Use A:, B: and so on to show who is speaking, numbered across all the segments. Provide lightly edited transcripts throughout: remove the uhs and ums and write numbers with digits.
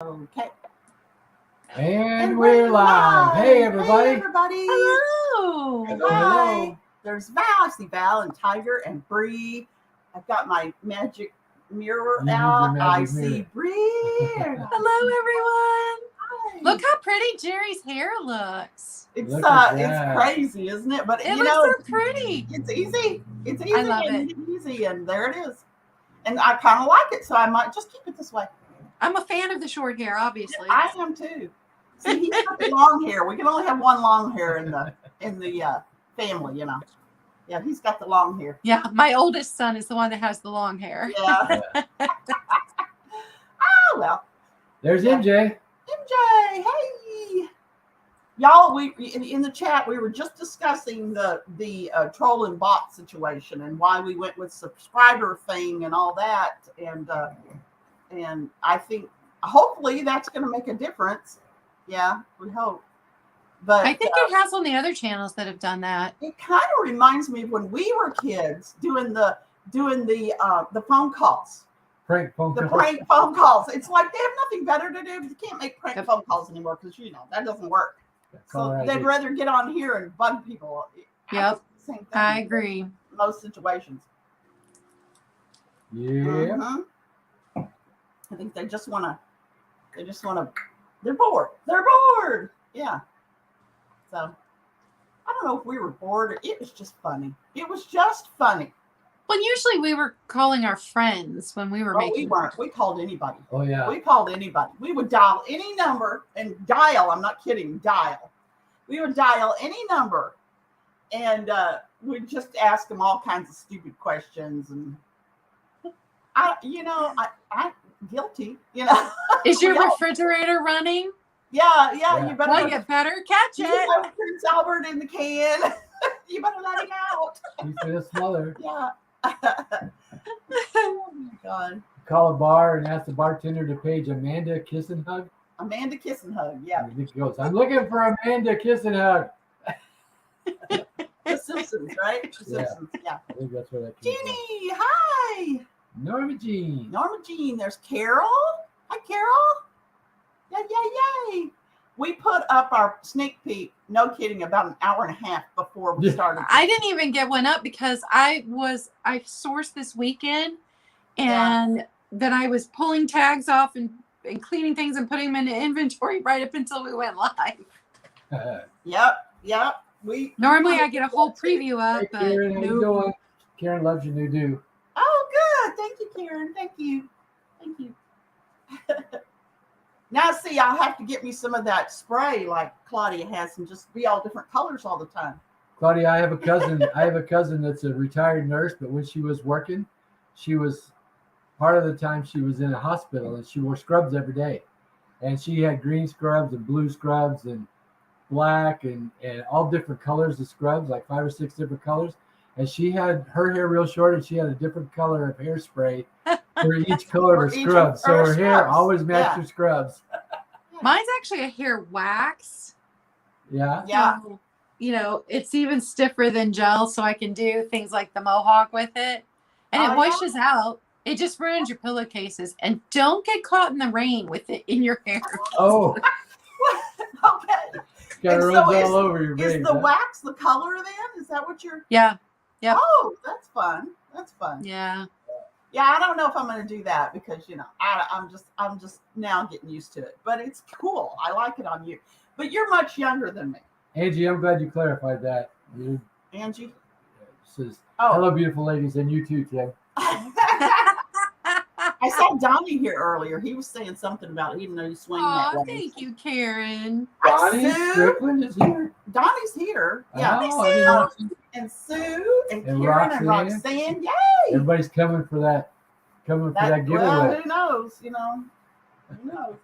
A: Okay.
B: And we're live. Hey, everybody.
A: Hey, everybody.
C: Hello.
A: Hi. There's Val. I see Val and Tiger and Bree. I've got my magic mirror out. I see Bree.
C: Hello, everyone.
A: Hi.
C: Look how pretty Jerry's hair looks.
A: It's crazy, isn't it? But
C: it looks so pretty.
A: It's easy. It's easy.
C: I love it.
A: Easy, and there it is. And I kind of like it, so I might just keep it this way.
C: I'm a fan of the short hair, obviously.
A: I am too. See, he's got the long hair. We can only have one long hair in the family, you know. Yeah, he's got the long hair.
C: Yeah, my oldest son is the one that has the long hair.
A: Yeah. Well.
B: There's MJ.
A: MJ, hey. Y'all, we in the chat we were just discussing the troll and bot situation and why we went with subscriber thing and all that, and I think hopefully that's going to make a difference. Yeah, we hope. But
C: I think it has on the other channels that have done that.
A: It kind of reminds me of when we were kids doing the phone calls.
B: Prank phone calls.
A: The prank phone calls. It's like they have nothing better to do. You can't make prank phone calls anymore because that doesn't work. So they'd rather get on here and bug people.
C: Yep.
A: Same thing.
C: I agree.
A: In most situations.
B: Yeah.
A: Uh-huh. I think they're bored. They're bored. Yeah. So I don't know if we were bored. It was just funny. It was just funny.
C: Well, usually we were calling our friends when we were making.
A: We weren't. We called anybody.
B: Oh yeah.
A: We called anybody. We would dial any number and dial. I'm not kidding. Dial. We would dial any number, and we'd just ask them all kinds of stupid questions. And I'm guilty.
C: Is your refrigerator running?
A: Yeah. You better.
C: Well, you better catch
A: You
C: it.
A: have Prince Albert in the can. You better let him out.
B: He's gonna smell her.
A: Yeah. Oh my God.
B: Call a bar and ask the bartender to page Amanda Kiss and Hug.
A: Amanda Kiss and Hug. Yeah.
B: And he goes, I'm looking for Amanda Kiss and Hug.
A: The Simpsons, right? The Simpsons. Yeah.
B: I think that's where that came
A: Jeannie, hi.
B: Norma Jean.
A: Norma Jean. There's Carol. Hi, Carol. Yay. We put up our sneak peek, no kidding, about an hour and a half before we started.
C: I didn't even get one up because I sourced this weekend and then I was pulling tags off and cleaning things and putting them into inventory right up until we went live.
A: Yep.
C: Normally I get a whole preview up,
B: Hey,
C: but
B: Karen, how you doing? Karen loves your new do.
A: Oh, good. Thank you, Karen. Thank you. Now, see, I'll have to get me some of that spray like Claudia has and just be all different colors all the time.
B: Claudia, I have a cousin that's a retired nurse, but when she was working, she was part of the time she was in a hospital and she wore scrubs every day. And she had green scrubs and blue scrubs and black and all different colors of scrubs, like 5 or 6 different colors. And she had her hair real short and she had a different color of hairspray for each color of scrub. So her hair always matched her scrubs.
C: Mine's actually a hair wax.
B: Yeah.
C: So, it's even stiffer than gel, so I can do things like the mohawk with it. And it washes out. It just ruins your pillowcases. And don't get caught in the rain with it in your hair.
B: Oh.
A: Okay.
B: Got runs all over your face.
A: Is the wax the color then? Is that what you're...
C: Yeah. Yep.
A: Oh, that's fun.
C: Yeah.
A: Yeah, I don't know if I'm going to do that because I'm just now getting used to it. But it's cool. I like it on you. But you're much younger than me.
B: Angie, I'm glad you clarified that.
A: Angie
B: says, hello, beautiful ladies, and you too, Tim.
A: I saw Donnie here earlier. He was saying something about he didn't know you swing that way.
C: Thank you, Karen.
B: Donnie Strickland is here.
A: Donnie's here. Yeah.
B: Oh,
A: and Sue and Karen
B: Roxanne.
A: and Roxanne. Yay!
B: Everybody's coming for that giveaway.
A: Well, who knows? Who knows?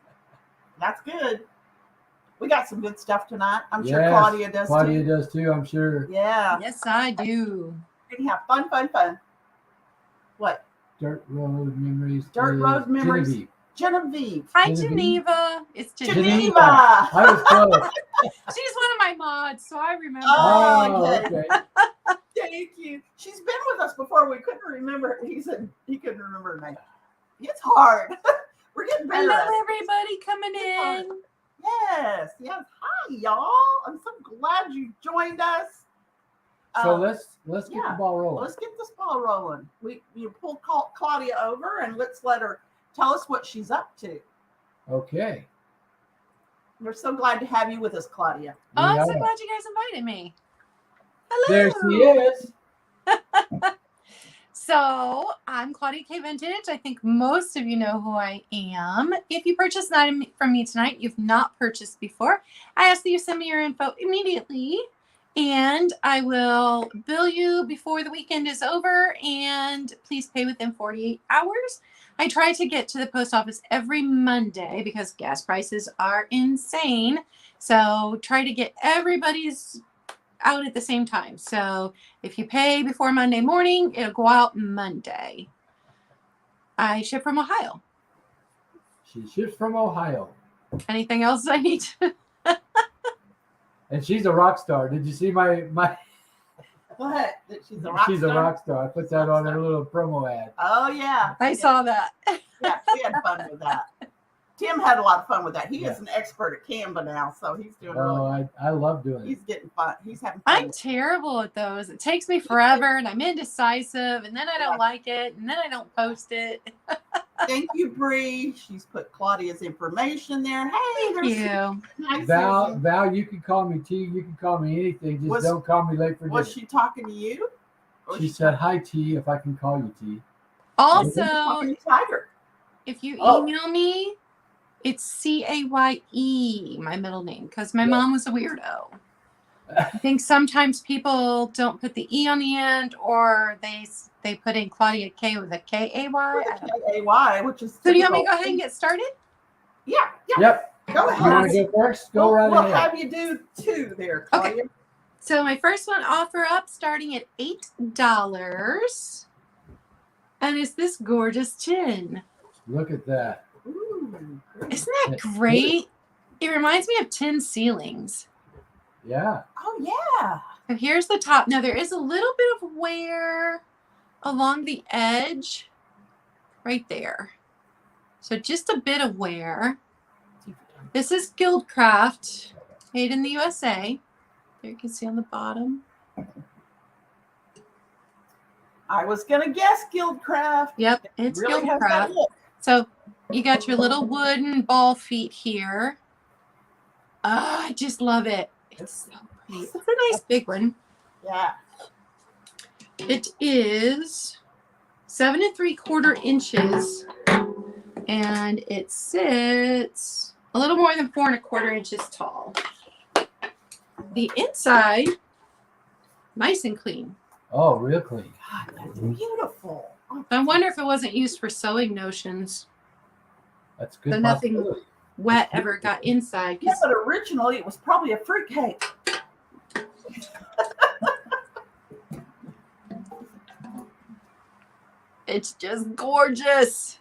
A: That's good. We got some good stuff tonight. I'm sure Claudia does too.
B: Claudia does too, I'm sure.
A: Yeah.
C: Yes, I do.
A: We can have fun. What?
B: Dirt Road Memories.
A: Genevieve.
C: Hi, Geneva. It's
A: Geneva.
B: I was close.
C: She's one of my mods, so I remember.
A: Oh, okay. Thank you. She's been with us before. We couldn't remember. He said he couldn't remember her name. It's hard. We're getting better
C: Hello,
A: at it.
C: everybody coming in.
A: Yes. Hi, y'all. I'm so glad you joined us.
B: So let's get the ball rolling.
A: Let's get this ball rolling. You pull Claudia over and let's let her tell us what she's up to.
B: Okay.
A: We're so glad to have you with us, Claudia.
C: Oh, I'm so glad you guys invited me. Hello.
B: There she is.
C: So I'm Claudia Caye Vintage. I think most of you know who I am. If you purchase an item from me tonight you've not purchased before, I ask that you send me your info immediately, and I will bill you before the weekend is over, and please pay within 48 hours. I try to get to the post office every Monday because gas prices are insane. So try to get everybody's out at the same time. So if you pay before Monday morning, it'll go out Monday. I ship from Ohio.
B: She ships from Ohio.
C: Anything else I need to?
B: And she's a rock star. Did you see my
A: What? That she's a rock
B: She's
A: star?
B: a rock star. I put that on her little promo ad.
A: Oh, yeah.
C: I saw that.
A: Yeah, we had fun with that. Tim had a lot of fun with that. He
B: Yeah.
A: is an expert at Canva now, so he's doing
B: Oh,
A: really good.
B: I love doing
A: He's
B: it.
A: getting fun. He's having fun.
C: I'm terrible at those. It takes me forever, and I'm indecisive, and then I don't like it, and then I don't post it.
A: Thank you, Bree. She's put Claudia's information there. Hey,
C: Thank you.
A: Nice.
B: Val, you can call me T. You can call me anything. Just don't call me late for dinner.
A: Was she talking to you? Or
B: She said, "Hi, T. If I can call you T."
C: Also,
A: talking to Tiger.
C: if you email me, it's CAYE, my middle name, because my mom was a weirdo. I think sometimes people don't put the E on the end, or they put in Claudia K with a KAY.
A: KAY, which is.
C: So do you want me to go ahead and get started?
A: Yeah.
B: Yep.
A: Go
B: You
A: ahead.
B: want to go first? Go right
A: We'll
B: ahead.
A: have you do two there, Claudia.
C: Okay. So my first one offer up starting at $8. And it's this gorgeous tin.
B: Look at that.
A: Ooh,
C: Isn't that great? It reminds me of tin ceilings.
B: Yeah.
A: oh, yeah.
C: So here's the top. Now there is a little bit of wear along the edge right there. So just a bit of wear. This is Guildcraft, made in the USA. There you can see on the bottom.
A: I was going to guess Guildcraft.
C: Yep, it's
A: Really has that
C: Guildcraft.
A: look.
C: So you got your little wooden ball feet here. Oh, I just love it. It's so pretty. It's a nice big one.
A: Yeah.
C: It is 7 3/4 inches, and it sits a little more than 4 1/4 inches tall. The inside, nice and clean.
B: Oh, real clean.
A: God, that's beautiful. Oh,
C: I wonder if it wasn't used for sewing notions.
B: That's a good.
C: So nothing
B: possibility.
C: wet ever got inside.
A: yeah, but originally it was probably a fruitcake.
C: It's just gorgeous.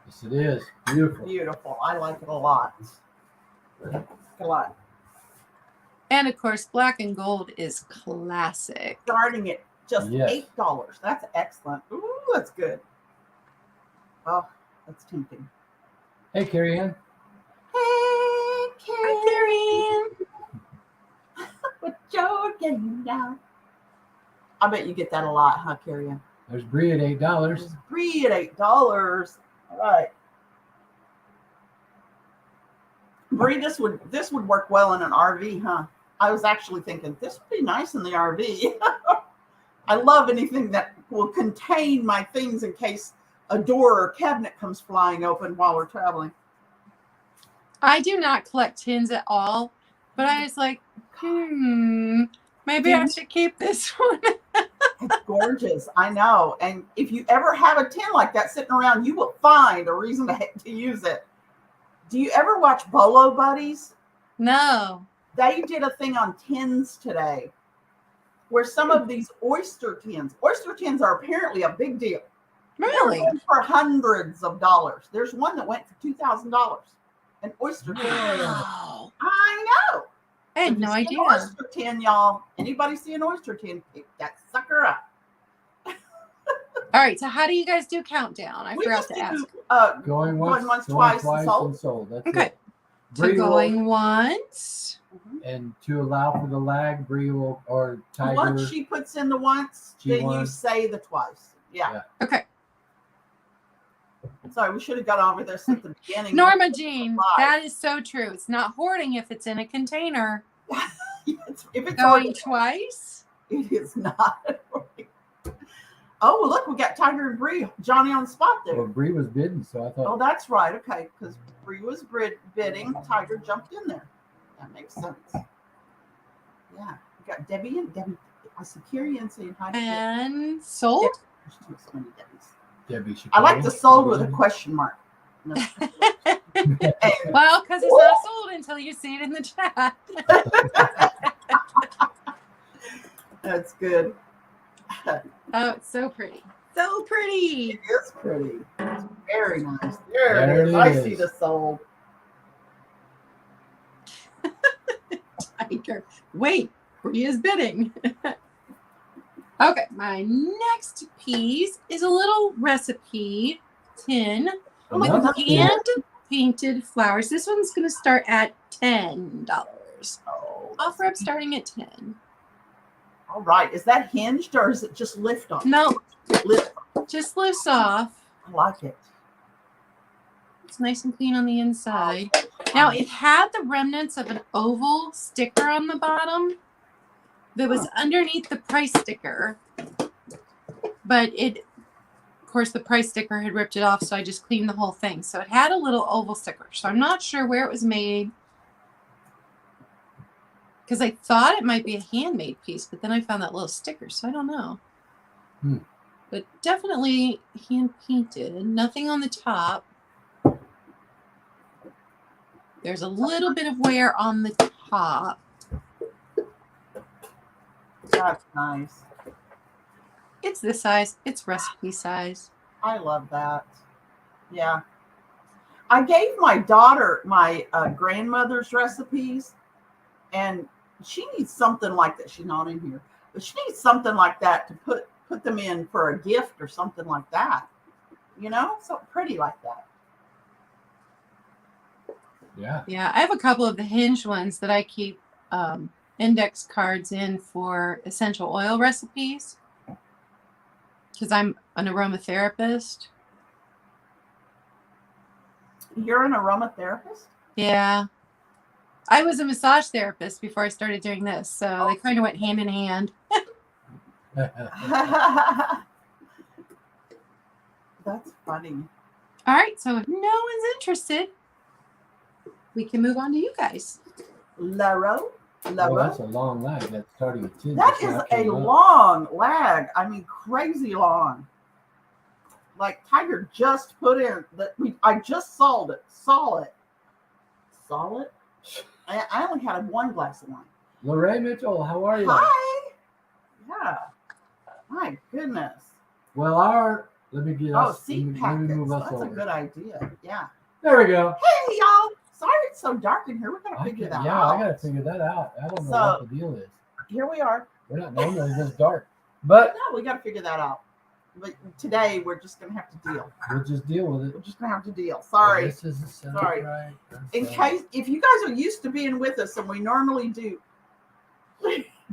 B: Yes, it is. Beautiful.
A: Beautiful. I like it a lot. A lot.
C: And of course, black and gold is classic.
A: Starting at just
B: Yes.
A: $8. That's excellent. Ooh, that's good. Oh, that's tempting.
B: Hey, Carrie Ann.
A: Hey,
C: Hi,
A: Carrie. What you're getting now. I bet you get that a lot, huh, Carrie Ann?
B: There's Bree at $8.
A: There's Bree at $8. All right. Bree, this would work well in an RV, huh? I was actually thinking this would be nice in the RV. I love anything that will contain my things in case a door or cabinet comes flying open while we're traveling.
C: I do not collect tins at all, but I was like, maybe I should keep this one.
A: It's gorgeous. I know. And if you ever have a tin like that sitting around, you will find a reason to use it. Do you ever watch Bolo Buddies?
C: No.
A: They did a thing on tins today where some of these oyster tins are apparently a big deal.
C: Really?
A: They're for hundreds of dollars. There's one that went for $2,000. An oyster tin.
C: Wow.
A: I know.
C: I had
A: If you
C: no
A: see
C: idea.
A: An oyster tin, y'all. Anybody see an oyster tin? Pick that sucker up.
C: All right. So how do you guys do countdown? I
A: We
C: forgot
A: just
C: to ask.
A: do
B: Going once,
A: twice,
B: twice,
A: and sold.
B: and sold. That's
C: Okay.
B: it.
C: So
B: Bree will-
C: going once.
B: and to allow for the lag, Bree will, or Tiger.
A: Once she puts in the once, then you say the twice. Yeah.
C: Okay.
A: Sorry, we should have got over this at the beginning.
C: Norma Jean, that is so true. It's not hoarding if it's in a container.
A: If it's
C: Going
A: already
C: twice.
A: it is not. Oh, well, look, we got Tiger and Bree, Johnny on the spot there.
B: Well, Bree was bidding, so I thought.
A: Oh, that's right. Okay, because Bree was bidding, Tiger jumped in there. That makes sense. Yeah, we got Debbie and Debbie. I see Carrie and saying hi.
C: And sold.
A: There's too many Debbies.
B: Debbie should
A: I like
B: call
A: the
B: him.
A: sold with a question mark. No.
C: Well, because it's not sold until you see it in the chat.
A: That's good.
C: Oh, it's so pretty. So pretty.
A: It is pretty. It's very nice. There
B: There
A: it is.
B: it
A: I
B: is.
A: see the sold.
C: Tiger. Wait, Bree is bidding. Okay, my next piece is a little recipe tin with
B: Another
C: hand painted flowers. This one's going to start at $10.
A: Oh,
C: Offer up starting at 10.
A: all right. Is that hinged or is it just lift on?
C: No,
A: Lift.
C: just lifts off.
A: I like it.
C: It's nice and clean on the inside. Now, it had the remnants of an oval sticker on the bottom that was underneath the price sticker. But it, of course, the price sticker had ripped it off, so I just cleaned the whole thing. So it had a little oval sticker. So I'm not sure where it was made, because I thought it might be a handmade piece, but then I found that little sticker, so I don't know. But definitely hand painted. Nothing on the top. There's a little bit of wear on the top.
A: That's nice.
C: It's this size. It's recipe size.
A: I love that. Yeah. I gave my daughter my grandmother's recipes, and she needs something like that. She's not in here, but she needs something like that to put them in for a gift or something like that. You know, something pretty like that.
B: Yeah.
C: Yeah, I have a couple of the hinged ones that I keep index cards in for essential oil recipes, because I'm an aromatherapist.
A: You're an aromatherapist?
C: Yeah. I was a massage therapist before I started doing this, so they kind of went hand in hand.
A: That's funny.
C: All right, so if no one's interested, we can move on to you guys.
A: Laro?
B: Well, that's a long lag. That's starting at 10.
A: That is a long lag. I mean, crazy long. Like Tiger just put in that. I just saw it. Saw it. I only had one glass of wine.
B: Lorraine Mitchell, how are you?
A: Hi. Yeah. My goodness.
B: Well, let me get us.
A: Seat
B: let me
A: packets.
B: move us
A: That's
B: over.
A: a good idea. Yeah.
B: There we go.
A: Hey, y'all. Sorry it's so dark in here. We're going to figure that out.
B: Yeah, I got to figure that out. I don't know what the deal is.
A: Here we are.
B: We're not normally this dark. But
A: no, we got to figure that out. But today we're just going to have to deal.
B: We'll just deal with it.
A: We're just going to have to deal. Sorry.
B: This is a
A: Sorry.
B: right.
A: In case, if you guys are used to being with us, and we normally do,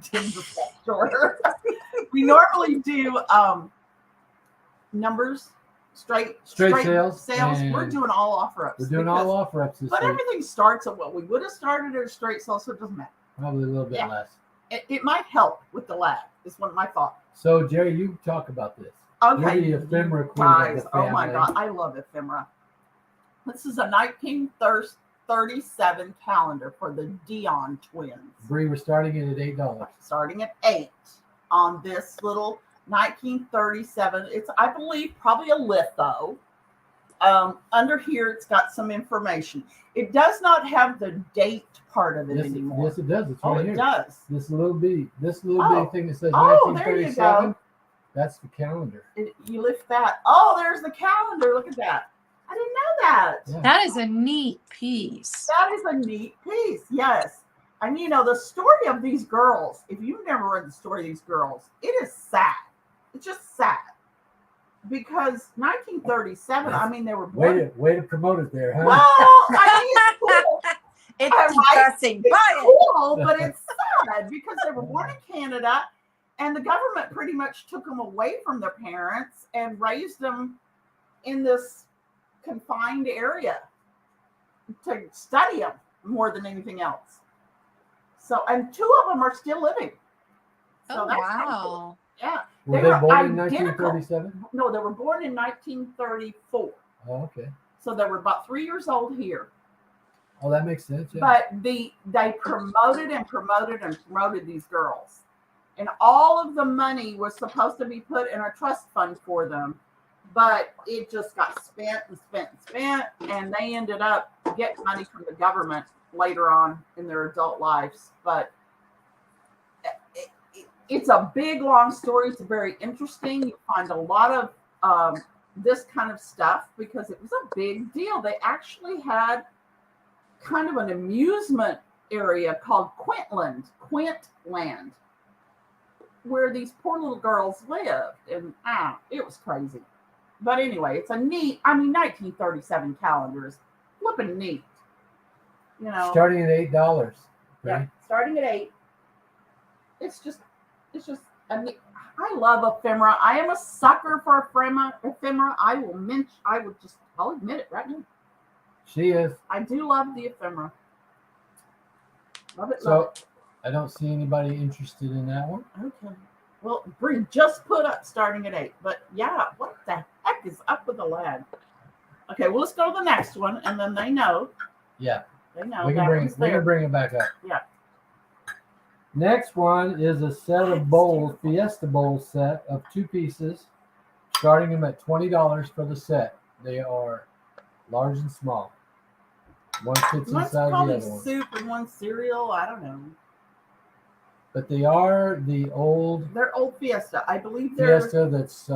A: Tim's a store. We normally do numbers, straight sales. We're doing all offer ups.
B: We're doing all offer ups this
A: week. But everything starts at what we would have started at a straight sale, so it doesn't matter.
B: Probably a little bit less.
A: It might help with the lag, is what my thought.
B: So, Jerry, you talk about this.
A: Okay.
B: You're the ephemera queen
A: guys,
B: of the family.
A: oh my God, I love ephemera. This is a 1937 calendar for the Dion twins.
B: Bree, we're starting it at $8.
A: Starting at $8 on this little 1937. It's, I believe, probably a litho. Under here, it's got some information. It does not have the date part of it anymore.
B: Yes, it does. It's right here.
A: It does.
B: This little bitty thing that says
A: there you
B: 1937.
A: go.
B: That's the calendar.
A: You lift that. Oh, there's the calendar. Look at that. I didn't know that.
B: Yeah.
C: That is a neat piece.
A: That is a neat piece. Yes. And you know, the story of these girls, if you've never read the story of these girls, it is sad. It's just sad. because 1937. I mean, they were
B: Way
A: born.
B: to promote it there, huh?
A: Well, I mean, it's cool.
C: It's
A: Right?
C: depressing.
A: It's
C: Buy it.
A: cool, but it's sad because they were born in Canada, and the government pretty much took them away from their parents and raised them in this confined area to study them more than anything else. So, and 2 of them are still living. So
C: Oh,
A: that's kinda
C: wow.
A: cool. Yeah.
B: Were
A: They
B: they
A: were
B: born in
A: identical.
B: 1937?
A: No, they were born in 1934.
B: Oh, okay.
A: So they were about 3 years old here.
B: Oh, that makes sense. Yeah.
A: But they promoted and promoted and promoted these girls. And all of the money was supposed to be put in a trust fund for them. But it just got spent and spent and spent. And they ended up getting money from the government later on in their adult lives. But it's a big, long story. It's very interesting. You find a lot of this kind of stuff because it was a big deal. They actually had kind of an amusement area called Quintland, where these poor little girls lived. And it was crazy. But anyway, it's a neat, 1937 calendar is flipping neat. You know,
B: Starting at $8.
A: yeah, starting at 8. It's just I love ephemera. I am a sucker for ephemera. I'll admit it right now.
B: She is.
A: I do love the ephemera. Love it.
B: So I don't see anybody interested in that one.
A: Okay. Well, Bree just put up starting at 8. But yeah, what the heck is up with the lad? Okay, well, let's go to the next one, and then they know.
B: Yeah.
A: They know.
B: We can bring it back up.
A: Yeah.
B: Next one is a set of bowls, Fiesta bowl set of 2 pieces, starting them at $20 for the set. They are large and small. One fits
A: One's
B: inside the
A: probably
B: other one.
A: soup and one cereal. I don't know.
B: But they are the old
A: They're old Fiesta. I believe they're
B: Fiesta that's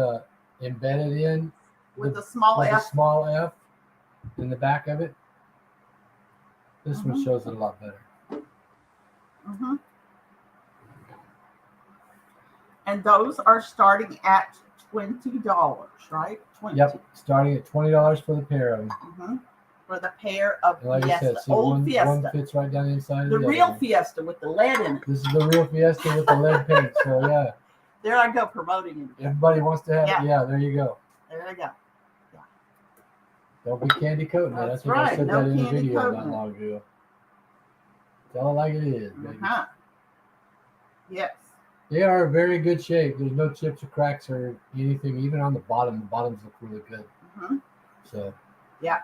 B: embedded in
A: with the small
B: with a
A: F.
B: small F in the back of it. This one shows it a lot better.
A: Mm-hmm. And those are starting at $20, right? 20.
B: Yep, starting at $20 for the pair of them.
A: Mm-hmm. For the pair of
B: And like
A: Fiesta,
B: I said, see,
A: old
B: one
A: Fiesta,
B: fits right down inside of
A: the
B: the
A: real
B: other one.
A: Fiesta with the lead in it.
B: This is the real Fiesta with the lead paint. So yeah,
A: There I go promoting it.
B: everybody wants to have it. Yeah, there you go.
A: There I go.
B: Don't be candy coating it.
A: That's
B: I think
A: right.
B: I said
A: No
B: that in the
A: candy
B: video
A: coating
B: not
A: it.
B: long ago. Tell it like it is, baby.
A: Uh-huh. Yes.
B: They are in very good shape. There's no chips or cracks or anything, even on the bottom. The bottoms look really good.
A: Mm-hmm.
B: So
A: Yeah.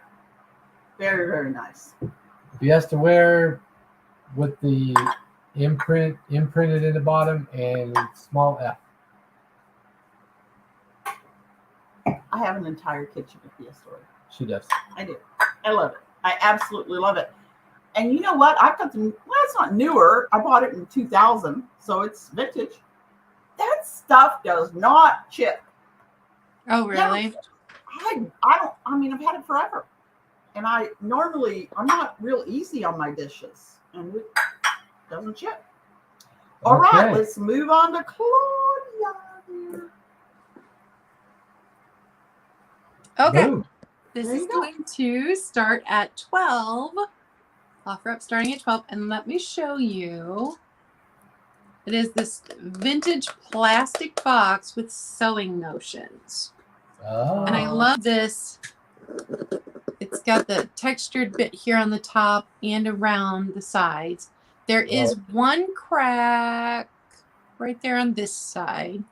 A: Very, very nice.
B: Fiesta ware with the imprinted in the bottom and small F.
A: I have an entire kitchen of Fiesta.
B: She does.
A: I do. I love it. I absolutely love it. And you know what? I've got them. Well, it's not newer. I bought it in 2000, so it's vintage. That stuff does not chip.
C: Oh, really?
A: I don't. I mean, I've had it forever, and I'm not real easy on my dishes, and it doesn't chip. All right,
B: Okay.
A: let's move on to Claudia here.
C: Okay.
B: Boom.
C: This
A: There
C: is
A: you go.
C: going to start at 12. Offer up starting at 12. And let me show you. It is this vintage plastic box with sewing notions.
B: Oh.
C: And I love this. It's got the textured bit here on the top and around the sides. There is one crack right there on this side.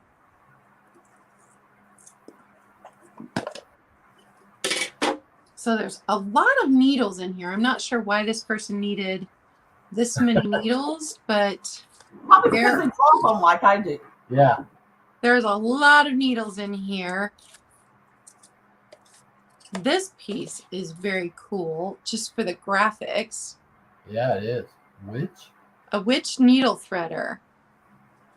C: So there's a lot of needles in here. I'm not sure why this person needed this many needles, but
A: Probably because they drop them like I do.
B: Yeah.
C: there's a lot of needles in here. This piece is very cool, just for the graphics.
B: Yeah, it is. Which?
C: A witch needle threader.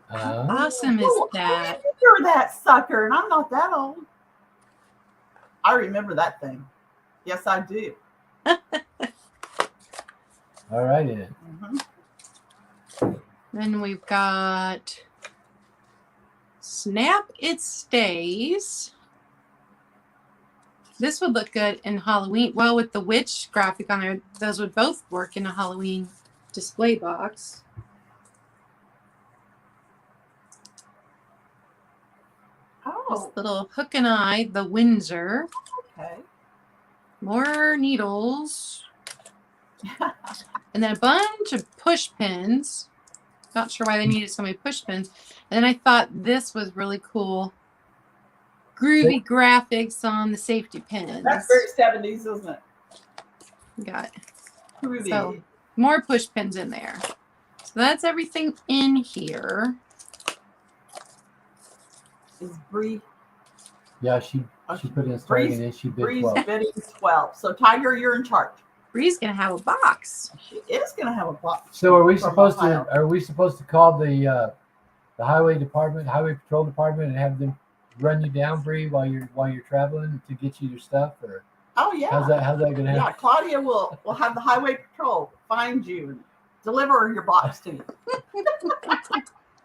C: How awesome is
A: Oh,
C: that?
A: I remember that sucker, and I'm not that old. I remember that thing. Yes, I do.
B: All right, then.
A: Mm-hmm.
C: Then we've got Snap It Stays. This would look good in Halloween. Well, with the witch graphic on there, those would both work in a Halloween display box.
A: Oh,
C: This little hook and eye, the Windsor.
A: okay.
C: More needles. And then a bunch of push pins. Not sure why they needed so many push pins. And then I thought this was really cool. Groovy graphics on the safety pins.
A: That's very 70s, isn't it?
C: Got
A: Groovy.
C: so more push pins in there. So that's everything in here.
A: Is Bree?
B: Yeah, she put in starting and then she bid
A: Bree's
B: 12.
A: bidding 12. So Tiger, you're in charge.
C: Bree's gonna have a box.
A: She is going to have a box.
B: So are we
A: from
B: supposed
A: Ohio.
B: to call the highway department, highway patrol department, and have them run you down, Bree, while you're traveling to get you your stuff, or
A: Oh yeah.
B: how's that gonna
A: Yeah,
B: happen?
A: Claudia will have the highway patrol find you and deliver your box to you.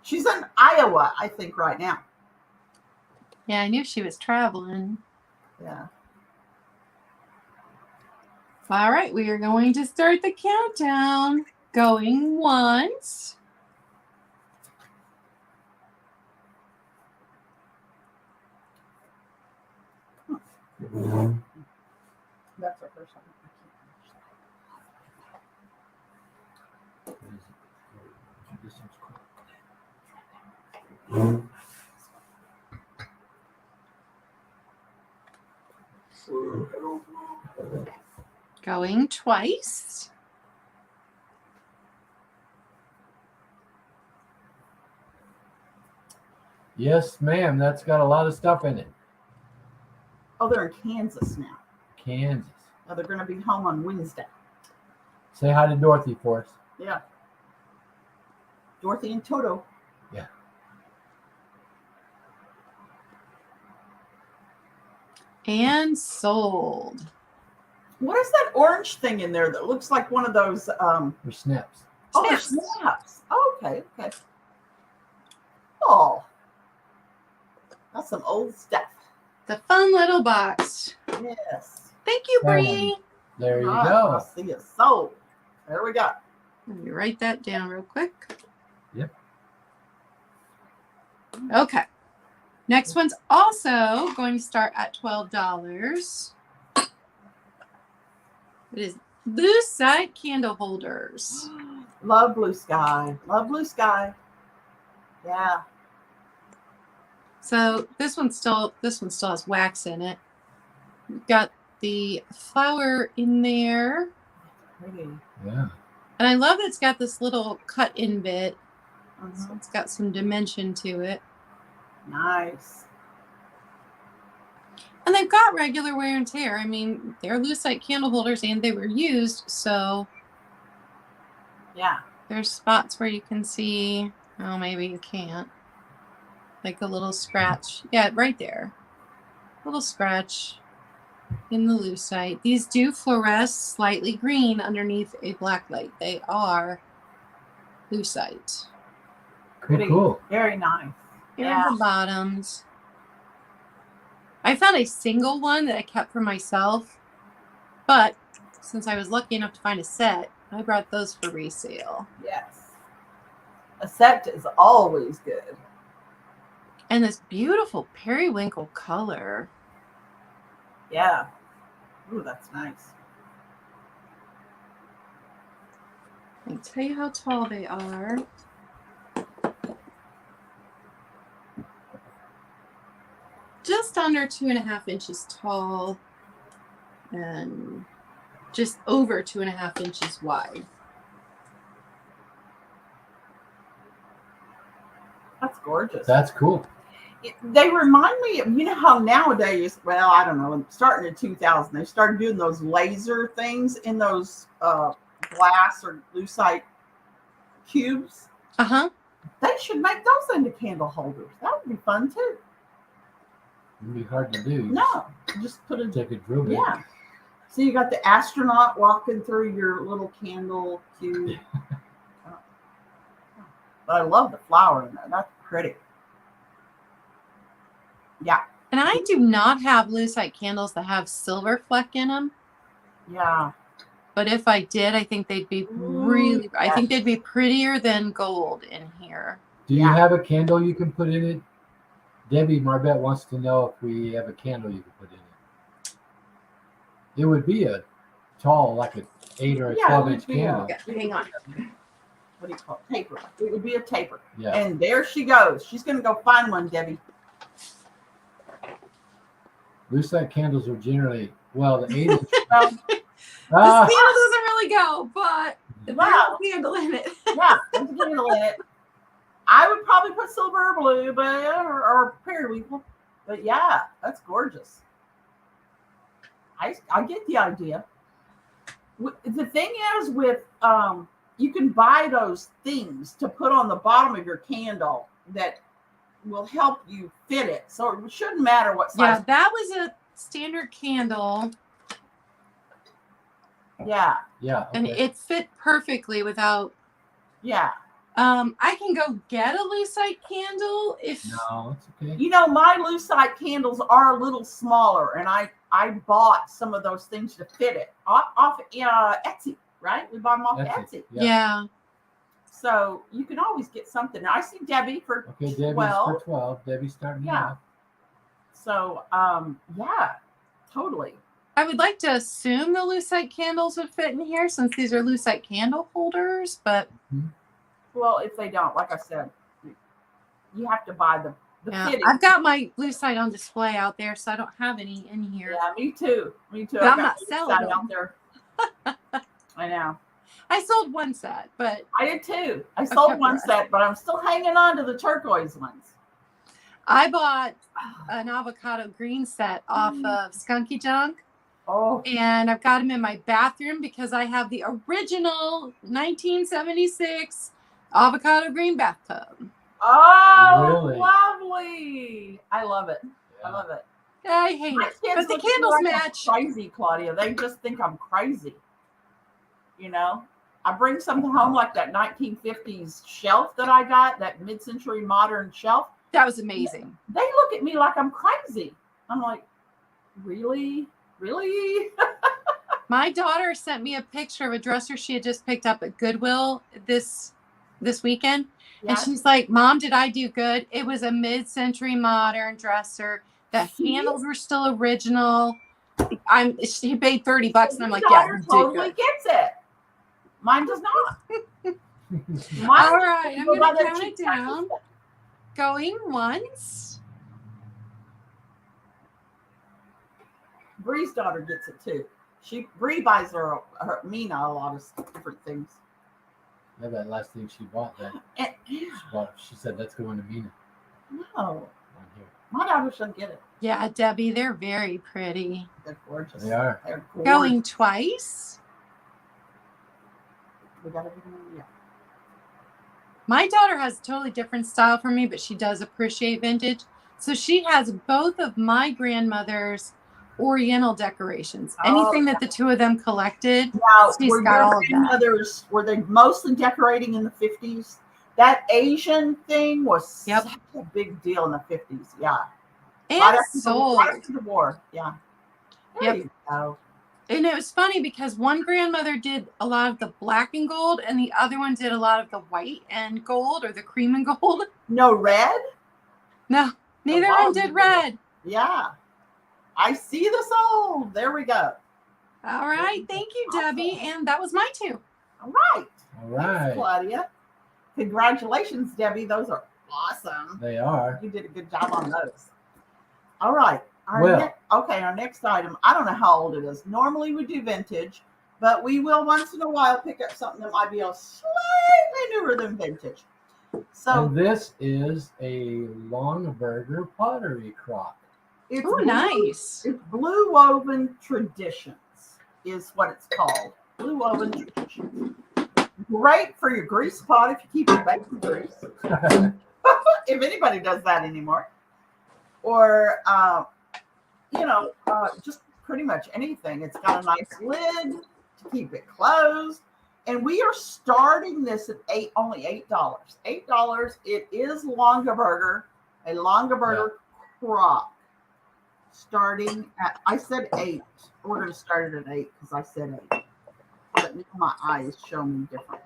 A: She's in Iowa, I think, right now.
C: Yeah, I knew she was traveling.
A: Yeah.
C: All right, we are going to start the countdown. Going once.
A: That's our first time.
C: Going twice.
B: Yes, ma'am. That's got a lot of stuff in it.
A: Oh, they're in Kansas now.
B: Kansas.
A: Oh, they're going to be home on Wednesday.
B: Say hi to Dorothy for us.
A: Yeah. Dorothy and Toto.
B: Yeah.
C: And sold.
A: What is that orange thing in there that looks like one of those?
B: For snaps.
A: Oh, they're
C: Snaps.
A: snaps. Oh, okay. Oh, that's some old stuff.
C: The fun little box.
A: Yes.
C: Thank you, Bree.
B: There you
A: All right,
B: go.
A: I'll see it sold. There we go.
C: Let me write that down real quick.
B: Yep.
C: Okay. Next one's also going to start at $12. It is Lucite candle holders.
A: Love blue sky. Love blue sky. Yeah.
C: So this one still has wax in it. We've got the flower in there.
A: Pretty.
B: Yeah.
C: And I love that it's got this little cut-in bit. So
A: Mhm.
C: it's got some dimension to it.
A: Nice.
C: And they've got regular wear and tear. I mean, they're Lucite candle holders and they were used, so
A: Yeah.
C: there's spots where you can see, oh, maybe you can't. Like a little scratch. Yeah, right there. Little scratch in the Lucite. These do fluoresce slightly green underneath a black light. They are Lucite.
B: Cool.
A: Very nice.
C: Here
A: Yeah.
C: are the bottoms. I found a single one that I kept for myself, but since I was lucky enough to find a set, I brought those for resale.
A: Yes. A set is always good.
C: And this beautiful periwinkle color.
A: Yeah. Ooh, that's nice.
C: I can tell you how tall they are. Just under 2.5 inches tall and just over 2.5 inches wide.
A: That's gorgeous.
B: That's cool.
A: They remind me of, you know how nowadays, well, I don't know, starting in 2000, they started doing those laser things in those glass or lucite cubes.
C: Uh-huh.
A: They should make those into candle holders. That would be fun too.
B: It'd be hard to do.
A: No, just put it.
B: Take a drill bit.
A: Yeah. So you got the astronaut walking through your little candle cube. But I love the flower in there. That's pretty. Yeah.
C: And I do not have lucite candles that have silver fleck in them.
A: Yeah.
C: But if I did, I think they'd be
A: Ooh,
C: I think
A: yes.
C: they'd be prettier than gold in here.
B: Do you
A: Yeah.
B: have a candle you can put in it? Debbie Marbette wants to know if we have a candle you can put in it. It would be a tall, like an 8 or a
A: Yeah, it
B: 12-inch
A: would be a-
B: candle.
C: Yeah, hang on.
A: What do you call it? Taper. It would be a taper.
B: Yeah.
A: And there she goes. She's going to go find one, Debbie.
B: Lucite candles are generally, well, the 8-inch.
A: Well,
C: This candle doesn't really go, but there's
A: Wow.
C: a candle in it.
A: yeah, there's a candle in it. I would probably put silver or blue, or periwinkle. But yeah, that's gorgeous. I get the idea. The thing is with you can buy those things to put on the bottom of your candle that will help you fit it. So it shouldn't matter what size.
C: Yeah, that was a standard candle,
A: Yeah.
B: Yeah.
C: and
B: Okay.
C: it fit perfectly without.
A: Yeah.
C: I can go get a lucite candle if.
B: No, it's okay.
A: You know, my lucite candles are a little smaller, and I bought some of those things to fit it off Etsy, right? We bought them off Etsy.
C: Yeah.
A: So you can always get something. I see Debbie for
B: Okay, Debbie's
A: 12.
B: for 12. Debbie's starting
A: Yeah.
B: off.
A: So yeah, totally.
C: I would like to assume the lucite candles would fit in here since these are lucite candle holders, but
A: Well, if they don't, like I said, you have to buy the
C: yeah,
A: fitting.
C: I've got my lucite on display out there, so I don't have any in here.
A: Yeah, me too. Me too.
C: But
A: I've
C: I'm
A: got
C: not
A: lucite
C: selling them.
A: out there. I know.
C: I sold one set, but
A: I did too. I sold one
C: Tupperware.
A: set, but I'm still hanging on to the turquoise ones.
C: I bought an avocado green set off of Skunky Junk,
A: Oh,
C: and I've got them in my bathroom because I have the original 1976 avocado green bathtub.
A: oh,
B: Really?
A: lovely! I love it. I love it.
C: I hate
A: My
C: it,
A: kids
C: but the
A: look at me
C: candles
A: like I'm
C: match.
A: crazy, Claudia. They just think I'm crazy. You know, I bring something home like that 1950s shelf that I got, that mid-century modern shelf.
C: That was amazing.
A: They look at me like I'm crazy. I'm like, really? Really?
C: My daughter sent me a picture of a dresser she had just picked up at Goodwill this weekend.
A: Yeah.
C: And she's like, Mom, did I do good? It was a mid-century modern dresser. The handles were still original. She paid $30, and I'm like, yeah,
A: daughter
C: you did
A: totally
C: good.
A: gets it. Mine does not.
C: All right, I'm
A: go
C: going
A: by
C: to
A: their
C: count it
A: cheap
C: down.
A: prices.
C: Going once.
A: Bree's daughter gets it too. Bree buys her Mina a lot of different things.
B: Yeah, that last thing she bought,
A: And,
B: she said that's going to Mina.
A: no,
B: On here.
A: my daughter should get it.
C: Yeah, Debbie, they're very pretty.
A: They're gorgeous.
B: They are.
A: They're gorgeous.
C: Going twice.
A: We got everything. Yeah.
C: My daughter has a totally different style from me, but she does appreciate vintage. So she has both of my grandmother's Oriental decorations. Anything that the two of them collected,
A: Now,
C: she's
A: were
C: got
A: your
C: all of that.
A: grandmothers, were they mostly decorating in the 50s? That Asian thing was such a big deal in the 50s. Yeah.
C: And
A: Right after
C: sold.
A: Right after the war. Yeah. There
C: Yep.
A: you go.
C: And it was funny because one grandmother did a lot of the black and gold, and the other one did a lot of the white and gold, or the cream and gold.
A: No red?
C: No, neither
A: wow,
C: one did red.
A: Yeah. I see the soul. There we go.
C: All right. Thank you, Debbie. And that was my two.
A: All right.
B: All right.
A: Thanks, Claudia. Congratulations, Debbie. Those are awesome.
B: They are.
A: You did a good job on those. All right.
B: Well-
A: Our next item. I don't know how old it is. Normally we do vintage, but we will once in a while pick up something that might be a slightly newer than vintage. So
B: And this is a Longburger pottery crock.
A: it's
C: Oh,
A: blue-
C: nice.
A: It's Blue Woven Traditions is what it's called. Blue Woven Traditions. Great for your grease pot if you keep your bacon grease. If anybody does that anymore. Or, just pretty much anything. It's got a nice lid to keep it closed. And we are starting this at only $8. $8. It is Longaberger, a Longaberger crock. starting at, I said 8. We're going to start it at 8 because I said 8. But now my eyes show me different.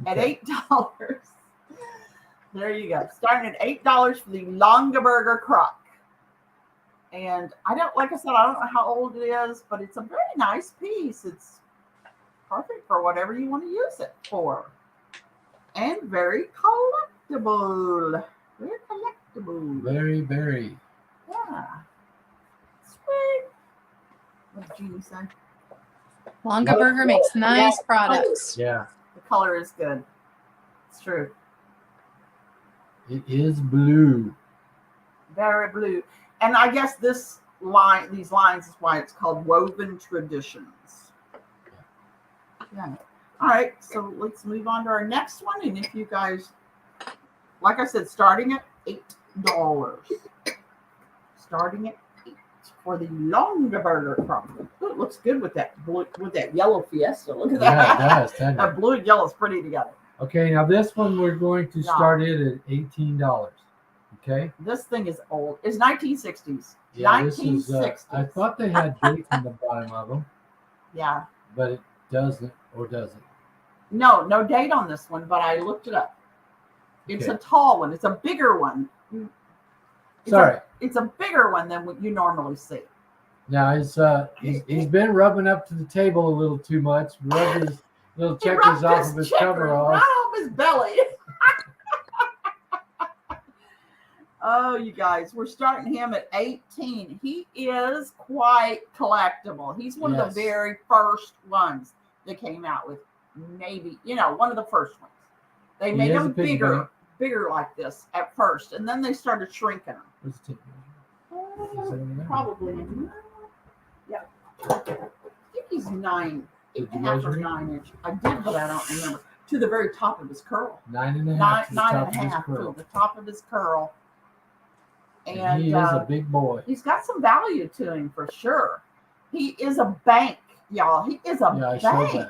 A: At $8. There you go. Starting at $8 for the Longaberger crock. And I don't, like I said, I don't know how old it is, but it's a very nice piece. It's perfect for whatever you want to use it for. And very collectible. Very collectible.
B: Very, very.
A: Yeah. Sweet. What did Jeannie say?
C: Longaberger makes nice products.
B: Yeah.
A: The color is good. It's true.
B: It is blue.
A: Very blue. And I guess these lines is why it's called Woven Traditions. Yeah. All right, so let's move on to our next one. And if you guys, like I said, starting at $8. Starting at 8 for the Longaberger crock. Oh, it looks good with that blue, with that yellow Fiesta. Look at that.
B: Yeah, it does.
A: That blue and yellow is pretty together.
B: Okay, now this one we're going to start it at $18. Okay.
A: This thing is old. It's 1960s.
B: Yeah,
A: 1960s.
B: this is. I thought they had dates on the bottom of them,
A: Yeah.
B: but it doesn't or doesn't.
A: No date on this one, but I looked it up. It's
B: Okay.
A: a tall one. It's a bigger one. It's a bigger one than what you normally see.
B: Now he's been rubbing up to the table a little too much. Rubbed his little
A: He
B: checkers
A: rubbed
B: off of his cover
A: right
B: off.
A: off his belly. Oh, you guys, we're starting him at 18. He is quite collectible. He's one of the very first ones that came out with, maybe, one of the first ones. They made him bigger like this at first, and then they started shrinking him.
B: Where's the tape measure?
A: Probably. Yeah. I think he's 9,
B: Did you
A: 8.5 or
B: measure it?
A: 9 inch. I did, but I don't remember. To the very top of his curl.
B: 9.5 to the
A: 9
B: top
A: and
B: of
A: a
B: his
A: half
B: curl.
A: to the top of his curl. And
B: he is a big boy.
A: He's got some value to him for sure. He is a bank, y'all. He is a
B: I showed
A: bank.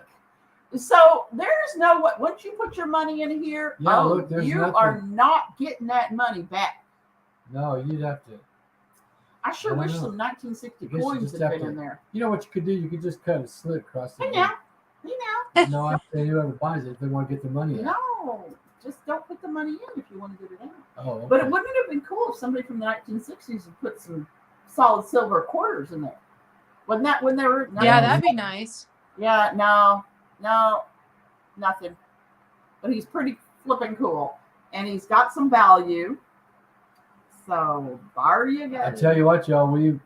B: that.
A: So there's no way. Once you put your money in here,
B: Look, there's
A: you
B: nothing.
A: are not getting that money back.
B: No, you'd have to.
A: I sure
B: I
A: wish
B: know.
A: some 1960
B: I guess you
A: coins
B: just
A: had
B: have
A: been
B: to-
A: in there.
B: You know what you could do? You could just cut a slit across the.
A: Hey now.
B: No, I'm saying whoever buys it, if they want to get the money out.
A: No, just don't put the money in if you want to get it out.
B: Oh, okay.
A: But it wouldn't it have been cool if somebody from the 1960s had put some solid silver quarters in there? Wasn't that when they were?
C: Yeah, that'd be nice.
A: Yeah, no, nothing. But he's pretty flipping cool, and he's got some value. So there you go.
B: I tell you what, y'all, we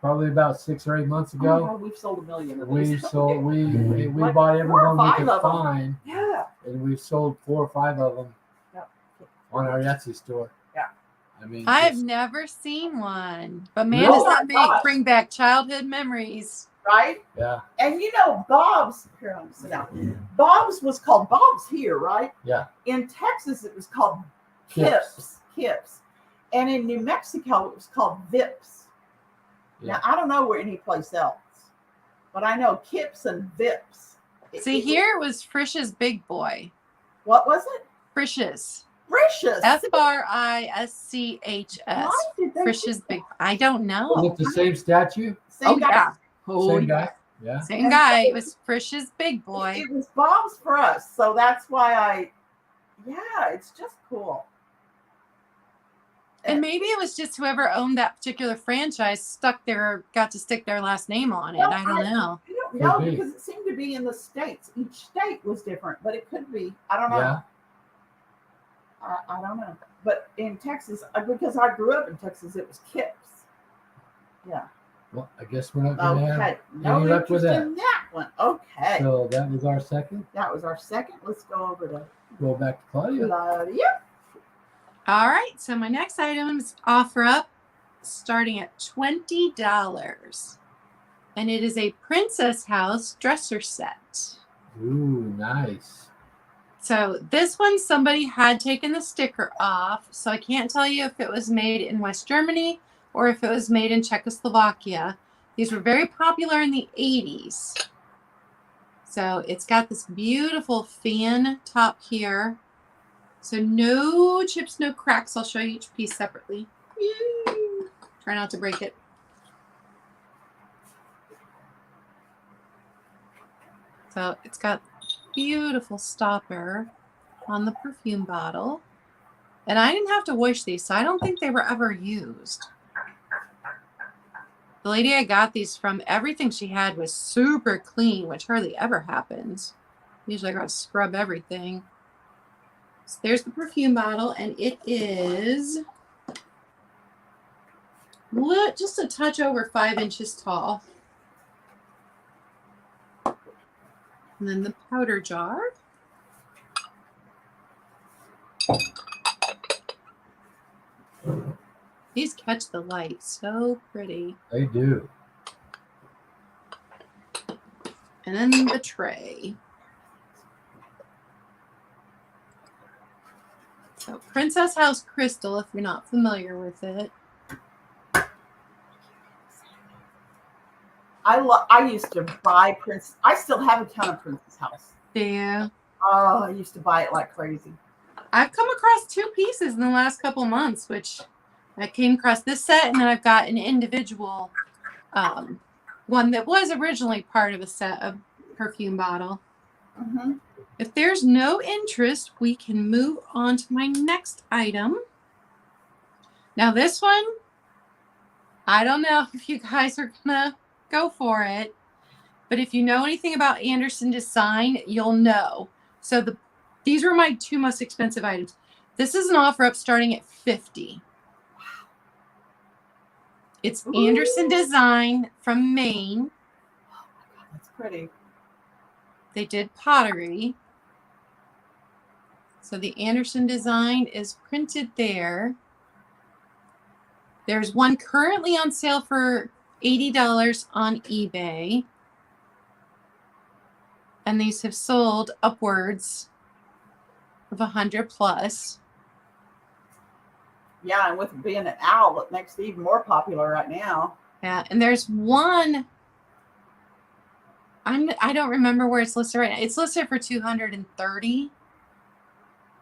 B: probably about 6 or 8 months
A: Oh,
B: ago,
A: God, we've sold 1 million of
B: we
A: these.
B: sold we
A: Like
B: bought
A: 4 or
B: everyone we
A: 5
B: could
A: of them.
B: find,
A: Yeah.
B: and we've sold 4 or 5 of them
A: Yep.
B: on our Etsy store.
A: Yeah.
B: I mean,
C: I've
B: just-
C: never seen one, but man,
B: Really?
C: does that
A: God.
C: bring back childhood memories.
A: Right?
B: yeah,
A: And Bob's, here, let me sit down. Bob's was called Bob's here, right?
B: yeah.
A: In Texas, it was called Kips. And in New Mexico, it was called Vips.
B: Yeah.
A: Now, I don't know where any place else, but I know Kips and Vips.
C: See, here it was Frisch's Big Boy.
A: What was it?
C: Frisch's.
A: Frisch's.
C: Frisch's.
A: Why did they
C: Frisch's
A: do
C: Big. I don't
B: Was
C: know.
B: it the same statue?
A: Same
C: Oh
A: guy.
C: yeah. Oh
B: Same
C: yeah.
B: guy? Yeah.
C: Same guy. It was Frisch's Big Boy.
A: It was Bob's for us, so that's why it's just cool.
C: And maybe it was just whoever owned that particular franchise got to stick their last name on it.
A: Well,
C: I don't know.
A: I don't know
B: Could be.
A: because it seemed to be in the states. Each state was different, but it could be. I don't know.
B: Yeah.
A: I don't know. But in Texas, because I grew up in Texas, it was Kips. Yeah.
B: Well, I guess we're not going to have
A: Okay. No
B: any luck with
A: interest
B: that.
A: in that one. Okay.
B: So that was our second.
A: That was our second. Let's go over to
B: Go back to Claudia.
A: Claudia.
C: All right. So my next item is offer up starting at $20. And it is a Princess House dresser set.
B: Ooh, nice.
C: So this one, somebody had taken the sticker off. So I can't tell you if it was made in West Germany or if it was made in Czechoslovakia. These were very popular in the 80s. So it's got this beautiful fan top here. So no chips, no cracks. I'll show you each piece separately. Try not to break it. So it's got beautiful stopper on the perfume bottle. And I didn't have to wash these, so I don't think they were ever used. The lady I got these from, everything she had was super clean, which hardly ever happens. Usually I gotta scrub everything. So there's the perfume bottle, and it is just a touch over 5 inches tall. And then the powder jar. These catch the light so pretty.
B: They do.
C: And then the tray. So Princess House Crystal, if you're not familiar with it.
A: I used to buy I still have a ton of Princess House.
C: Yeah.
A: Oh, I used to buy it like crazy.
C: I've come across 2 pieces in the last couple months, which I came across this set, and then I've got an individual one that was originally part of a set of perfume bottle.
A: Mm-hmm.
C: If there's no interest, we can move on to my next item. Now this one, I don't know if you guys are gonna go for it, but if you know anything about Anderson Design, you'll know. So these were my 2 most expensive items. This is an offer up starting at $50. It's
A: Ooh.
C: Anderson Design from Maine.
A: Oh my God, that's pretty.
C: They did pottery. So the Anderson Design is printed there. There's one currently on sale for $80 on eBay. And these have sold upwards of 100 plus.
A: Yeah, and with it being an owl, it makes it even more popular right now.
C: Yeah, and there's one. I don't remember where it's listed right now. It's listed for $230.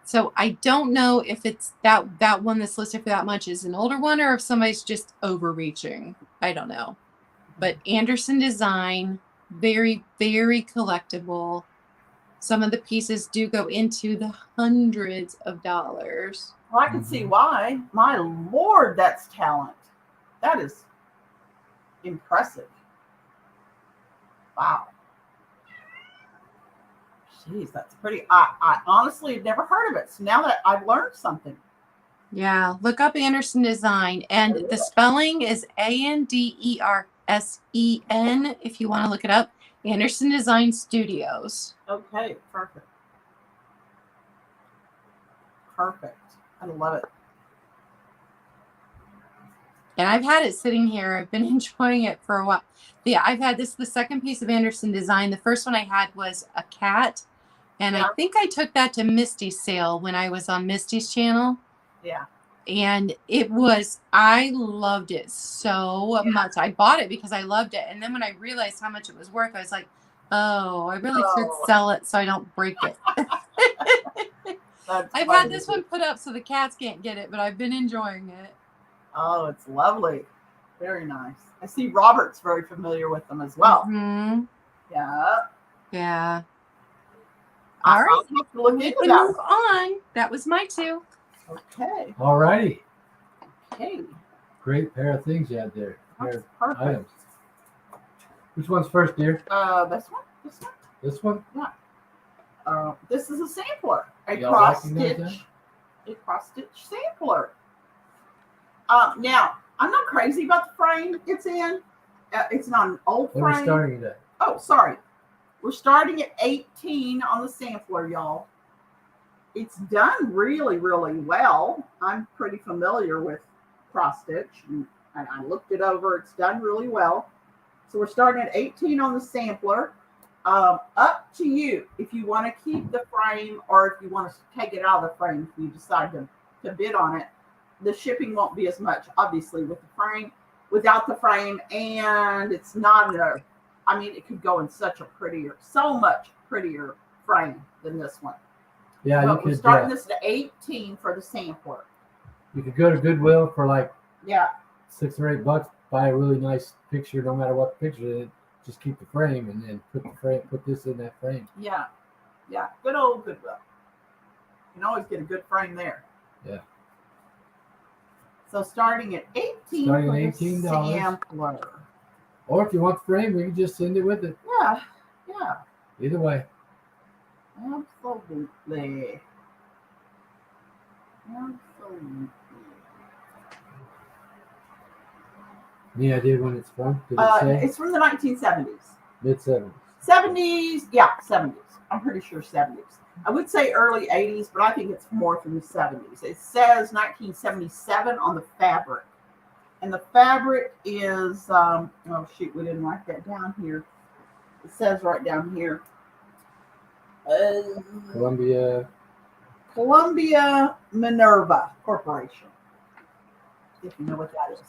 C: So I don't know if it's that one that's listed for that much is an older one, or if somebody's just overreaching. I don't know. But Anderson Design, very, very collectible. Some of the pieces do go into the hundreds of dollars.
A: Well, I can see why. My Lord, that's talent. That is impressive. Wow. Jeez, that's pretty. I honestly had never heard of it. So now that I've learned something.
C: Yeah, look up Anderson Design. And the spelling is Andersen if you want to look it up. Anderson Design Studios.
A: Okay, perfect. Perfect. I love it.
C: And I've had it sitting here. I've been enjoying it for a while. Yeah, I've had this, the second piece of Anderson Design. The first one I had was a cat. And I think I took that to Misty's sale when I was on Misty's channel.
A: Yeah.
C: And I loved it so much. I bought it because I loved it. And then when I realized how much it was worth, I was like, oh, I really should sell it so I don't break it. I've had this one put up so the cats can't get it, but I've been enjoying it.
A: Oh, it's lovely. Very nice. I see Robert's very familiar with them as well.
C: Mm-hmm.
A: Yeah.
C: Yeah. All right.
A: I'll have to look
C: We
A: into
C: can
A: that.
C: move on. That was my 2.
A: Okay.
B: All righty.
A: Okay.
B: Great pair of things you had there.
A: That's
B: Pair
A: perfect.
B: of items. Which one's first, dear?
A: This one. This one.
B: This one?
A: This is a sampler. A
B: Y'all
A: cross
B: recognize
A: stitch. A cross stitch sampler. Now I'm not crazy about the frame it's in. It's not an old
B: What are we
A: frame.
B: starting it at?
A: Oh, sorry. We're starting at 18 on the sampler, y'all. It's done really, really well. I'm pretty familiar with cross stitch, and I looked it over. It's done really well. So we're starting at 18 on the sampler. Up to you if you want to keep the frame or if you want to take it out of the frame if you decide to bid on it. The shipping won't be as much, obviously, with the frame, without the frame, and it's not it could go in so much prettier frame than this one.
B: Yeah,
A: But we're starting this at 18 for the sampler.
B: You could go to Goodwill for like
A: Yeah.
B: $6 or $8. Buy a really nice picture, no matter what the picture is. Just keep the frame and then put this in that frame.
A: Yeah. Yeah. Good old Goodwill. You can always get a good frame there.
B: Yeah.
A: So starting at $18
B: Starting
A: for
B: at
A: the
B: $18.
A: sampler.
B: Or if you want the frame, we can just send it with it.
A: Yeah. Yeah.
B: Either way.
A: Absolutely. Absolutely.
B: Any idea when it's from? Did it say?
A: It's from the 1970s.
B: Mid-70s.
A: 70s. Yeah, 70s. I'm pretty sure 70s. I would say early 80s, but I think it's more from the 70s. It says 1977 on the fabric. And the fabric is, oh shoot, we didn't write that down here. It says right down here. Columbia Minerva Corporation. If you know what that is.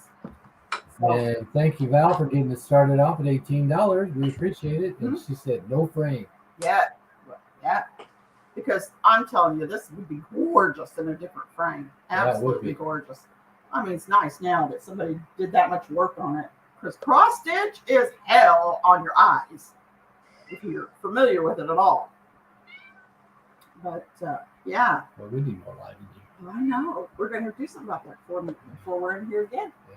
A: So,
B: And thank you, Val, for getting it started off at $18. We appreciate it. And she said no frame.
A: yeah. Yeah. Because I'm telling you, this would be gorgeous in a different frame. Absolutely gorgeous. I mean, it's nice now that somebody did that much work on it. Because cross stitch is hell on your eyes, if you're familiar with it at all. But yeah.
B: Well, we need more lighting here.
A: I know. We're going to do something about that before we're in here again.
B: Yeah.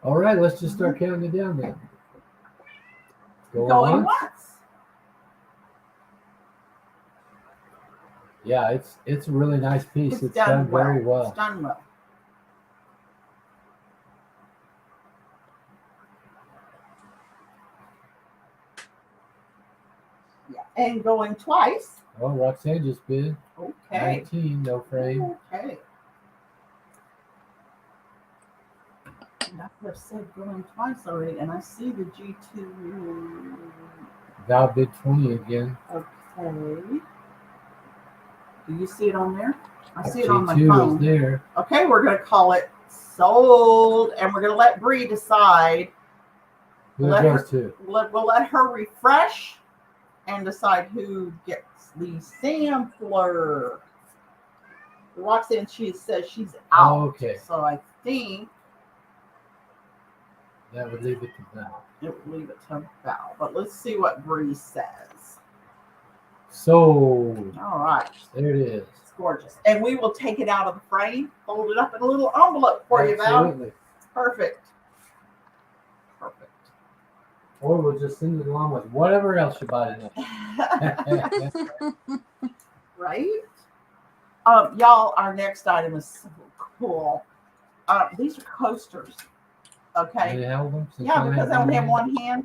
B: All right, let's just start counting it down then.
A: Going once.
B: Yeah, it's a really nice piece. It's done very well.
A: It's done well. Yeah, and going twice.
B: Oh, Roxanne just bid.
A: Okay.
B: 19, no frame.
A: Okay. And I've said going twice already, and I see the G2.
B: Val bid 20 again.
A: Okay. Do you see it on there? I see it on my
B: G2
A: phone.
B: is there.
A: Okay, we're going to call it sold, and we're going to let Bree decide.
B: Who it goes to?
A: We'll let her refresh and decide who gets the sampler. Roxanne, she says she's out.
B: Okay.
A: So I think
B: that would leave it to Val.
A: it would leave it to Val. But let's see what Bree says.
B: Sold.
A: All right.
B: There it is.
A: It's gorgeous. And we will take it out of the frame, fold it up in a little envelope for you, Val.
B: Absolutely.
A: Perfect. Perfect.
B: Or we'll just send it along with whatever else you buy tonight.
A: Right? Y'all, our next item is so cool. These are coasters. Okay.
B: They held them since
A: Yeah, because I only have one hand.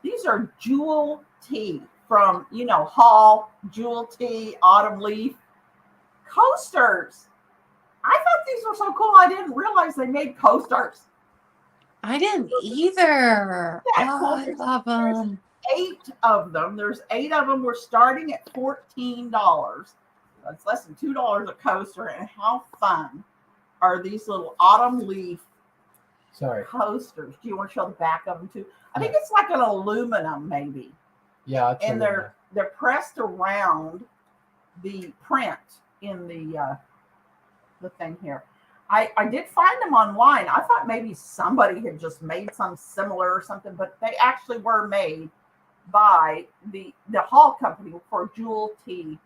A: These are Jewel Tea from, Hall, Jewel Tea, Autumn Leaf coasters. I thought these were so cool. I didn't realize they made coasters.
C: I didn't either.
A: Yeah,
C: Oh, I love them.
A: 8 of them. There's 8 of them. We're starting at $14. That's less than $2 a coaster. And how fun are these little Autumn Leaf coasters? Do you want to show the back of them too? I think it's like an aluminum, maybe.
B: Yeah,
A: and they're pressed around the print in the thing here. I did find them online. I thought maybe somebody had just made some similar or something, but they actually were made by the Hall company for Jewel Tea.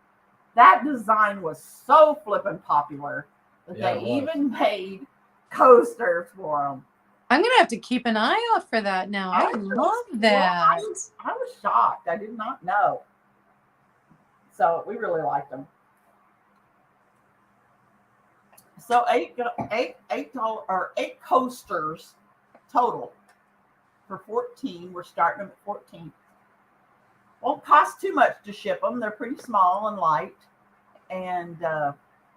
A: That design was so flippin' popular that they even made coasters for them.
C: I'm going to have to keep an eye out for that now. I love that.
A: I was shocked. I did not know. So we really liked them. So eight coasters total for 14. We're starting them at 14. Won't cost too much to ship them. They're pretty small and light, and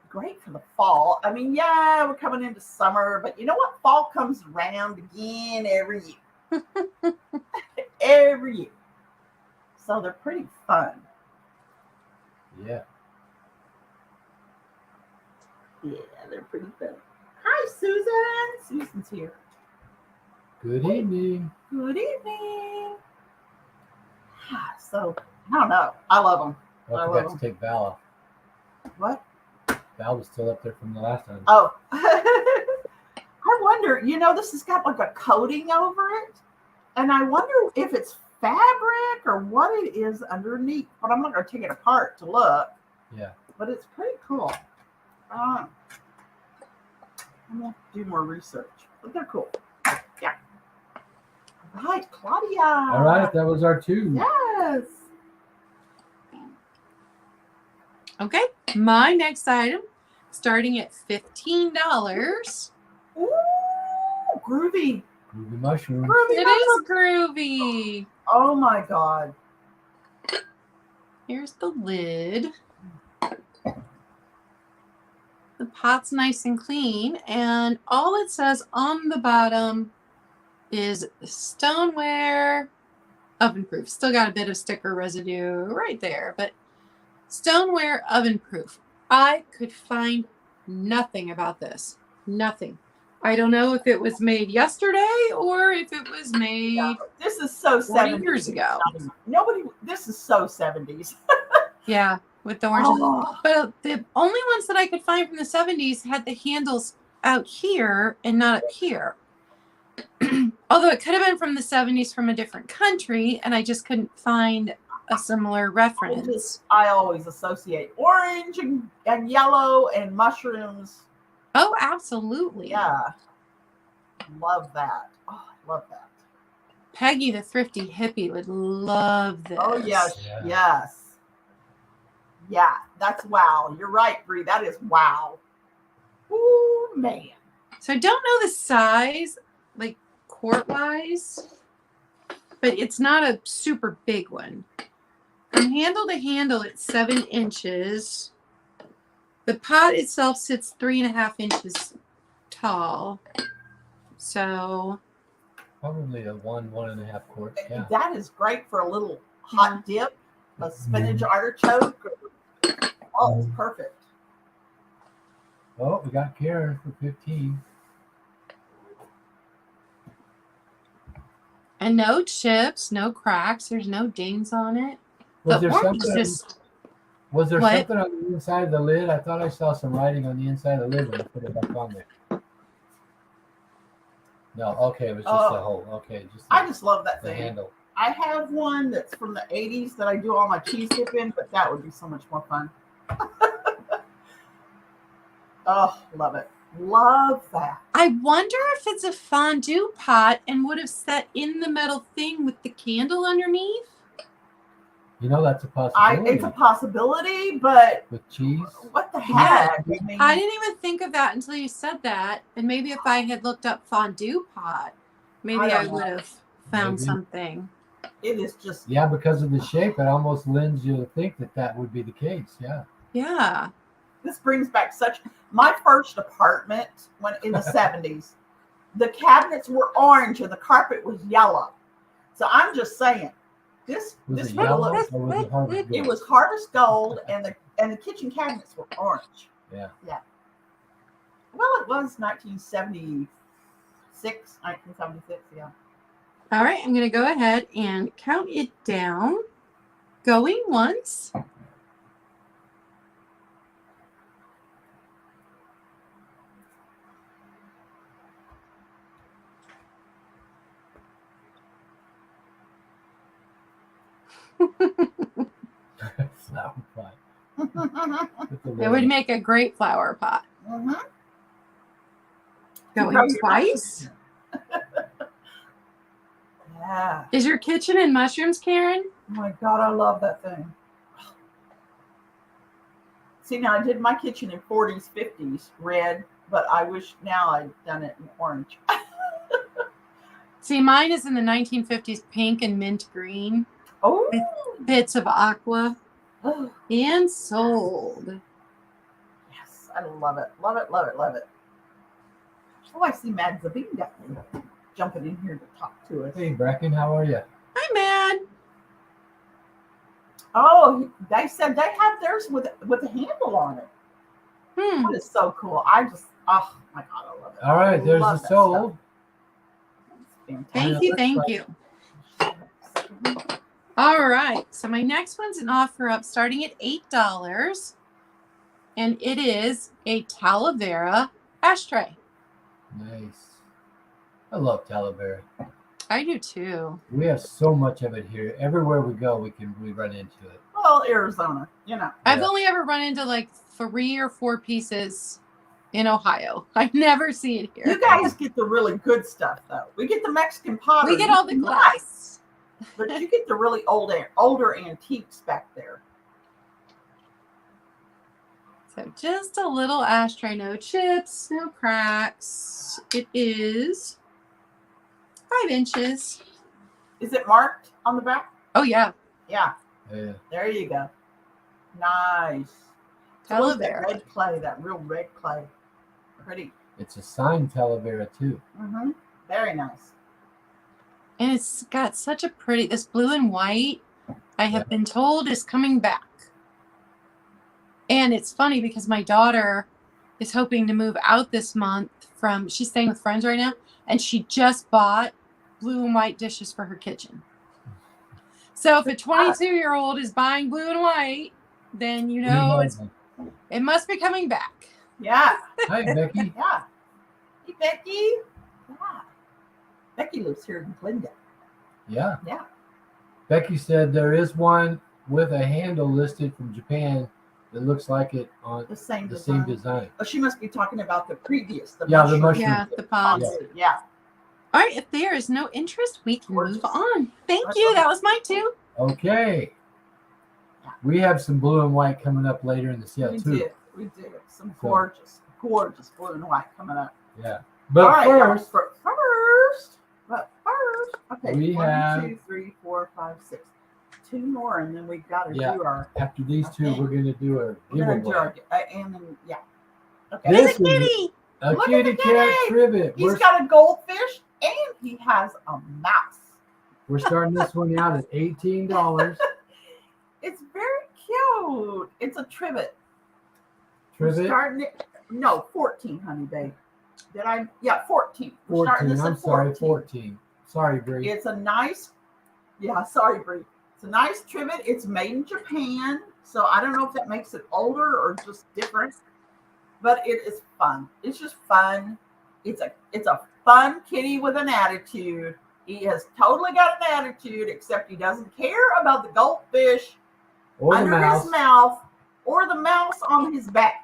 A: great for the fall. I mean, yeah, we're coming into summer, but you know what? Fall comes around again every year. Every year. So they're pretty fun.
B: Yeah.
A: Yeah, they're pretty fun. Hi, Susan. Susan's here.
B: Good evening.
A: Good evening. So, I don't know. I love them.
B: I forgot to take Val off.
A: What?
B: Val was still up there from the last time.
A: Oh. wonder, this has got like a coating over it. And I wonder if it's fabric or what it is underneath. But I'm not going to take it apart to look.
B: Yeah.
A: But it's pretty cool. I'm going to do more research. But they're cool. Yeah. All right, Claudia.
B: All right, that was our 2.
A: Yes.
C: Okay, my next item, starting at $15.
A: Ooh, groovy.
B: Groovy mushroom.
A: Groovy
C: It
A: mushroom.
C: is groovy.
A: Oh my God.
C: Here's the lid. The pot's nice and clean, and all it says on the bottom is stoneware, oven proof. Still got a bit of sticker residue right there, but stoneware, oven proof. I could find nothing about this. Nothing. I don't know if it was made yesterday or if it was made
A: This is so
C: 40
A: 70s.
C: years ago.
A: This is so 70s.
C: Yeah, with the orange.
A: Oh.
C: But the only ones that I could find from the 70s had the handles out here and not up here. Although it could have been from the 70s from a different country, and I just couldn't find a similar reference.
A: I always associate orange and yellow and mushrooms.
C: Oh, absolutely.
A: Yeah. Love that. Oh, I love that.
C: Peggy, the thrifty hippie, would love this.
A: Oh, yes.
B: Yeah.
A: Yes. Yeah, that's wow. You're right, Bree. That is wow. Ooh, man.
C: So I don't know the size, like quart-wise, but it's not a super big one. From handle to handle, it's 7 inches. The pot itself sits 3.5 inches tall. So
B: Probably a 1.5 quart. Yeah.
A: That is great for a little hot dip, a spinach artichoke. Oh, it's perfect.
B: Oh, we got Karen for 15.
C: and no chips, no cracks. There's no dings on it.
B: Was
C: The
B: there
C: orange is
B: something?
C: just
B: Was there
C: What?
B: something on the inside of the lid? I thought I saw some writing on the inside of the lid when I put it back on there. No, okay, it was just the hole. Okay,
A: I just love that
B: the
A: thing.
B: handle.
A: I have one that's from the 80s that I do all my cheese dip in, but that would be so much more fun. Oh, love it. Love that.
C: I wonder if it's a fondue pot and would have set in the metal thing with the candle underneath.
B: You know that's a possibility.
A: It's a possibility, but
B: With cheese.
A: what the heck? I mean,
C: I didn't even think of that until you said that. And maybe if I had looked up fondue pot, maybe
A: I
C: I
A: don't
C: would
A: know.
C: have found
B: Maybe.
C: something.
A: it is just
B: Yeah, because of the shape, it almost lends you to think that that would be the case. Yeah.
C: Yeah.
A: this brings back such my first apartment when in the 70s. The cabinets were orange and the carpet was yellow. So I'm just saying, this
B: Was it
A: would
B: yellow
A: look.
B: or was it harvest
A: It
B: gold?
A: was harvest gold, and the kitchen cabinets were orange.
B: Yeah.
A: Well, it was 1976, 1976. Yeah.
C: All right. I'm going to go ahead and count it down. Going once.
B: Flower pot. With the
C: It
B: lid.
C: would make a great flower pot.
A: Mhm.
C: Going
A: Grow your
C: twice.
A: Yeah.
C: Is your kitchen in mushrooms, Karen?
A: Oh my God, I love that thing. See, now I did my kitchen in 40s, 50s, red, but I wish now I'd done it in orange.
C: See, mine is in the 1950s pink and mint green.
A: Oh,
C: Bits of aqua
A: yes,
C: and sold.
A: I love it, love it, love it, love it. Oh, I see Mad Zabine down there jumping in here to talk to us.
B: Hey, Bracken, how are you?
C: Hi, man.
A: Oh, they said they have theirs with a handle on it. That is so cool. I just, oh my God, I love it.
B: All right,
A: I
B: there's
A: love
B: the
A: that
B: soul.
A: stuff. It's
C: Thank
B: Yeah,
C: you.
B: that's
C: Thank
B: right.
C: you. All right. So my next one's an offer up starting at $8. And it is a Talavera ashtray.
B: Nice. I love Talavera.
C: I do too.
B: We have so much of it here. Everywhere we go, we run into it.
A: Well, Arizona, you know.
C: I've
B: Yeah.
C: only ever run into like 3 or 4 pieces in Ohio. I never see it here.
A: You guys get the really good stuff, though. We get the Mexican pottery.
C: We get all the
A: Nice.
C: glass.
A: But you get the really older antiques back there.
C: So just a little ashtray, no chips, no cracks. It is 5 inches.
A: Is it marked on the back?
C: Oh yeah,
A: Yeah.
B: Yeah.
A: There you go. Nice. So what's that
C: Talavera.
A: red clay, that real red clay. Pretty.
B: It's a signed Talavera too.
A: Mm-hmm. Very nice.
C: And it's got such a pretty, this blue and white, I have been told is coming back. And it's funny because my daughter is hoping to move out this month she's staying with friends right now, and she just bought blue and white dishes for her kitchen. So if a 22-year-old is buying blue and white, then you know it must be coming back.
A: Yeah.
B: Hi, Becky.
A: Yeah. Hey, Becky. Yeah. Becky lives here in Glendale.
B: Yeah.
A: Yeah.
B: Becky said there is one with a handle listed from Japan that looks like it on
A: The same
B: the
A: design.
B: same design.
A: Oh, she must be talking about the previous. The
B: Yeah, the
A: mushroom.
B: mushroom.
C: Yeah, the pods.
A: Yeah.
C: All right, if there is no interest, we can
A: Gorgeous.
C: move on. Thank you. That was my 2.
B: Okay. We have some blue and white coming up later in the sale
A: We
B: too.
A: do. We do. Some gorgeous blue and white coming up.
B: Yeah. But
A: All right,
B: first,
A: okay.
B: we
A: 1,
B: have-
A: 2, 3, 4, 5, 6. 2 more, and then we've got to
B: Yeah.
A: do our.
B: after these two,
A: Okay.
B: we're going to do a
A: We're gonna do
B: giveaway.
A: our and then Okay.
B: This
C: It's a
B: is
C: kitty.
B: a
A: Look at
B: kitty
A: the
B: cat
A: kitty.
B: trivet.
A: He's got a goldfish and he has a mouse.
B: We're starting this one out at $18.
A: It's very cute. It's a trivet. We're
B: Trivet.
A: starting it. No, 14, honey, babe. Yeah, 14. We're starting
B: 14.
A: this
B: I'm
A: at
B: sorry, 14. Sorry, Bree.
A: It's a nice. Yeah, sorry, Bree. It's a nice trivet. It's made in Japan, so I don't know if that makes it older or just different. But it is fun. It's just fun. It's a fun kitty with an attitude. He has totally got an attitude, except he doesn't care about the goldfish
B: Or the
A: under
B: mouse.
A: his mouth or the mouse on his back.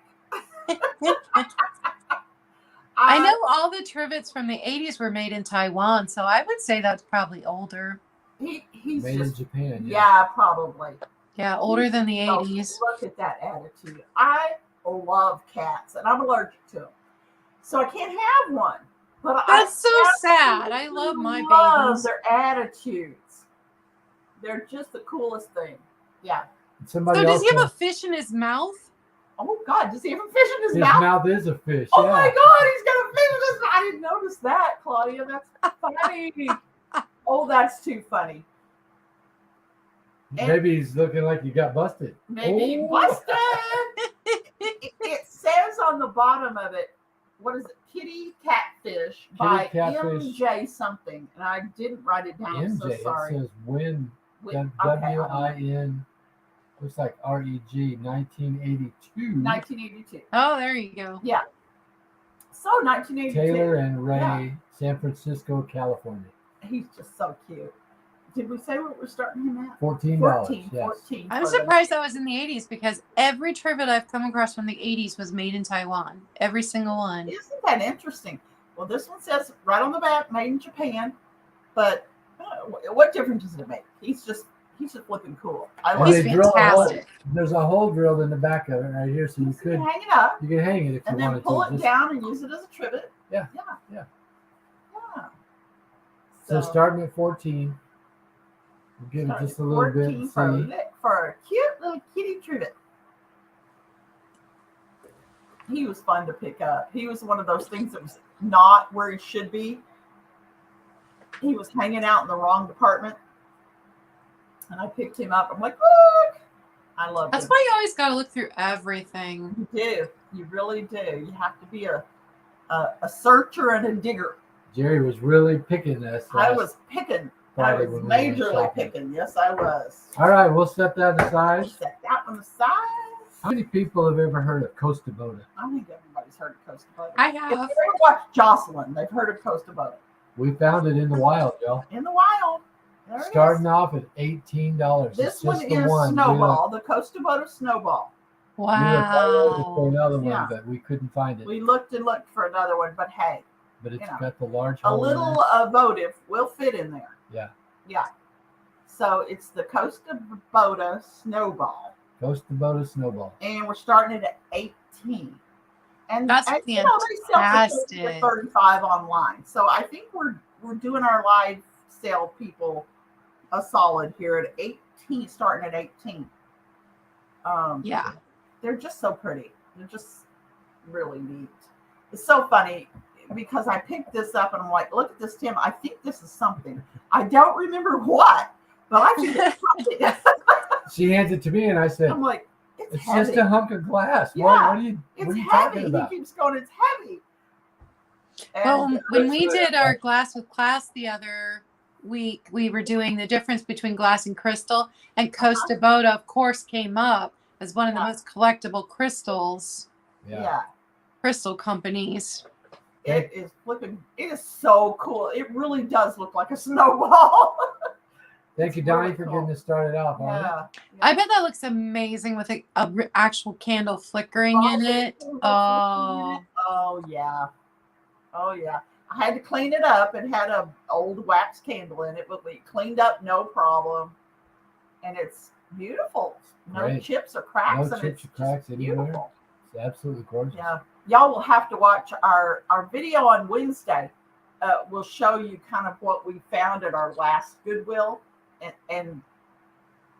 C: I know all the trivets from the 80s were made in Taiwan, so I would say that's probably older.
A: He's
B: Made in
A: just
B: Japan.
A: yeah, probably.
C: Yeah, older than the
A: So
C: 80s.
A: look at that attitude. I love cats, and I'm allergic to them, so I can't have one. But
C: That's so
A: I
C: sad. I love my
A: love
C: babies.
A: their attitudes. They're just the coolest thing. Yeah.
B: Somebody
C: So does
B: else
C: he have a
B: has-
C: fish in his mouth?
A: Oh God, does he have a fish in his
B: His
A: mouth?
B: mouth is a fish.
A: Oh
B: yeah.
A: my God, he's got a fish in his mouth. I didn't notice that, Claudia. That's funny. Oh, that's too funny. And
B: Maybe he's looking like he got busted.
A: maybe he
B: Oh.
A: busted. It says on the bottom of it, what is it? Kitty Catfish by
B: Catfish.
A: MJ something, and I didn't write it down. I'm
B: MJ.
A: so sorry.
B: It says Win.
A: Okay, I don't know.
B: W-I-N. Looks like R-E-G. 1982.
A: 1982.
C: Oh, there you go.
A: So 1982.
B: Taylor and Ray,
A: Yeah.
B: San Francisco, California.
A: He's just so cute. Did we say what we're starting him at?
B: $14.
A: 14.
B: Yes.
A: 14.
C: I'm
A: for them.
C: surprised that was in the 80s because every trivet I've come across from the 80s was made in Taiwan. Every single one.
A: Isn't that interesting? Well, this one says right on the back, made in Japan. But what difference does it make? He's just looking cool. I
B: And
A: love
C: He's
B: they
A: it.
B: drill a hole.
C: fantastic.
B: The's a hole drilled in the back of it right here, so you
A: You
B: could
A: can hang it up
B: hang it if you
A: and then
B: wanted
A: pull
B: to.
A: it
B: Just-
A: down and use it as a trivet.
B: Yeah.
A: Yeah.
B: Yeah.
A: Yeah.
B: So starting at 14, we'll give it
A: starting
B: just a
A: at
B: little bit
A: 14
B: and see.
A: for a cute little kitty trivet. He was fun to pick up. He was one of those things that was not where he should be. He was hanging out in the wrong department. And I picked him up. I'm like, look. I love
C: That's
A: him.
C: why you always got to look through everything.
A: You do. You really do. You have to be a searcher and a digger.
B: Jerry was really picking this.
A: I
B: last
A: was picking. I
B: Friday
A: was
B: when we went
A: majorly
B: shopping.
A: picking. Yes, I was.
B: All right, we'll set that aside.
A: Set that one aside.
B: How many people have ever heard of Costa Boda?
A: I think everybody's heard of Costa Boda.
C: I
A: If
C: have.
A: they ever watched Jocelyn, they've heard of Costa Boda.
B: We found it in the wild, y'all.
A: In the wild. There it
B: Starting
A: is.
B: off at $18.
A: This
B: It's
A: one
B: just the
A: is
B: one.
A: Snowball, the Costa Boda Snowball.
B: We looked all over for
C: Wow.
B: another one,
A: Yeah.
B: but we couldn't find it.
A: We looked and looked for another one, but hey,
B: But it's
A: you know,
B: got the large
A: a
B: hole in
A: little
B: it.
A: votive will fit in there.
B: Yeah.
A: Yeah. So it's the Costa Boda Snowball.
B: Costa Boda Snowball.
A: And we're starting it at 18. And
C: That's
A: they sell for 30
C: fantastic.
A: to 35 online. So I think we're doing our live sale people a solid here at 18, starting at 18.
C: Yeah.
A: They're just so pretty. They're just really neat. It's so funny because I picked this up and I'm like, look at this, Tim. I think this is something. I don't remember what, but I think it's something.
B: She hands it to me, and I said,
A: I'm like, it's
B: "It's
A: heavy.
B: just a hunk of glass.
A: Yeah,
B: What are you
A: It's
B: talking
A: heavy.
B: about?"
A: He keeps going, it's heavy.
C: Well,
A: And
C: when we did our glass with class the other week, we were doing the difference between glass and crystal, and Costa Boda, of course, came up as one of the most collectible crystals.
A: yeah,
C: Crystal companies.
A: it is flipping. It is so cool. It really does look like a snowball.
B: Thank you,
A: It's
B: Donnie,
A: really
B: for
A: cool.
B: getting us started off on it.
A: Yeah.
C: I bet that looks amazing with a actual candle flickering in it. Oh,
A: Oh yeah. Oh yeah. I had to clean it up. It had a old wax candle in it, but we cleaned up no problem. And it's beautiful. No
B: Right.
A: chips or cracks.
B: No
A: and
B: chips
A: it's
B: or cracks
A: just
B: anywhere.
A: beautiful.
B: It's absolutely gorgeous.
A: Yeah. Y'all will have to watch our video on Wednesday. We'll show you kind of what we found at our last Goodwill. And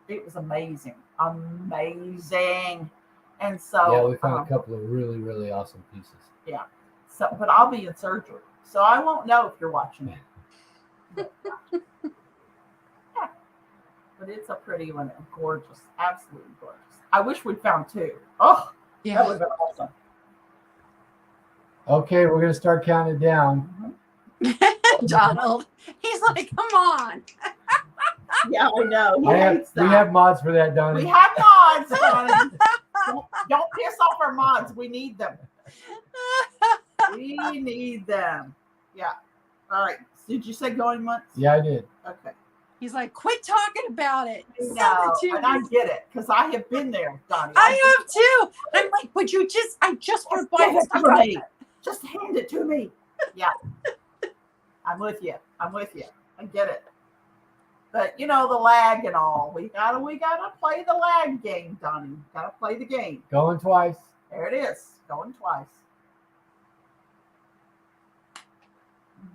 A: it was amazing. Amazing. And so
B: Yeah, we found a couple of really, really awesome pieces.
A: yeah. So, but I'll be in surgery, so I won't know if you're watching it. Yeah. But it's a pretty one, gorgeous, absolutely gorgeous. I wish we'd found two. Oh, that
C: yeah.
A: would have been awesome.
B: Okay, we're gonna start counting down.
C: Donald, he's like, come on.
A: Yeah, I know. He
B: We
A: hates that.
B: have mods for that, Donnie.
A: We have mods, Donnie. Don't piss off our mods. We need them. We need them. Yeah. All right. Did you say going once?
B: Yeah, I did.
A: Okay.
C: He's like, quit talking about it. Send
A: No,
C: it to
A: and I
C: me.
A: get it because I have been there, Donnie.
C: I have too. I'm like, would you I just want to buy
A: Give it
C: stuff.
A: to me. Just hand it to me. Yeah. I'm with you. I'm with you. I get it. But you know, the lag and all. We gotta play the lag game, Donnie. Gotta play the game.
B: Going twice.
A: There it is. Going twice.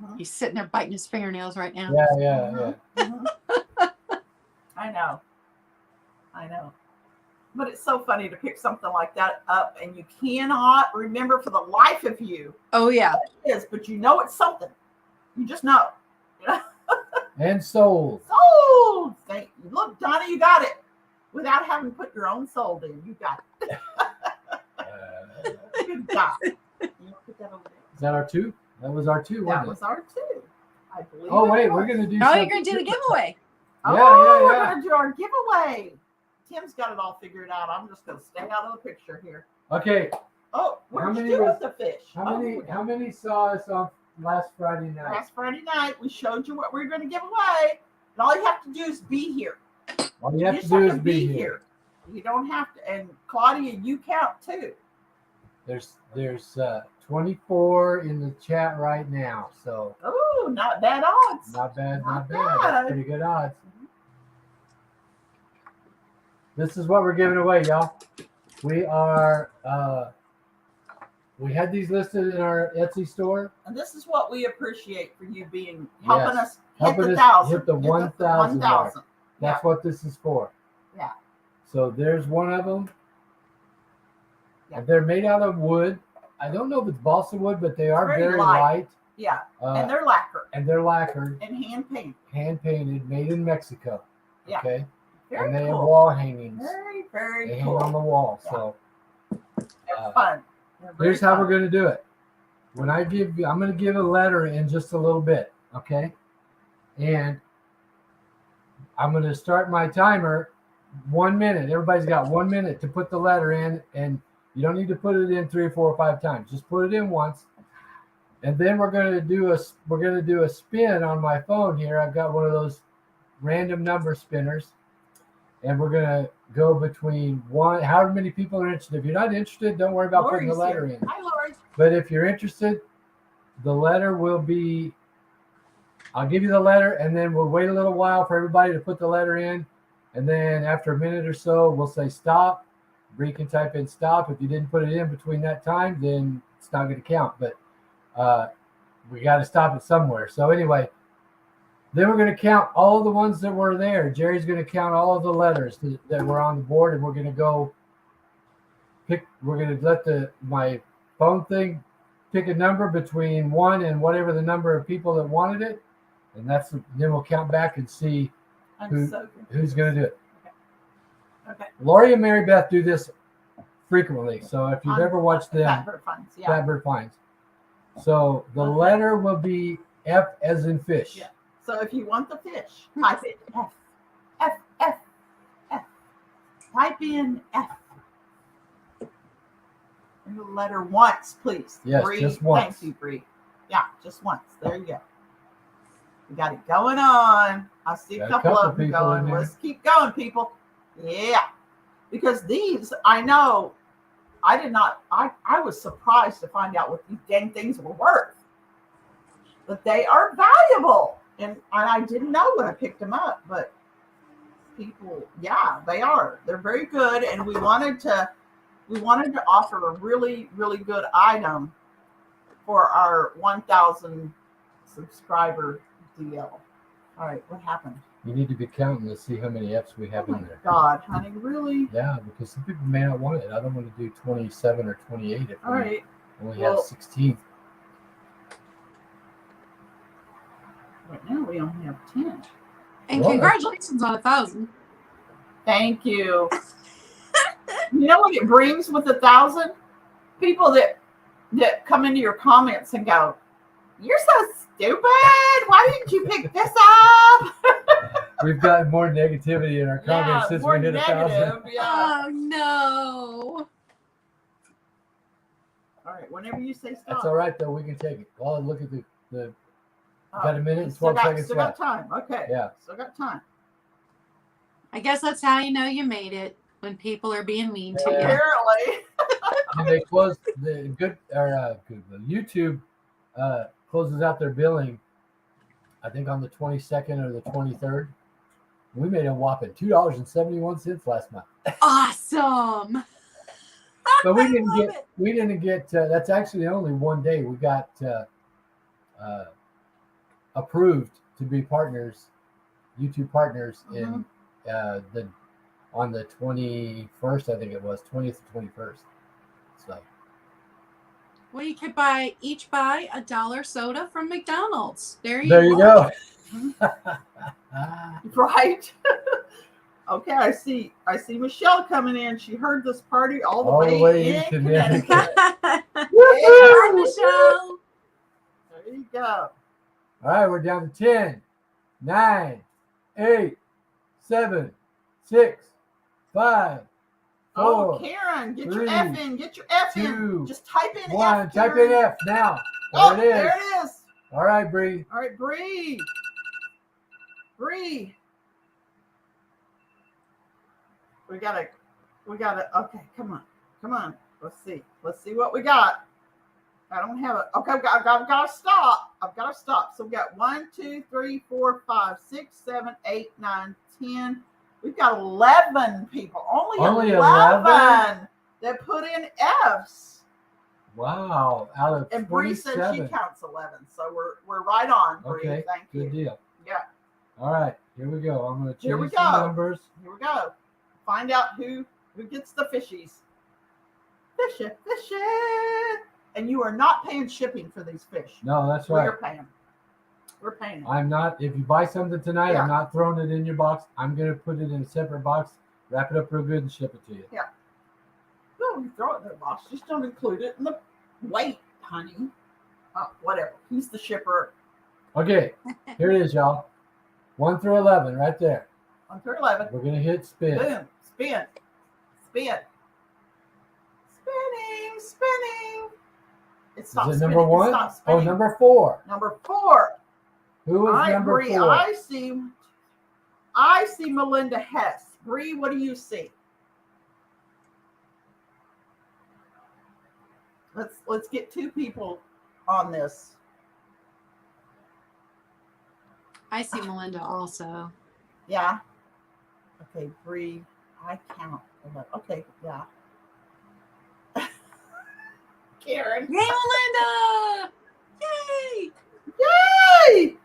A: Mhm.
C: He's sitting there biting his fingernails right now.
B: Yeah.
A: Mhm. I know. But it's so funny to pick something like that up and you cannot remember for the life of you
C: Oh, yeah.
A: what it is, but you know it's something. You just know.
B: And sold.
A: Sold. Look, Donnie, you got it. Without having to put your own soul in. You got it. Good job. You put that over there.
B: Is that our two? That was our two,
A: That
B: wasn't
A: was our two. I believe.
B: it? Oh
A: it
B: wait,
A: was.
B: we're gonna do.
C: Oh, you're
B: something
C: going to do the
B: different.
C: giveaway.
A: Oh, we're
B: Yeah.
A: gonna do our giveaway. Tim's got it all figured out. I'm just gonna stay out of the picture here.
B: Okay.
A: Oh, we're
B: How
A: still
B: many
A: with the fish.
B: How many saw us on last Friday night?
A: Last Friday night, we showed you what we're going to give away. And all you have to do is be here.
B: All you have to
A: just
B: do is be here.
A: You don't have to. And Claudia, you count too.
B: There's 24 in the chat right now, so
A: Oh, not bad odds.
B: not bad,
A: Not
B: not bad. That's
A: bad.
B: pretty good odds. This is what we're giving away, y'all. We are we had these listed in our Etsy store.
A: And this is what we appreciate for you helping
B: Yes.
A: us hit
B: Helping
A: the
B: us
A: 1,000.
B: hit the 1,000 mark.
A: 1,000.
B: That's what this is for.
A: Yeah.
B: So there's one of them.
A: Yeah.
B: They're made out of wood. I don't know if it's balsa wood, but they are
A: Very
B: very
A: light.
B: light.
A: Yeah.
B: Uh,
A: And they're lacquer
B: and they're lacquered,
A: and hand painted.
B: hand painted, made in Mexico.
A: Yeah.
B: Okay.
A: Very
B: And they have
A: cool.
B: wall hangings.
A: Very, very
B: They
A: cool.
B: hang on the wall.
A: Yeah.
B: So
A: They're fun. They're very
B: here's how
A: fun.
B: we're going to do it. When I'm going to give a letter in just a little bit. Okay. And I'm going to start my timer 1 minute. Everybody's got 1 minute to put the letter in, and you don't need to put it in 3 or 4 or 5 times. Just put it in once. And then we're gonna do a spin on my phone here. I've got one of those random number spinners, and we're gonna go between one. However many people are interested. If you're not interested, don't worry about putting the letter in.
A: Hi, Lori.
B: But if you're interested, the letter will be. I'll give you the letter, and then we'll wait a little while for everybody to put the letter in, and then after a minute or so, we'll say stop. Bree can type in stop. If you didn't put it in between that time, then it's not going to count. But we got to stop it somewhere. So anyway, then we're going to count all of the ones that were there. Jerry's going to count all of the letters that were on the board, and we're going to go pick. We're going to let my phone thing pick a number between 1 and whatever the number of people that wanted it, and then we'll count back and see who's going to do it.
A: Okay.
B: Lori and Mary Beth do this frequently, so if you've ever watched them, Fatbird Finds. So the letter will be F as in fish.
A: Yeah. So if you want the fish, type in F, F, F, F. Type in F. And the letter once, please.
B: Yes,
A: Bree.
B: just once.
A: Thank you, Bree. Yeah, just once. There you go. We got it going on. I see a couple of them going. Let's keep going, people. Yeah. Because these, I know, I was surprised to find out what these dang things were worth. But they are valuable. And I didn't know when I picked them up, but people, yeah, they are. They're very good. And we wanted to offer a really, really good item for our 1,000 subscriber deal. All right, what happened?
B: You need to be counting to see how many F's we have in there.
A: God, honey, really?
B: Yeah, because some people may not want it. I don't want to do 27 or 28 if we only have 16.
A: Right now we only have 10.
C: And congratulations on 1,000.
A: Thank you. You know what it brings with 1,000? People that come into your comments and go, "You're so stupid. Why didn't you pick this up?"
B: We've gotten more negativity in our comments since we hit 1,000.
A: Yeah.
C: Oh no.
A: All right, whenever you say stop.
B: That's all right though, we can take it. I'll look at the got a minute and 12 seconds
A: still
B: left.
A: Got time. Okay.
B: Yeah.
A: Still got time.
C: I guess that's how you know you made it, when people are being mean to you.
A: Apparently.
B: And they closed YouTube closes out their billing, I think on the 22nd or the 23rd. We made a whopping $2.71 last month.
C: Awesome.
B: But we didn't get that's actually only one day we got approved to be partners, YouTube partners in on the 21st, I think it was 20th and 21st. So
C: Well, you could each buy a $1 soda from McDonald's. There you
B: go.
A: Right. Okay, I see Michelle coming in. She heard this party all the way in Connecticut.
C: Hi, Michelle.
A: There you go.
B: All right, we're down to 10, 9, 8, 7, 6, 5, 4.
A: Oh, Karen, get
B: 3,
A: your F in. Get your F
B: 2,
A: in. Just type in
B: 1.
A: F.
B: Type in F now.
A: There
B: it is.
A: There it is.
B: All right, Bree.
A: All right, Bree. We gotta, okay, come on. Let's see what we got. I don't have it. Okay, I've got to stop. So we got 1, 2, 3, 4, 5, 6, 7, 8, 9, 10. We've got 11 people. Only 11 that put in F's.
B: Wow. Out of
A: and Bree said she counts 11. So we're right on, Bree.
B: Okay.
A: Thank you.
B: Good deal.
A: Yeah.
B: All right. Here we go. I'm going to change the numbers.
A: Here we go. Find out who gets the fishies. Fish it. And you are not paying shipping for these fish.
B: No, that's right.
A: We're paying.
B: I'm not. If you buy something tonight, I'm not throwing it in your box. I'm going to put it in a separate box, wrap it up real good, and ship it to you.
A: Yeah. No, you throw it in the box. Just don't include it in the weight, honey. Whatever. He's the shipper.
B: Okay. Here it is, y'all. 1 through 11, right there.
A: 1 through 11.
B: We're going to hit spin.
A: Boom. Spin. Spinning. It
B: Is
A: stopped
B: it
A: spinning.
B: number
A: It
B: one?
A: stopped
B: Oh,
A: spinning.
B: number 4.
A: Number 4.
B: Who
A: All
B: is
A: right,
B: number
A: Bree,
B: 4?
A: I see Melinda Hess. Bree, what do you see? Let's get 2 people on this.
C: I see Melinda also.
A: Yeah. Okay, Bree, I count. Okay, yeah. Karen.
C: Yay, Melinda! Yay!
A: Yay!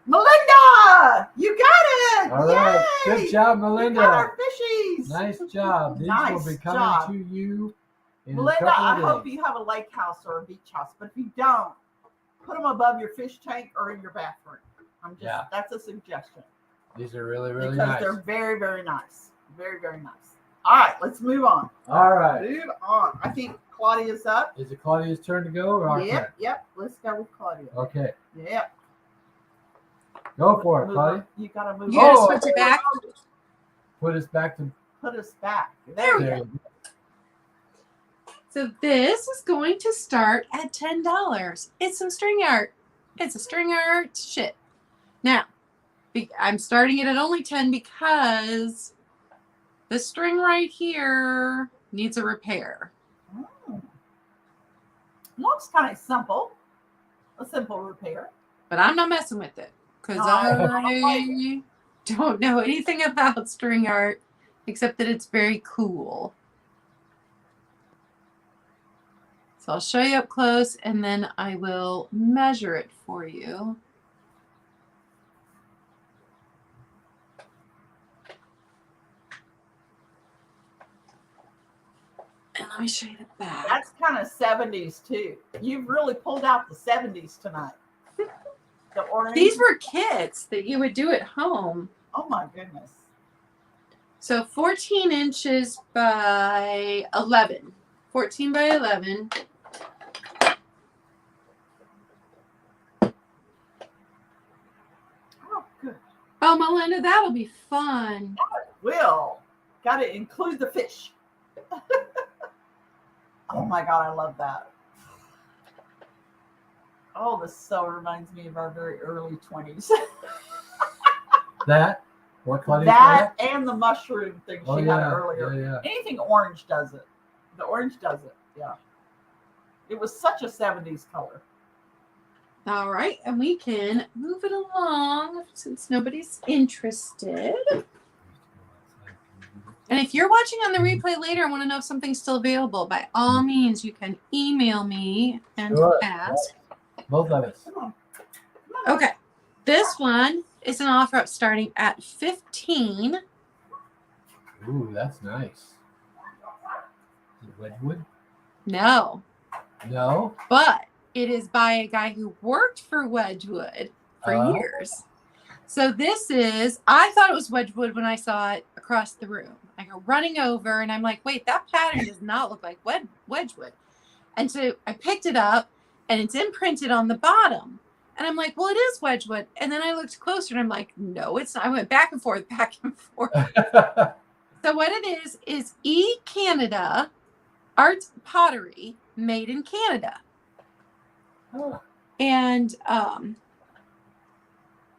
A: Melinda, you got it!
B: All right.
A: Yay!
B: Good job,
A: We got
B: Melinda.
A: our fishies.
B: Nice job. These will
A: Nice
B: be coming
A: job.
B: to you in
A: Melinda,
B: a couple
A: I
B: of
A: hope
B: days.
A: you have a lake house or a beach house, but if you don't, put them above your fish tank or in your bathroom. That's a suggestion.
B: These are really, really
A: because
B: nice.
A: they're very, very nice. Very, very nice. All right, let's move on.
B: All right.
A: Move on. I think Claudia's up.
B: Is it Claudia's turn to go or our turn?
A: Yep. Let's go with Claudia.
B: Okay.
A: Yep.
B: Go for it,
A: Move
B: Claudia.
A: on. You gotta move.
C: You gotta
A: on.
C: switch it back.
B: Put us back to
A: Put us back.
C: There we
B: there.
C: go. So this is going to start at $10. It's some string art. It's a string art shit. Now, I'm starting it at only 10 because the string right here needs a repair.
A: Looks kind of simple. A simple repair.
C: But I'm not messing with it because
A: No,
C: I don't know anything about string art except that it's very cool. So I'll show you up close and then I will measure it for you. And let me show you the back.
A: That's kind of 70s too. You've really pulled out the 70s tonight. The orange.
C: These were kits that you would do at home.
A: Oh my goodness.
C: So 14 inches by 11. 14 by 11.
A: Oh, good.
C: Oh, Melinda, that'll be fun.
A: Will. Got to include the fish. Oh my God, I love that. Oh, this so reminds me of our very early 20s.
B: That? What Claudia
A: That and the mushroom thing
B: Oh,
A: she
B: yeah.
A: had earlier.
B: Yeah.
A: Anything orange does it. The orange does it. Yeah. It was such a 70s color.
C: All right, and we can move it along since nobody's interested. And if you're watching on the replay later and want to know if something's still available, by all means, you can email me and
B: Sure.
C: ask.
B: Both of us.
A: Come on.
C: Okay, this one is an offer up starting at 15.
B: Ooh, that's nice. Is it Wedgwood?
C: No,
B: No.
C: but it is by a guy who worked for Wedgwood for years. So this is, I thought it was Wedgwood when I saw it across the room. I go running over and I'm like, wait, that pattern does not look like Wedgwood. And so I picked it up and it's imprinted on the bottom. And I'm like, well, it is Wedgwood. And then I looked closer and I'm like, no, it's not. I went back and forth. So what it is E Canada Art Pottery made in Canada.
B: Oh.
C: And,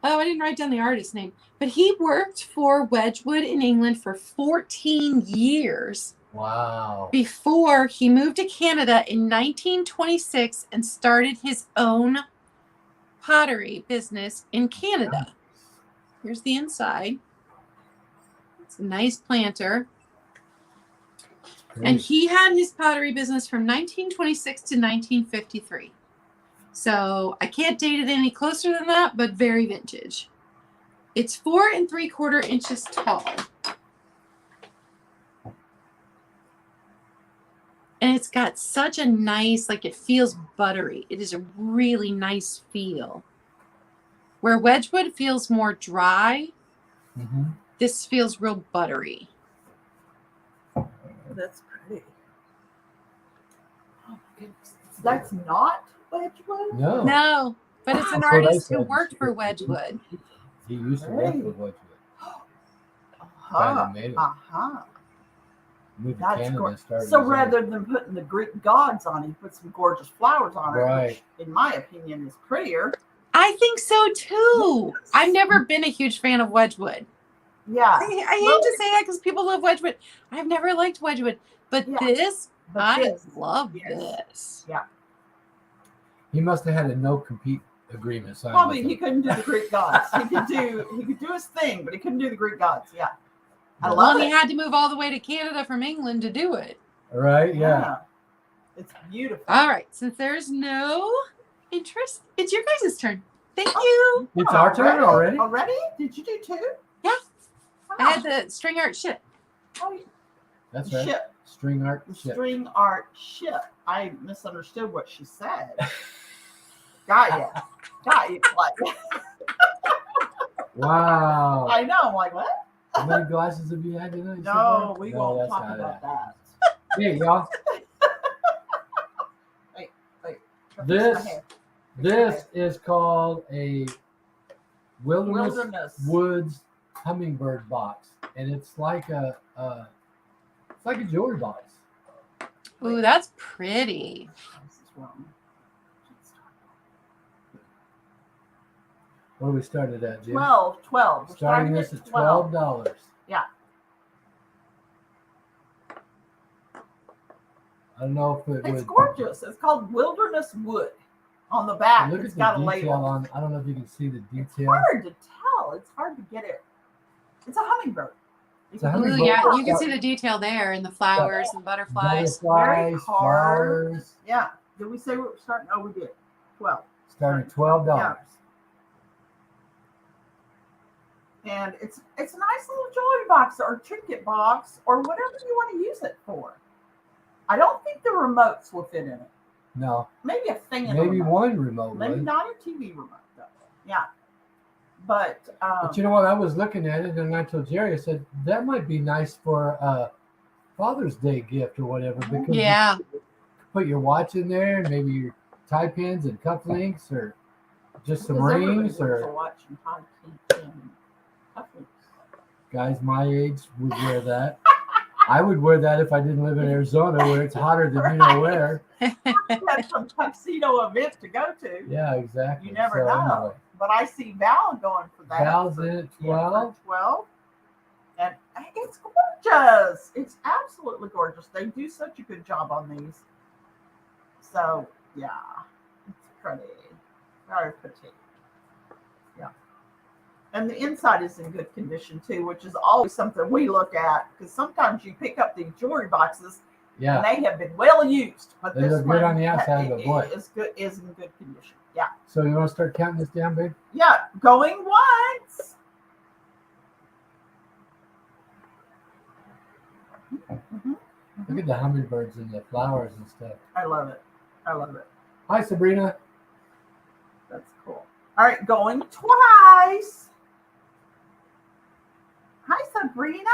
C: I didn't write down the artist's name, but he worked for Wedgwood in England for 14 years.
B: Wow.
C: Before he moved to Canada in 1926 and started his own pottery business in Canada. Here's the inside. It's a nice planter. And he had his pottery business from 1926 to 1953. So I can't date it any closer than that, but very vintage. It's 4 3/4 inches tall. And it's got such a nice, like it feels buttery. It is a really nice feel. Where Wedgwood feels more dry, this feels real buttery.
A: That's pretty. Oh, goodness. That's not Wedgwood?
B: No.
C: No, but it's an
B: That's what I
C: artist who
B: said.
C: worked for Wedgwood.
B: He used to work for Wedgwood.
A: Uh-huh.
B: Made it.
A: Uh-huh.
B: moved to
A: That's
B: Canada
A: great.
B: and started.
A: So
B: his own.
A: rather than putting the Greek gods on, he put some gorgeous flowers on it,
B: Right.
A: which, in my opinion, is prettier.
C: I think so too.
A: Yes.
C: I've never been a huge fan of Wedgwood.
A: Yeah.
C: I hate to say that because people love Wedgwood. I've never liked Wedgwood, but
A: Yeah.
C: this,
A: But
C: I
A: this,
C: love
A: yes.
C: this.
A: Yeah.
B: He must have had a no compete agreement signed.
A: Probably
B: with
A: he
B: him.
A: couldn't do the Greek gods. He could do his thing, but he couldn't do the Greek gods. Yeah. I
B: Yeah.
A: love
C: Well,
A: it.
C: he had to move all the way to Canada from England to do it.
B: Right? Yeah.
A: It's beautiful.
C: All right, since there's no interest, it's your guys' turn. Thank you.
B: It's our turn already?
A: Already? Did you do 2?
C: Yeah.
A: Wow.
C: I had the string art shit.
A: Oh,
B: That's right.
A: ship.
B: String art.
A: The
B: Ship.
A: string art ship. I misunderstood what she said. Got you. Got you. Like,
B: Wow.
A: I know. I'm like, what?
B: How many glasses have you had tonight? so
A: No,
B: far?
A: we
B: No,
A: won't
B: that's
A: talk
B: not
A: about
B: it.
A: that.
B: Hey, y'all. This is called a Wilderness Woods hummingbird box, and it's like a jewelry box.
C: Ooh, that's pretty.
A: This is wrong.
B: What do we started at, Jim?
A: 12. We're
B: Starting this at $12.
A: Yeah.
B: I don't know if it
A: It's
B: would.
A: gorgeous. It's called Wilderness Wood. On the back,
B: Look
A: it's
B: at
A: got a
B: the
A: label.
B: detail on. I don't know if you can see the
A: It's
B: detail.
A: hard to tell. It's hard to get it. It's a hummingbird.
B: It's a
C: Ooh,
B: hummingbird.
C: yeah, you can see the detail there and the flowers and butterflies.
A: Very
B: Butterflies,
A: hard.
B: flowers.
A: Yeah. Did we say we were starting? Oh, we did. 12.
B: Starting at $12.
A: Yeah. And it's a nice little jewelry box or trinket box or whatever you want to use it for. I don't think the remotes will fit in it.
B: No.
A: Maybe a thing in
B: Maybe
A: a remote.
B: one remote
A: Maybe
B: would.
A: not a TV remote though. Yeah. But
B: you know what? I was looking at it and I told Jerry, I said, that might be nice for a Father's Day gift or whatever. Because
C: Yeah.
B: you could put your watch in there and maybe your tie pins and cufflinks or just some
A: because everybody
B: rings
A: wears a
B: or
A: watch and tie pin cufflinks.
B: guys my age would wear that. I would wear that if I didn't live in Arizona where it's hotter than you know where.
A: That's some tuxedo event to go to.
B: Yeah, exactly.
A: You never know.
B: Anyway,
A: But I see Val going for that.
B: Val's in at 12.
A: 12. And it's gorgeous. It's absolutely gorgeous. They do such a good job on these. So, yeah. It's pretty. Very pretty. Yeah. And the inside is in good condition, too, which is always something we look at. Because sometimes you pick up these jewelry boxes
B: Yeah.
A: and they have been well used. But
B: They
A: this
B: look
A: one
B: good on the outside, but boy.
A: is in good condition. Yeah.
B: So you want to start counting this down, babe?
A: Yeah. Going once. Mm-hmm.
B: Look at the hummingbirds and the flowers and stuff.
A: I love it. I love it.
B: Hi, Sabrina.
A: That's cool. All right, going twice. Hi, Sabrina.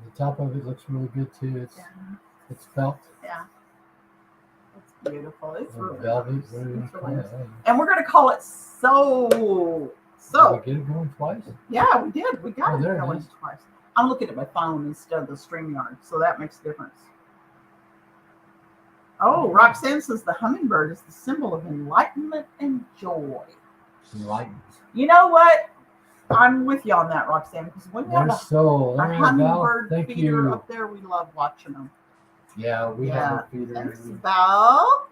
B: The top of it looks really good too. It's felt.
A: Yeah. It's beautiful. It's
B: Or
A: really
B: velvet.
A: nice.
B: What do you
A: It's really
B: call
A: nice.
B: it?
A: And we're gonna call it so.
B: Did we get it going twice?
A: Yeah, we did. We got
B: Oh,
A: it
B: there it
A: going
B: is.
A: twice. I'm looking at my phone instead of the StreamYard, so that makes a difference. Oh, Roxanne says the hummingbird is the symbol of enlightenment and joy.
B: Enlightened.
A: You know what? I'm with you on that, Roxanne, because when we have
B: Their soul.
A: our
B: All right, Val.
A: hummingbird
B: Thank
A: feeder
B: you.
A: up there, we love watching them.
B: Yeah, we have a feeder.
A: Thanks, Val.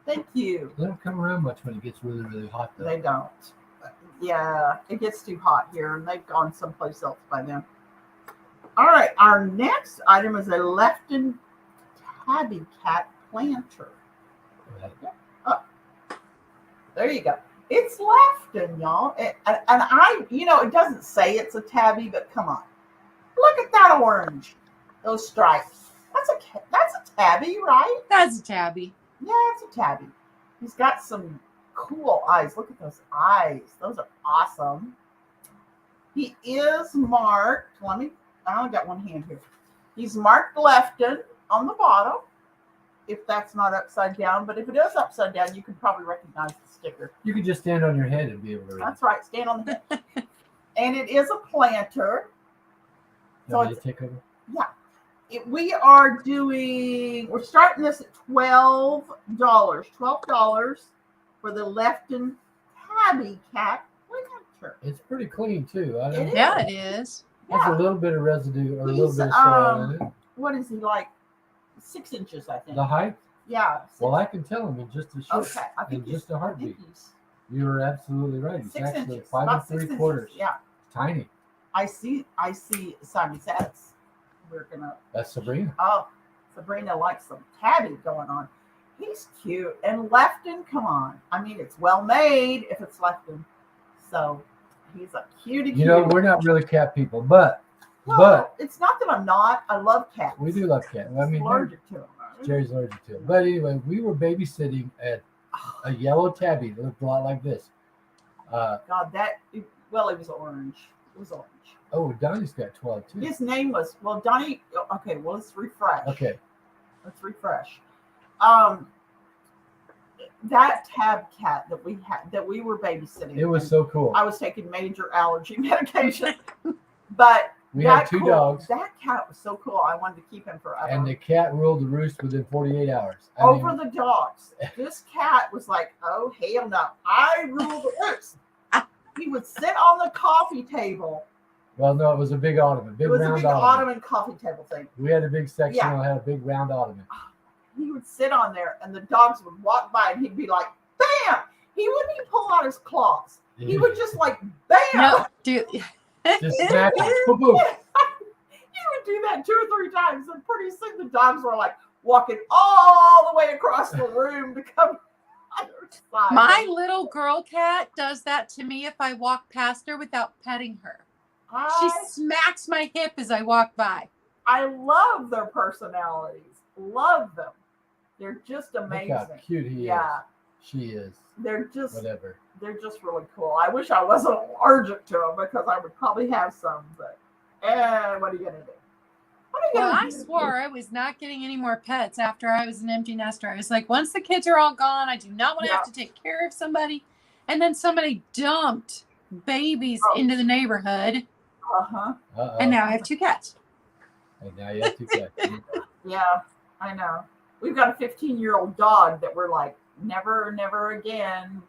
A: Thank you.
B: They don't come around much when it gets really, really hot, though.
A: They don't. Yeah, it gets too hot here, and they've gone someplace else by then. All right, our next item is a Lefton tabby cat planter. There you go. It's Lefton, y'all. And I, it doesn't say it's a tabby, but come on. Look at that orange. Those stripes. That's a tabby, right?
C: That's a tabby.
A: Yeah, it's a tabby. He's got some cool eyes. Look at those eyes. Those are awesome. He is marked. I only got one hand here. He's marked Lefton on the bottom. if that's not upside down. But if it is upside down, you can probably recognize the sticker.
B: You could just stand on your head and be able to read.
A: That's right. Stand on the head. And it is a planter. So
B: You
A: it's,
B: take over.
A: yeah. We're starting this at $12. $12 for the Lefton Tabby Cat planter.
B: It's pretty clean too. I don't know.
C: Yeah, it is.
B: There's a
A: Yeah.
B: little bit of residue or a little
A: He's,
B: bit of soil in it.
A: What is he, like 6 inches, I think.
B: The height?
A: Yeah.
B: Well, I can tell him in just a short,
A: Okay. I think
B: in just a heartbeat.
A: he's
B: You were absolutely right. He's
A: 6
B: actually
A: inches.
B: 5
A: About 6
B: 3/4.
A: inches. Yeah.
B: Tiny.
A: I see Simon says we're gonna.
B: That's Sabrina.
A: Oh, Sabrina likes some tabby going on. He's cute. And Lefton, come on. I mean, it's well made if it's Lefton. So he's a cutie.
B: You know, we're not really cat people, but
A: it's not that I'm not. I love cats.
B: we do love cats. I mean,
A: allergic to them.
B: Jerry's allergic to them. But anyway, we were babysitting at a yellow tabby that looked a lot like this.
A: God, it was orange. It was orange.
B: Oh, Donnie's got 12 too.
A: His name was, Donnie. Okay, well, let's refresh.
B: Okay.
A: Let's refresh. That tab cat that we were babysitting.
B: It was so cool.
A: I was taking major allergy medication, but
B: We had 2 dogs,
A: That cat was so cool. I wanted to keep him forever.
B: and the cat ruled the roost within 48 hours.
A: Over the dogs. This cat was like, oh, hell no. I rule the roost. He would sit on the coffee table.
B: Well, no, it was a big ottoman,
A: It was
B: round
A: a big
B: ottoman.
A: ottoman coffee table thing.
B: We had a big section
A: Yeah.
B: that had a big round ottoman.
A: He would sit on there, and the dogs would walk by, and he'd be like, bam! He wouldn't even pull out his claws. He would just like, bam!
C: No, dude.
B: Just smack it. Boom, boom.
A: He would do that 2 or 3 times, and pretty soon the dogs were like walking all the way across the room to come on the other side.
C: My little girl cat does that to me if I walk past her without petting her. She smacks my hip as I walk by.
A: I love their personalities. Love them. They're just amazing.
B: Look how cute he is. She is.
A: They're just
B: Whatever.
A: They're just really cool. I wish I wasn't allergic to them because I would probably have some, but what are you gonna do?
C: Well, I swore I was not getting any more pets after I was an empty nester. I was like, once the kids are all gone, I do not want to have to take care of somebody. And then somebody dumped babies into the neighborhood.
A: Uh-huh.
C: And now I have 2 cats.
B: And now you have 2 cats.
A: Yeah, I know. We've got a 15-year-old dog that we're like, never, never again.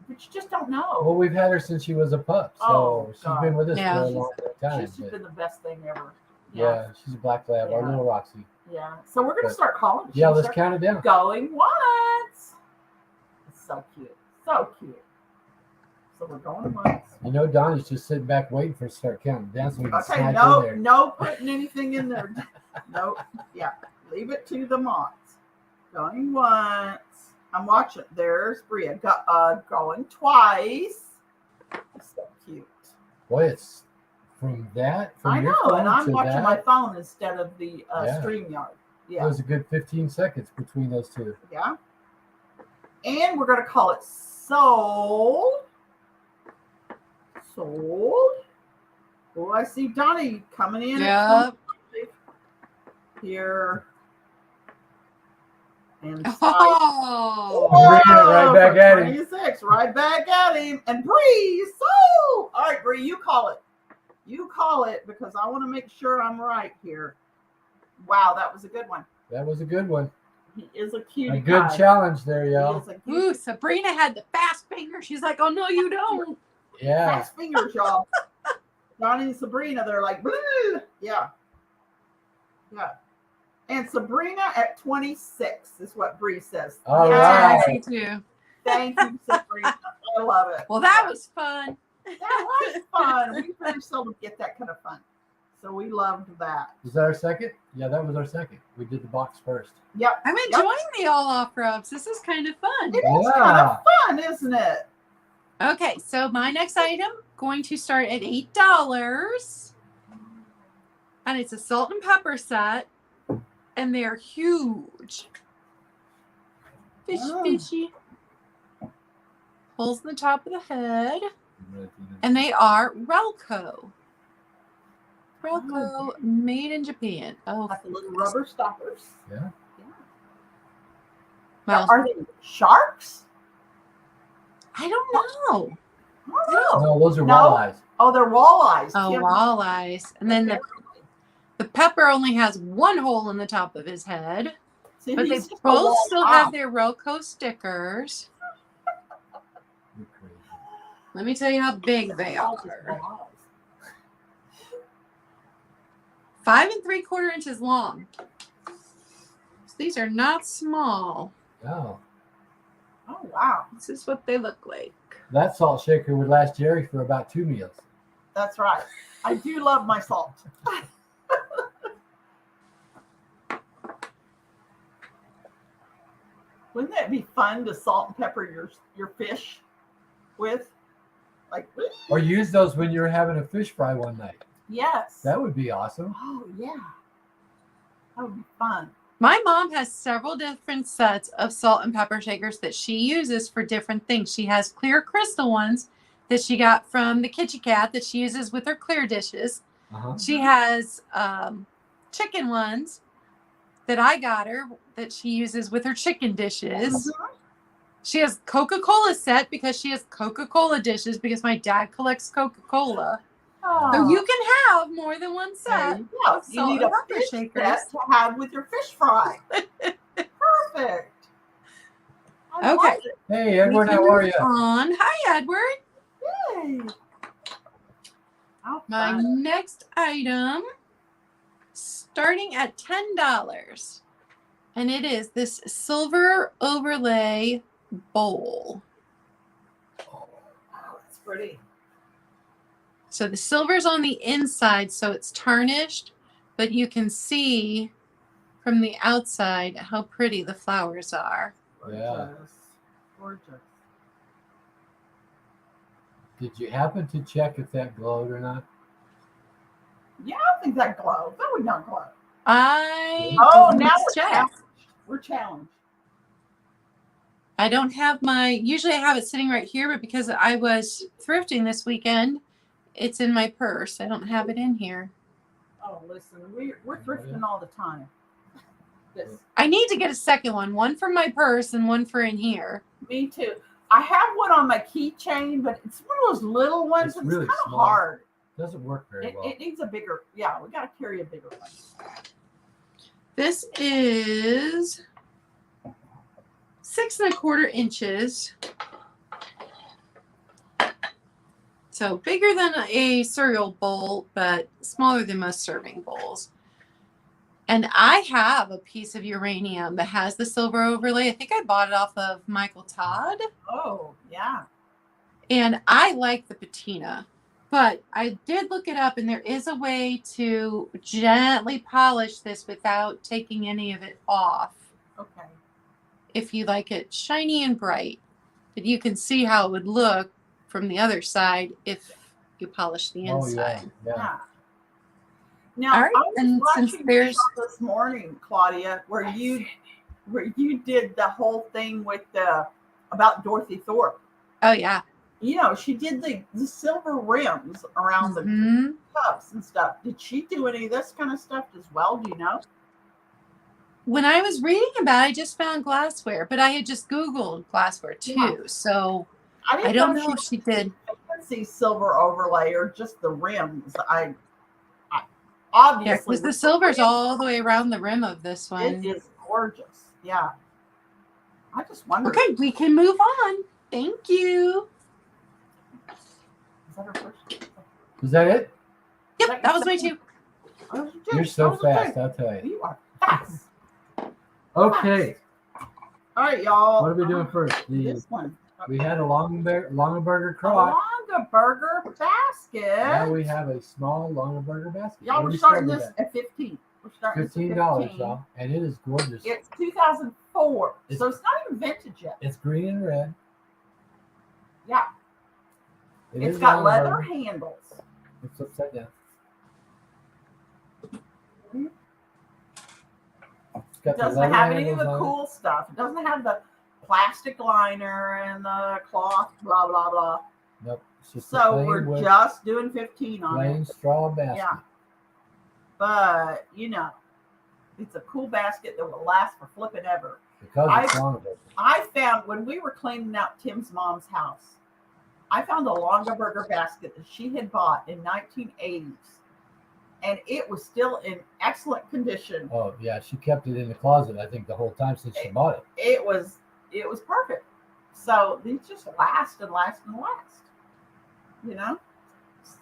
A: But you just don't know.
B: Well, we've had her since she was a pup, so she's been with us for a long time.
A: She's just been the best thing ever.
B: Yeah, she's a black lab, our little Roxy.
A: Yeah. So we're gonna start calling.
B: Yeah, let's count it down.
A: Going once. It's so cute. So cute. So we're going once.
B: You know, Donnie's just sitting back waiting for us to start counting down so we can
A: Okay,
B: snack in there.
A: no putting anything in there. Nope. Yeah. Leave it to the moms. Going once. I'm watching. There's Bria going twice. It's so cute.
B: Boy, it's from that. From
A: I
B: your
A: know,
B: phone
A: and I'm
B: to
A: watching
B: that,
A: my phone instead of the StreamYard.
B: It
A: Yeah.
B: was a good 15 seconds between those 2.
A: Yeah. And we're gonna call it sold. Sold. Oh, I see Donnie coming in.
C: Yep.
A: Here. And
C: Oh.
B: Right back at him.
A: 26, right back at him. And Bree, sold. All right, Bree, you call it. You call it because I want to make sure I'm right here. Wow, that was a good one.
B: That was a good one.
A: He is a cutie.
B: A good challenge there, y'all.
C: Ooh, Sabrina had the fast finger. She's like, oh, no, you don't.
B: Yeah.
A: Fast fingers, y'all. Donnie and Sabrina, they're like, bleh. Yeah. Yeah. And Sabrina at 26 is what Bree says.
B: All
C: Yeah,
B: right.
C: me too.
A: Thank you, Sabrina. I love it.
C: Well, that was fun.
A: That was fun. We very seldom get that kind of fun. So we loved that.
B: Was that our second? Yeah, that was our second. We did the box first.
A: Yep.
C: I'm enjoying the all-off rubs. This is kind of fun.
A: It is kind of fun, isn't it?
C: Okay, so my next item going to start at $8, and it's a salt and pepper set, and they're huge. Fishy. Holes in the top of the head, and they are Relco. Relco, made in Japan. Oh,
A: Like the little rubber stoppers.
B: Yeah.
C: Well,
A: Are they sharks?
C: I don't know.
A: I don't know.
B: No, those are
A: No.
B: walleyes.
A: Oh, they're walleyes.
C: Oh,
A: Kim.
C: walleyes. And then the pepper only has one hole in the top of his head.
A: See,
C: But they
A: he's just a
C: both
A: walleye.
C: still have their Roco stickers.
B: You're crazy.
C: Let me tell you how big they
A: All just
C: are.
A: walleyes.
C: 5 3/4 inches long. So these are not small.
B: Oh,
A: Oh, wow.
C: This is what they look like.
B: that salt shaker would last Jerry for about 2 meals.
A: That's right. I do love my salt. Wouldn't that be fun to salt and pepper your fish with? Like,
B: Or use those when you're having a fish fry one night.
A: yes.
B: That would be awesome.
A: Oh, yeah. That would be fun.
C: My mom has several different sets of salt and pepper shakers that she uses for different things. She has clear crystal ones that she got from the Kitty Cat that she uses with her clear dishes.
B: Uh-huh.
C: She has chicken ones that I got her that she uses with her chicken dishes.
A: Mhm.
C: She has Coca-Cola set because she has Coca-Cola dishes because my dad collects Coca-Cola.
A: Oh,
C: So you can have more than one
A: there
C: set.
A: you go. You
C: salt
A: need
C: and
A: a
C: pepper
A: fish
C: shakers.
A: set to have with your fish fry. Perfect. I
C: Okay.
A: like it.
B: Hey, Edward, how are you?
C: On. Hi, Edward.
A: Yay. How
C: My
A: fun.
C: next item, starting at $10, and it is this silver overlay bowl.
A: Oh, that's pretty.
C: So the silver's on the inside, so it's tarnished, but you can see from the outside how pretty the flowers are.
B: Yeah.
A: Gorgeous. Gorgeous.
B: Did you happen to check if that glowed or not?
A: Yeah, I think that glows. That would not glow.
C: I
A: Oh,
C: didn't
A: now we're
C: check.
A: challenged. We're challenged.
C: I don't have usually I have it sitting right here, but because I was thrifting this weekend, it's in my purse. I don't have it in here.
A: Oh, listen, we're thrifting all the time. This,
C: I need to get a second one for my purse and one for in here.
A: me too. I have one on my keychain, but it's one of those little ones.
B: It's
A: It's
B: really
A: kind of
B: small.
A: hard.
B: Doesn't work very well.
A: It needs a bigger. Yeah, we got to carry a bigger one.
C: This is 6 1/4 inches. So bigger than a cereal bowl, but smaller than most serving bowls. And I have a piece of uranium that has the silver overlay. I think I bought it off of Michael Todd.
A: Oh, yeah.
C: And I like the patina. But I did look it up, and there is a way to gently polish this without taking any of it off.
A: Okay.
C: If you like it shiny and bright. But you can see how it would look from the other side if you polish the
B: Oh,
C: inside.
B: yeah.
A: Yeah. Now,
C: All right,
A: I was
C: and since
A: watching
C: there's-
A: this morning, Claudia, where you did the whole thing with about Dorothy Thorpe.
C: Oh, yeah.
A: You know, she did the silver rims around the
C: Mhm.
A: cups and stuff. Did she do any of this kind of stuff as well? Do you know?
C: When I was reading about it, I just found glassware, but I had just Googled glassware too.
A: Yeah.
C: So
A: didn't
C: I don't know if she did.
A: fancy silver overlay or just the rims. I
C: Yeah,
A: obviously
C: because the
A: with
C: silver's
A: rims,
C: all the way around the rim of this one.
A: it is gorgeous. Yeah. I just wondered.
C: Okay, we can move on. Thank you.
A: Is that her first?
B: Is that it?
C: Yep, that was my two.
A: Oh,
B: You're so
A: that was okay.
B: fast, I'll tell you.
A: You are fast.
B: Okay,
A: All right, y'all.
B: what are we doing first?
A: This one.
B: We had a Longaberger
A: A
B: crock.
A: Longaberger basket.
B: Now we have a small Longaberger basket.
A: Y'all,
B: What are
A: we're
B: we
A: starting
B: with
A: this
B: that?
A: at 15. We're starting this at
B: $15, y'all, and it is gorgeous.
A: It's 2004,
B: It's-
A: so it's not even vintage yet.
B: It's green and red.
A: Yeah,
B: It
A: it's
B: is
A: got leather
B: Longaberger.
A: handles.
B: It's upside down. It's
A: It
B: got the
A: doesn't
B: leather
A: have any of
B: handles
A: the
B: on it.
A: cool stuff. It doesn't have the plastic liner and the cloth, blah, blah, blah.
B: Nope. It's just a
A: So
B: plain
A: we're
B: wood,
A: just doing 15 on
B: plain
A: it.
B: straw basket.
A: Yeah. But, you know, it's a cool basket that will last for flipping ever.
B: because it's Longaberger.
A: I found when we were cleaning out Tim's mom's house, I found a Longaberger basket that she had bought in 1980s, and it was still in excellent condition.
B: Oh yeah, she kept it in the closet, I think, the whole time since she bought it.
A: It was perfect. So these just last and last and last. You know?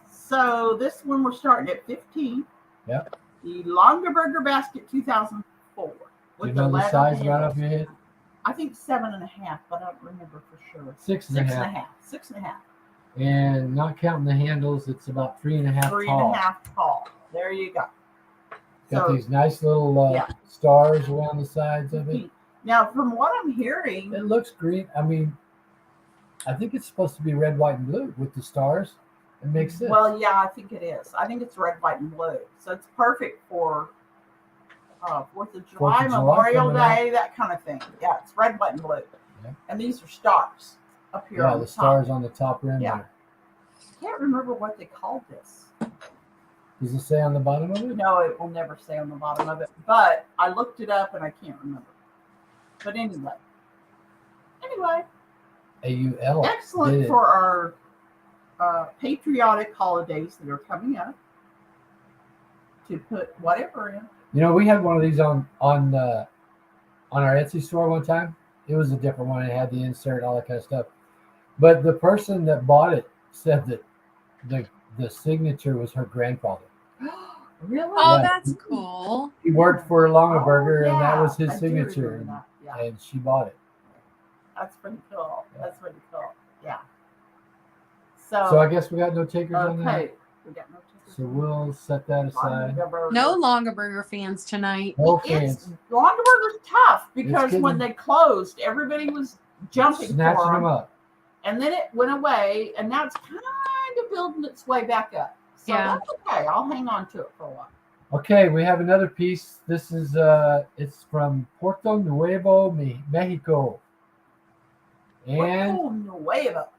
A: So this one we're starting at 15.
B: Yep.
A: The Longaberger basket 2004.
B: Do you know the size right off your head?
A: I think 7.5, but I don't remember for sure.
B: 6.5.
A: 6.5.
B: And not counting the handles, it's about 3.5 tall.
A: 3.5 tall. There you go.
B: Got these nice little stars around the sides of it.
A: Now, from what I'm hearing,
B: it looks green. I mean, I think it's supposed to be red, white, and blue with the stars. It makes sense.
A: Well, yeah, I think it is. I think it's red, white, and blue. So it's perfect for 4th of July, Memorial Day, that kind of thing. Yeah, it's red, white, and blue. Yeah. And these are stars up here on the top.
B: Stars on the top rim there.
A: I can't remember what they called this.
B: Does it say on the bottom of it?
A: No, it will never say on the bottom of it. But I looked it up and I can't remember. But anyway.
B: AUL.
A: Excellent for our patriotic holidays that are coming up. To put whatever in.
B: You know, we had one of these on our Etsy store one time. It was a different one. It had the insert, all that kind of stuff. But the person that bought it said that the signature was her grandfather.
A: Really?
C: Oh, that's cool.
B: He worked for Longaberger, and that was his signature. And she bought it.
A: That's pretty cool. Yeah. That's pretty cool. Yeah.
B: So I guess we got no takers on that.
A: Okay. We got no takers.
B: So we'll set that aside.
C: No Longaberger fans tonight.
B: No fans.
A: Longaberger's tough because when they closed, everybody was jumping
B: snatching them up.
A: And then it went away, and now it's kind of building its way back up. So that's okay. I'll hang on to it for a while.
B: Okay, we have another piece. This is it's from Puerto Nuevo, Mexico. And
A: Puerto Nuevo.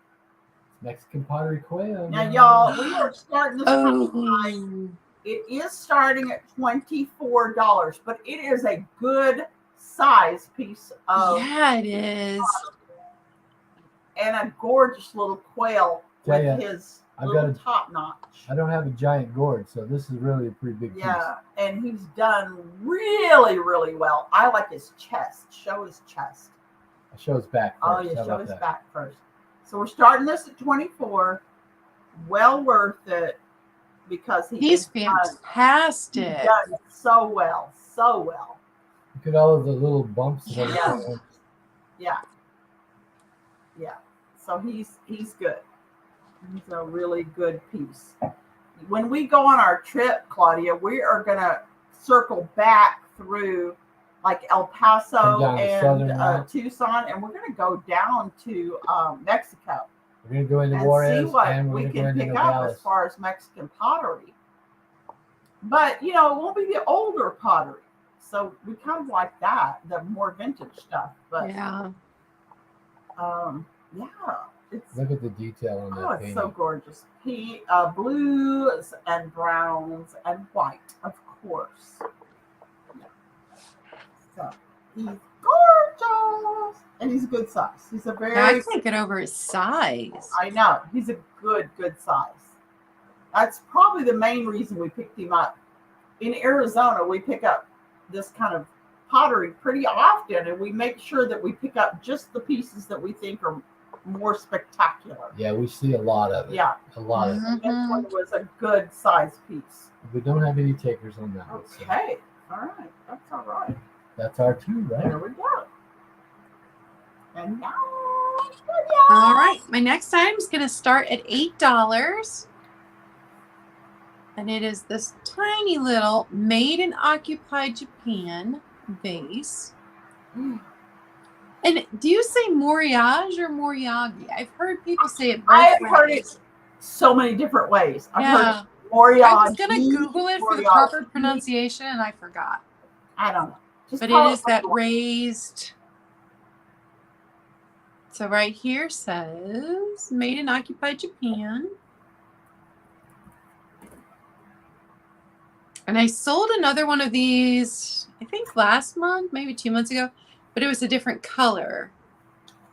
B: Mexican Pottery Quail.
A: Now, y'all, we are starting this price. It is starting at $24, but it is a good size piece of
C: it is.
A: And a gorgeous little quail with his little top notch.
B: I don't have a giant gourd, so this is really a pretty big piece.
A: Yeah, and he's done really, really well. I like his chest. Show his chest.
B: I'll show his back first.
A: Oh, yeah, show his back first. So we're starting this at $24. Well worth it because
C: he's fantastic.
A: He does so well, so well.
B: Look at all of the little bumps.
A: Yeah. So he's good. He's a really good piece. When we go on our trip, Claudia, we are gonna circle back through like El Paso and Tucson, and we're gonna go down to Mexico.
B: We're gonna go into Juarez,
A: see what we can pick up as far as Mexican pottery. But it won't be the older pottery. So we kind of like that, the more vintage stuff. But
B: look at the detail on that painting.
A: It's so gorgeous. Blues and browns and white, of course. So he's gorgeous, and he's a good size. He's a very.
C: I can't get over his size.
A: I know he's a good size. That's probably the main reason we picked him up. In Arizona, we pick up this kind of pottery pretty often, and we make sure that we pick up just the pieces that we think are more spectacular.
B: Yeah, we see a lot of it.
A: Yeah,
B: a lot of it.
A: This one was a good size piece.
B: We don't have any takers on that.
A: Okay, all right, that's all right.
B: That's our two, right?
A: There we go. And now,
C: all right, my next item is going to start at $8. And it is this tiny little made in occupied Japan vase. And do you say Moriage or Moriagi? I've heard people say it both
A: I've
C: ways.
A: heard it so many different ways. I've heard Moriage.
C: I was going to Google it for the proper pronunciation, and I forgot.
A: I don't know.
C: But it is that raised. So right here says made in occupied Japan. And I sold another one of these, I think last month, maybe 2 months ago. but it was a different color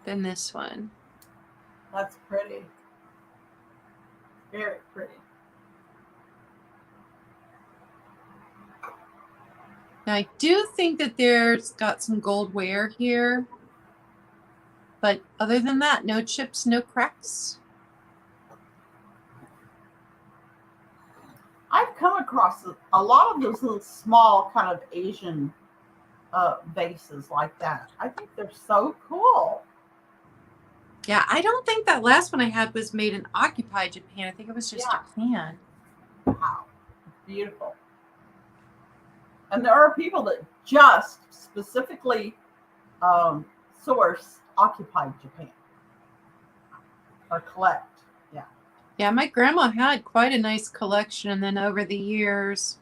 C: than this one.
A: That's pretty. Very pretty.
C: Now, I do think that there's got some gold wear here. But other than that, no chips, no cracks.
A: I've come across a lot of those little small kind of Asian vases like that. I think they're so cool.
C: Yeah, I don't think that last one I had was made in occupied Japan. I think it was just Japan.
A: Wow. Beautiful. And there are people that just specifically source occupied Japan or collect. Yeah.
C: Yeah, my grandma had quite a nice collection, and then over the years,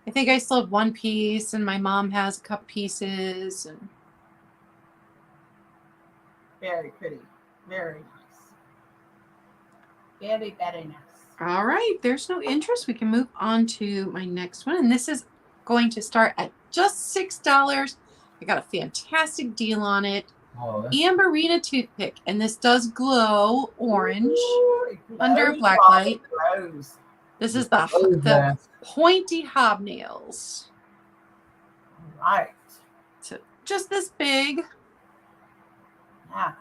C: I think I still have one piece, and my mom has a couple pieces. And
A: very pretty. Very nice. Very, very nice.
C: All right, there's no interest. We can move on to my next one, and this is going to start at just $6. I got a fantastic deal on it.
B: Oh,
C: Amberina toothpick, and this does glow orange under a
A: Glows
C: black
A: while
C: light.
A: it grows.
C: This is the pointy hobnails.
A: Right.
C: So just this big.
A: Yeah.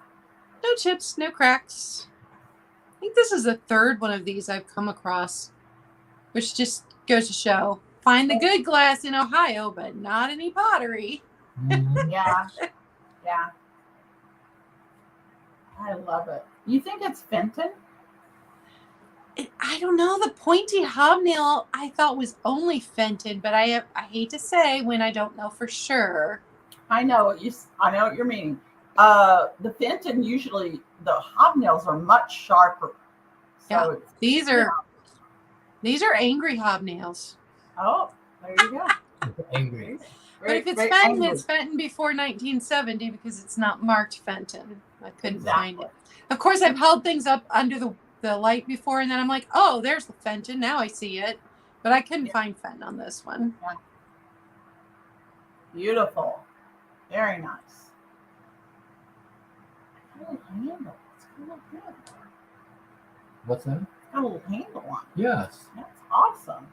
C: No chips, no cracks. I think this is the third one of these I've come across, which just goes to show, find the good glass in Ohio, but not any pottery.
A: Yeah. Yeah. I love it. You think it's Fenton?
C: I don't know. The pointy hobnail I thought was only Fenton, but I hate to say when I don't know for sure.
A: I know what you're meaning. The Fenton usually the hobnails are much sharper. So
C: these are angry hobnails.
A: Oh, there you go.
B: Angry.
C: But if it's Fenton, it's Fenton before 1970 because it's not marked Fenton. I couldn't find it. Of course, I've held things up under the light before, and then I'm like, oh, there's the Fenton. Now I see it. But I couldn't find Fenton on this one.
A: Yeah. Beautiful. Very nice. Handle. It's got a little handle.
B: What's that?
A: It's got a little handle on it.
B: Yes.
A: That's awesome.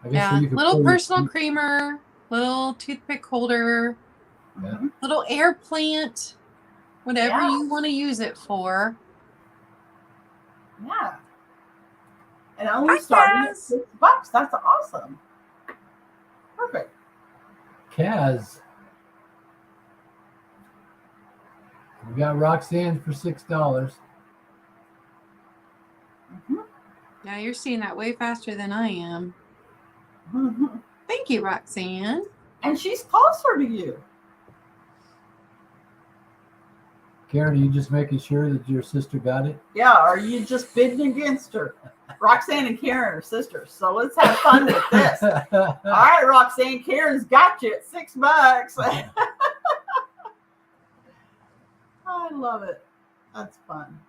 B: I guess so you can
C: little personal creamer, little toothpick holder, little air plant, whatever you want to use it for.
A: Yeah. And only starting at $6. That's awesome. Perfect.
B: Kaz. We got Roxanne for $6.
A: Mm-hmm.
C: Yeah, you're seeing that way faster than I am.
A: Mm-hmm.
C: Thank you, Roxanne.
A: And she's closer to you.
B: Karen, are you just making sure that your sister got it?
A: Yeah, or are you just bidding against her? Roxanne and Karen are sisters, so let's have fun with this. All right, Roxanne, Karen's got you at $6. I love it. That's fun.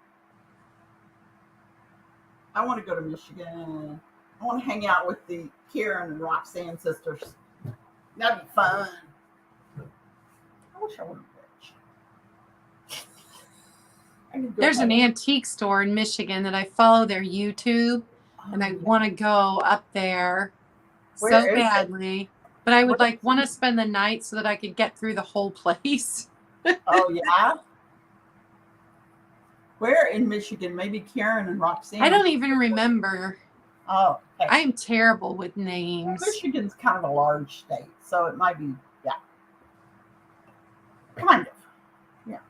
A: I want to go to Michigan. I want to hang out with the Karen and Roxanne sisters. That'd be fun. I wish I would have rich.
C: There's an antique store in Michigan that I follow their YouTube, and I want to go up there so badly. But I would want to spend the night so that I could get through the whole place.
A: Oh, yeah? Where in Michigan? Maybe Karen and Roxanne.
C: I don't even remember.
A: Oh, okay.
C: I am terrible with names.
A: Michigan's kind of a large state, so it might be, yeah. Kind of. Yeah.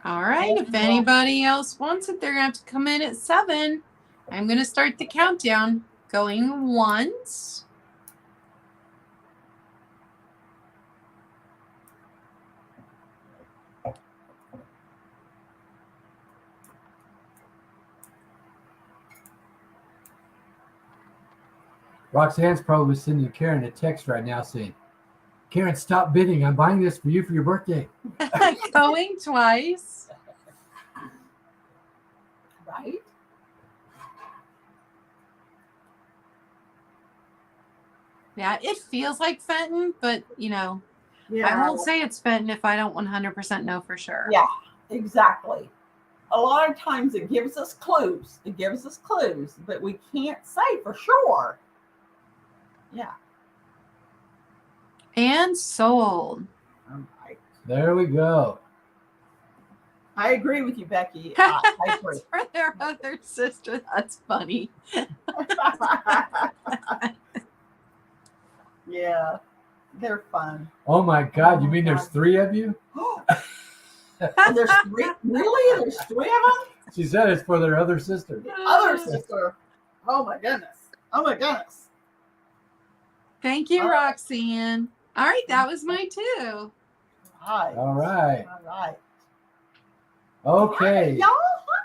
C: All right. If anybody else wants it, they're going to have to come in at 7. I'm going to start the countdown. Going once.
B: Roxanne's probably sending Karen a text right now saying, Karen, stop bidding. I'm buying this for you for your birthday.
C: Going twice.
A: Right?
C: Yeah, it feels like Fenton, but I
A: Yeah.
C: won't say it's Fenton if I don't 100% know for sure.
A: Yeah, exactly. A lot of times it gives us clues. It gives us clues, but we can't say for sure. Yeah.
C: And sold.
A: All right.
B: There we go.
A: I agree with you, Becky. I agree.
C: For their other sister. That's funny.
A: Yeah, they're fun.
B: Oh my God!
A: Oh
B: You
A: my
B: mean there's
A: God.
B: 3 of you?
A: And there's 3? Really? There's 3 of them?
B: She said it's for their other sister.
A: The other sister. Oh my goodness. Oh my goodness.
C: Thank you,
A: All right.
C: Roxanne. All right, that was my 2.
A: Hi.
B: All right.
A: All right.
B: Okay.
A: Hi, y'all.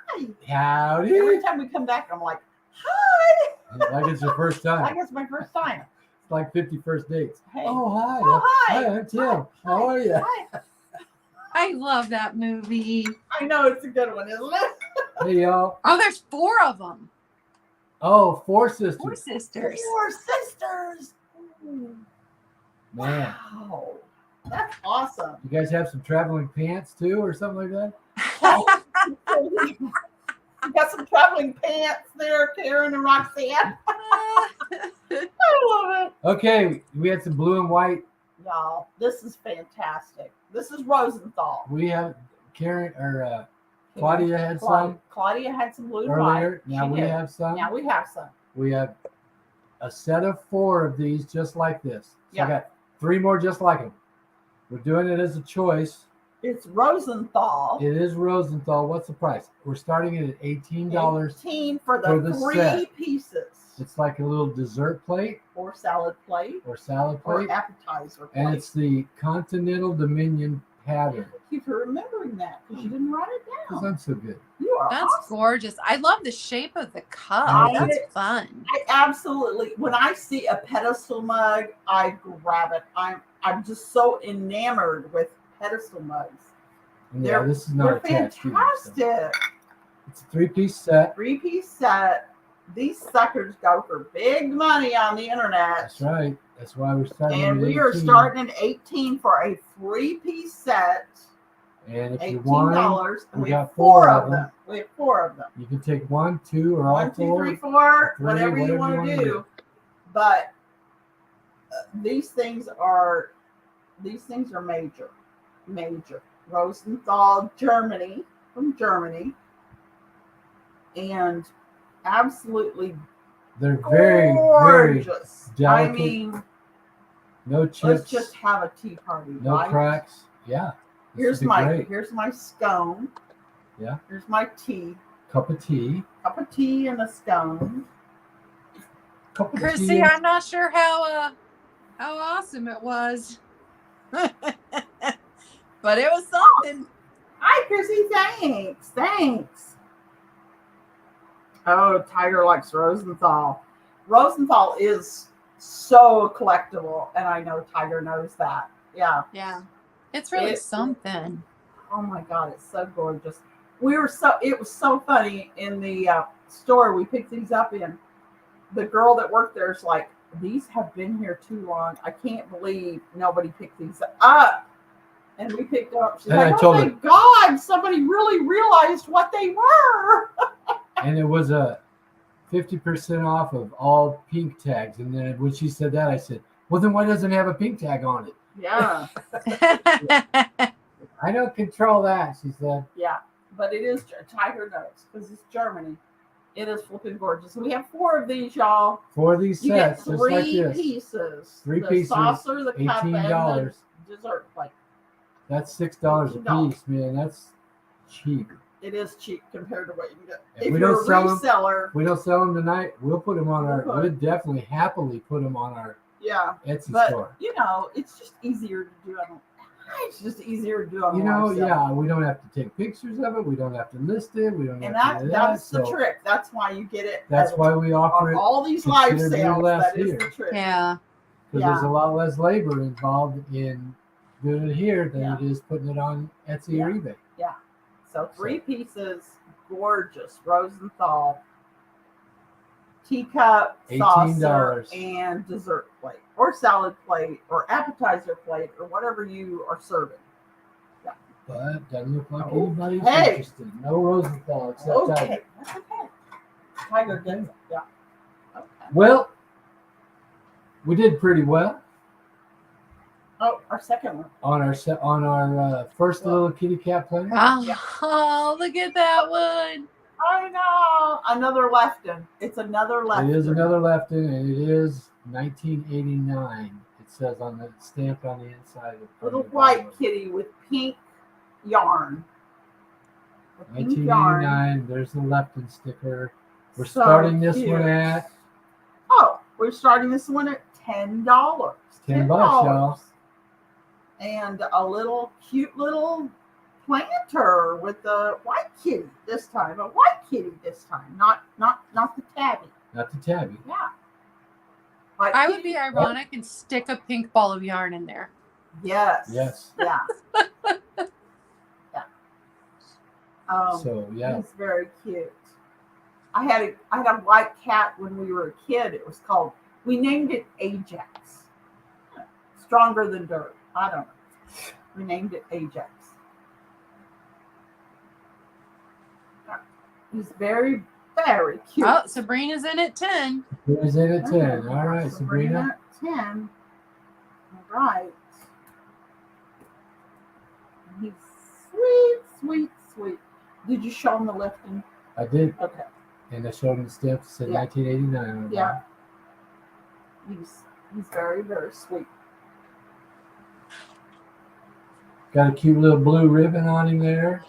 A: Hi.
B: Howdy.
A: Every time we come back, I'm like, hi.
B: Like it's your first
A: I
B: time.
A: guess my first time.
B: It's like 51st dates.
A: Hey.
B: Oh, hi.
A: Oh, hi.
B: Hi, I'm Tim.
A: Hi.
B: How are you?
A: Hi.
C: I love that movie.
A: I know it's a good one, isn't it?
B: Hey, y'all.
C: Oh, there's 4 of them.
B: Oh, 4 sisters.
C: 4 sisters.
A: 4 sisters. Ooh.
B: Man.
A: Wow. That's awesome.
B: You guys have some traveling pants too or something like that?
A: You got some traveling pants there, Karen and Roxanne. I love it.
B: Okay, we had some blue and white.
A: Y'all, this is fantastic. This is Rosenthal.
B: We have Karen or Claudia had some
A: Claudia had some blue and white.
B: earlier. Now
A: She
B: we
A: did.
B: have some.
A: Now we have some.
B: We have a set of 4 of these just like this. So
A: Yeah.
B: I got 3 more just like them. We're doing it as a choice.
A: It's Rosenthal.
B: It is Rosenthal. What's the price? We're starting it at $18.
A: 18 for
B: for
A: the
B: the
A: 3
B: set.
A: pieces.
B: It's like a little dessert plate
A: Or salad plate.
B: or salad
A: Or
B: plate.
A: appetizer plate.
B: And it's the Continental Dominion pattern.
A: Thank you for remembering that because you didn't write it
B: Because
A: down.
B: I'm so good.
A: You are
C: That's
A: awesome.
C: gorgeous. I love the shape of the cup.
B: I
C: That's
A: did-
C: fun.
A: I absolutely. When I see a pedestal mug, I grab it. I'm just so enamored with pedestal mugs.
B: And yeah, this is not
A: They're
B: attached either, so.
A: fantastic.
B: It's a 3-piece set.
A: 3-piece set. These suckers go for big money on the internet.
B: That's right. That's why we're starting
A: And
B: at
A: we are
B: 18.
A: starting at 18 for a 3-piece set.
B: And if you
A: $18.
B: want,
A: And
B: we
A: we have
B: got
A: 4
B: 4
A: of
B: of
A: them. We have 4 of them.
B: you can take 1, 2, or all
A: 1, 2,
B: 4.
A: 3, 4,
B: 3,
A: whatever you
B: whatever
A: want
B: you
A: to
B: wanna
A: do.
B: do.
A: But these things are major. Rosenthal, Germany, from Germany. And absolutely
B: They're very, very
A: gorgeous. I
B: delicate.
A: mean,
B: no chips,
A: let's just have a tea party,
B: no
A: right?
B: cracks. Yeah. this
A: Here's
B: would be great.
A: here's my scone.
B: Yeah.
A: Here's my tea.
B: Cup of tea.
A: Cup of tea and a scone.
B: Cup of
C: Chrissy,
B: tea.
C: I'm not sure how awesome it was. But it was something.
A: Hi, Chrissy. Thanks. Oh, Tiger likes Rosenthal. Rosenthal is so collectible, and I know Tiger knows that. Yeah.
C: Yeah. It's really
A: It-
C: something.
A: Oh my God, it's so gorgeous. It was so funny in the store we picked these up in. The girl that worked there is like, these have been here too long. I can't believe nobody picked these up. And we picked them up. She's
B: And I
A: like,
B: told
A: oh
B: her-
A: my God, somebody really realized what they were.
B: And it was a 50% off of all pink tags. And then when she said that, I said, well, then why doesn't it have a pink tag on it?
A: Yeah.
B: I don't control that, she said.
A: Yeah. But it is Tiger knows because it's Germany. It is flipping gorgeous. We have 4 of these, y'all.
B: 4 of these
A: You get
B: sets, just like
A: 3
B: this.
A: pieces.
B: 3
A: the
B: pieces,
A: saucer, the cup, and
B: $18.
A: the dessert plate.
B: That's $6 a
A: $18.
B: piece, man. That's cheap.
A: It is cheap compared to what you can get.
B: If
A: If
B: we
A: you're
B: don't
A: a
B: sell 'em-
A: reseller,
B: We don't sell them tonight. We'll put them on
A: We'll
B: we'll definitely happily put them on our
A: yeah.
B: Etsy
A: But
B: store.
A: it's just easier to do on. It's just easier to do on.
B: You know,
A: live sale.
B: yeah, we don't have to take pictures of it. We don't have to list it. We don't
A: And
B: have to do
A: that's the
B: so
A: trick. That's why you get it.
B: That's
A: at-
B: why we offer
A: on
B: it
A: all these live
B: considerably
A: sales.
B: less
A: That is
B: here.
A: the trick.
C: Yeah.
B: because there's a lot less labor involved in doing it here than
A: Yeah.
B: it is putting it on Etsy or eBay.
A: So 3 pieces, gorgeous Rosenthal teacup, saucer,
B: $18.
A: and dessert plate. or salad plate or appetizer plate or whatever you are serving.
B: But doesn't look like
A: Okay.
B: anybody's interested. No Rosenthal except
A: Okay,
B: Tiger.
A: that's okay. Tiger gets it. Yeah. Okay.
B: Well, we did pretty well
A: Oh, our second one.
B: on our first little kitty cat planet.
C: Oh, look at that one.
A: I know. Another Lefton. It's another Lefton.
B: It is another Lefton, and it is 1989. It says on the stamp on the inside.
A: Little white kitty with pink yarn. A pink yarn.
B: 1989. There's the Lefton sticker. We're
A: So
B: starting this
A: cute.
B: one at
A: Oh, we're starting this one at $10.
B: $10, y'all.
A: And a little cute little planter with the white kitty this time. A white kitty this time, not the tabby.
B: Not the tabby.
A: Yeah. White
C: I would
A: kitty.
C: be ironic and stick a pink ball of yarn in there.
A: Yes.
B: Yes.
A: Yeah. Yeah.
B: So yeah,
A: He's very cute. I had a white cat when we were a kid. It was called. We named it Ajax. Stronger than dirt. I don't know. We named it Ajax. He's very, very cute.
C: Oh, Sabrina's in at 10.
B: who's in at 10? All right, Sabrina.
A: 10. All right. He's sweet, sweet, sweet. Did you show him the lifting?
B: I did,
A: Okay.
B: and I showed him the stamp. It said
A: Yeah.
B: 1989 on it.
A: Yeah. He's very, very sweet.
B: Got a cute little blue ribbon on him there.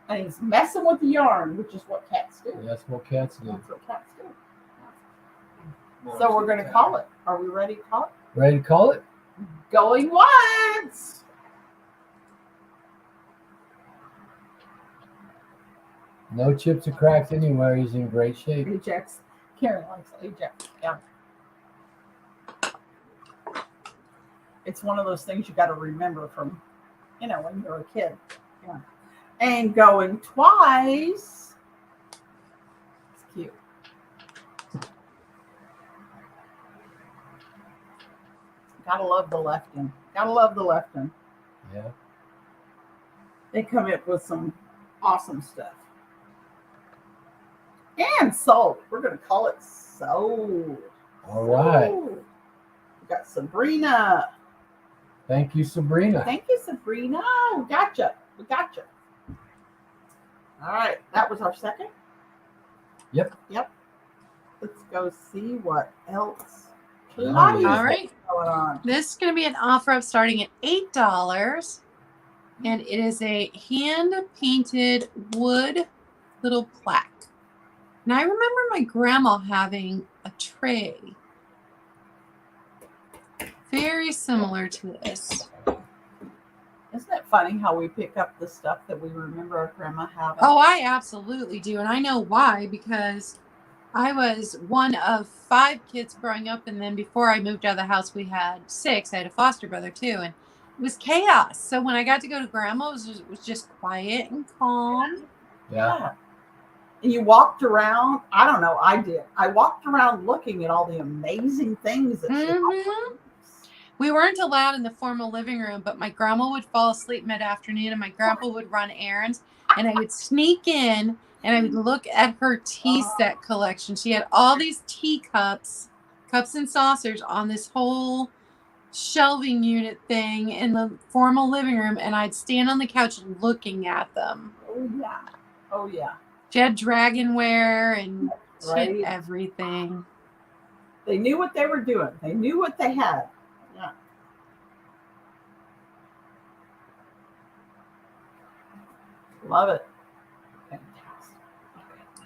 A: And he's messing with the yarn, which is what cats do.
B: That's what cats do.
A: That's what cats do. So we're going to call it. Are we ready to call it?
B: Ready to call it?
A: Going once.
B: No chips or cracks anywhere. He's in great shape.
A: Ajax. Karen likes Ajax. Yeah. It's one of those things you got to remember from, when you're a kid. Yeah. And going twice. It's cute. Gotta love the Lefton. Gotta love the Lefton.
B: Yeah.
A: They come up with some awesome stuff. And sold. We're going to call it sold.
B: All right.
A: Sold. We got Sabrina.
B: Thank you, Sabrina.
A: Thank you, Sabrina. We gotcha. All right. That was our second.
B: Yep.
A: Let's go see what else.
B: Nice.
C: All right.
A: Going on.
C: This is going to be an offer of starting at $8. And it is a hand-painted wood little plaque. And I remember my grandma having a tray very similar to this.
A: Isn't it funny how we pick up the stuff that we remember our grandma having?
C: Oh, I absolutely do. And I know why, because I was one of 5 kids growing up. And then before I moved out of the house, we had 6. I had a foster brother too. And it was chaos. So when I got to go to grandma, it was just quiet and calm.
B: Yeah.
A: And you walked around. I don't know. I did. I walked around looking at all the amazing things that she had.
C: We weren't allowed in the formal living room, but my grandma would fall asleep mid-afternoon and my grandpa would run errands, and I would sneak in and I would look at her tea set collection. She had all these teacups, cups and saucers on this whole shelving unit thing in the formal living room, and I'd stand on the couch looking at them.
A: Oh yeah.
C: She had dragonware and she had
A: Right.
C: everything.
A: They knew what they were doing. They knew what they had. Yeah. Love it. Fantastic.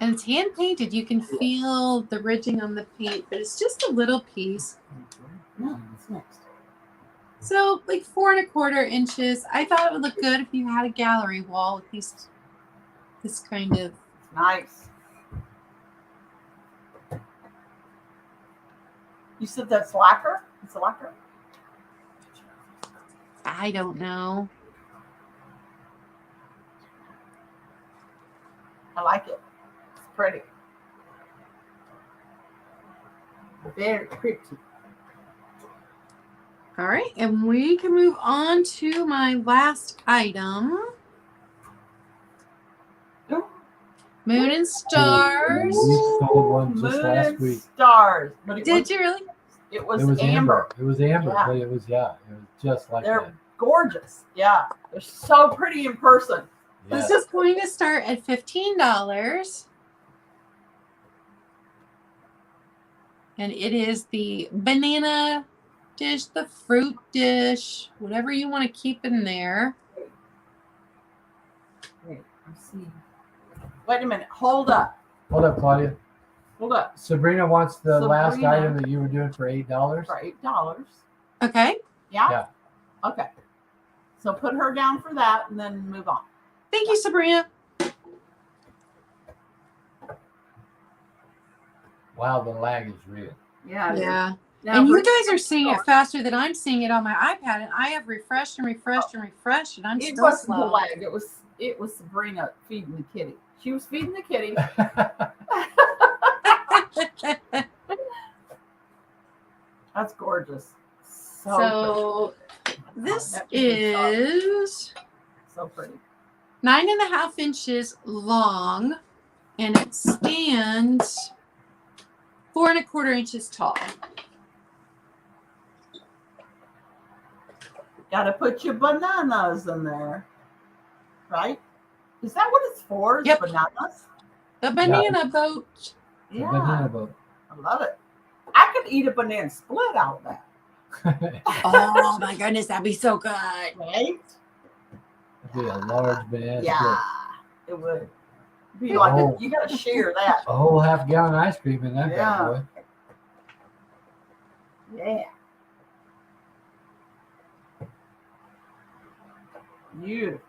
C: And it's hand painted. You can feel the ridging on the paint, but it's just a little piece.
A: No, what's next?
C: So like 4 1/4 inches. I thought it would look good if you had a gallery wall with this kind of.
A: Nice. You said that's lacquer? It's a lacquer?
C: I don't know.
A: I like it. It's pretty. Very pretty.
C: All right, and we can move on to my last item. Moon and Stars.
B: We sold one just
A: Moon
B: last
A: and
B: week.
A: Stars. But
C: Did you really?
A: It was
B: It was
A: amber.
B: It was amber,
A: Yeah.
B: but it was just like
A: They're
B: that.
A: gorgeous. Yeah. They're so pretty in person.
C: This
B: Yeah.
C: is going to start at $15. And it is the banana dish, the fruit dish, whatever you want to keep in there.
A: Wait, let's see. Wait a minute. Hold up.
B: Hold up, Claudia.
A: Hold up.
B: Sabrina wants the last
A: Sabrina.
B: item that you were doing for $8.
A: For $8.
C: Okay.
A: Yeah?
B: Yeah.
A: Okay. So put her down for that and then move on.
C: Thank you, Sabrina.
B: Wow, the lag is real.
A: Yeah. it is.
C: Yeah.
A: Now,
C: And you
A: Bri-
C: guys are seeing it faster than I'm seeing it on my iPad, and I have refreshed and refreshed and refreshed, and I'm
A: it
C: still
A: wasn't the
C: slow.
A: lag. It was Sabrina feeding the kitty. She was feeding the kitty. That's gorgeous.
C: So this is
A: So pretty.
C: 9.5 inches long, and it stands 4.25 inches tall.
A: Gotta put your bananas in there. Right? Is that what it's for? Is
C: Yep.
A: bananas?
C: The banana boat.
B: The
A: Yeah.
B: banana boat.
A: I love it. I could eat a banana split out of that.
C: Oh my goodness, that'd be so good.
A: Right?
B: It'd be a large banana
A: Yeah. It would. Be like
B: Oh.
A: you gotta share that.
B: split. A whole half-gallon ice cream in that
A: Yeah.
B: bad boy.
A: Yeah. Beautiful.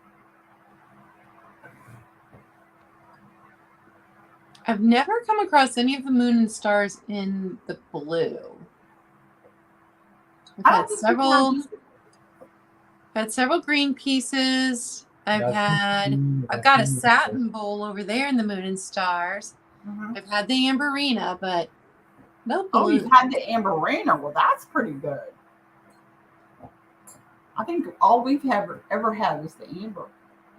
C: I've never come across any of the moon and stars in the blue. I've
A: I don't
C: had
A: think
C: several.
A: you
C: Had several green pieces. I've
B: I've
C: got a satin bowl over there in the moon and stars.
A: can-
C: I've had the amberina, but no
A: Oh,
C: blue.
A: you've had the amberina. Well, that's pretty good. I think all we've ever had is the amber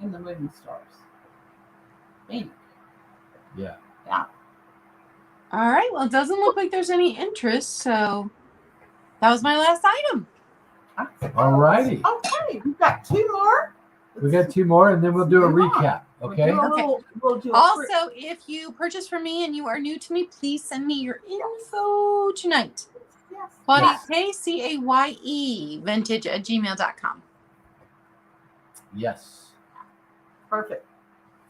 A: in the moon and stars. I think.
B: Yeah.
A: Yeah.
C: All right. Well, it doesn't look like there's any interest, so that was my last item.
B: All righty.
A: Okay, we've got two more.
B: We got two more, and then we'll do a
A: Move on.
B: recap. Okay.
A: We'll do a
C: Also, if you purchase from me and you are new to me, please send me your info tonight.
A: Yes.
C: Claudia
A: Yes.
C: Caye, Caye Vintage at gmail.com.
B: Yes.
A: Perfect.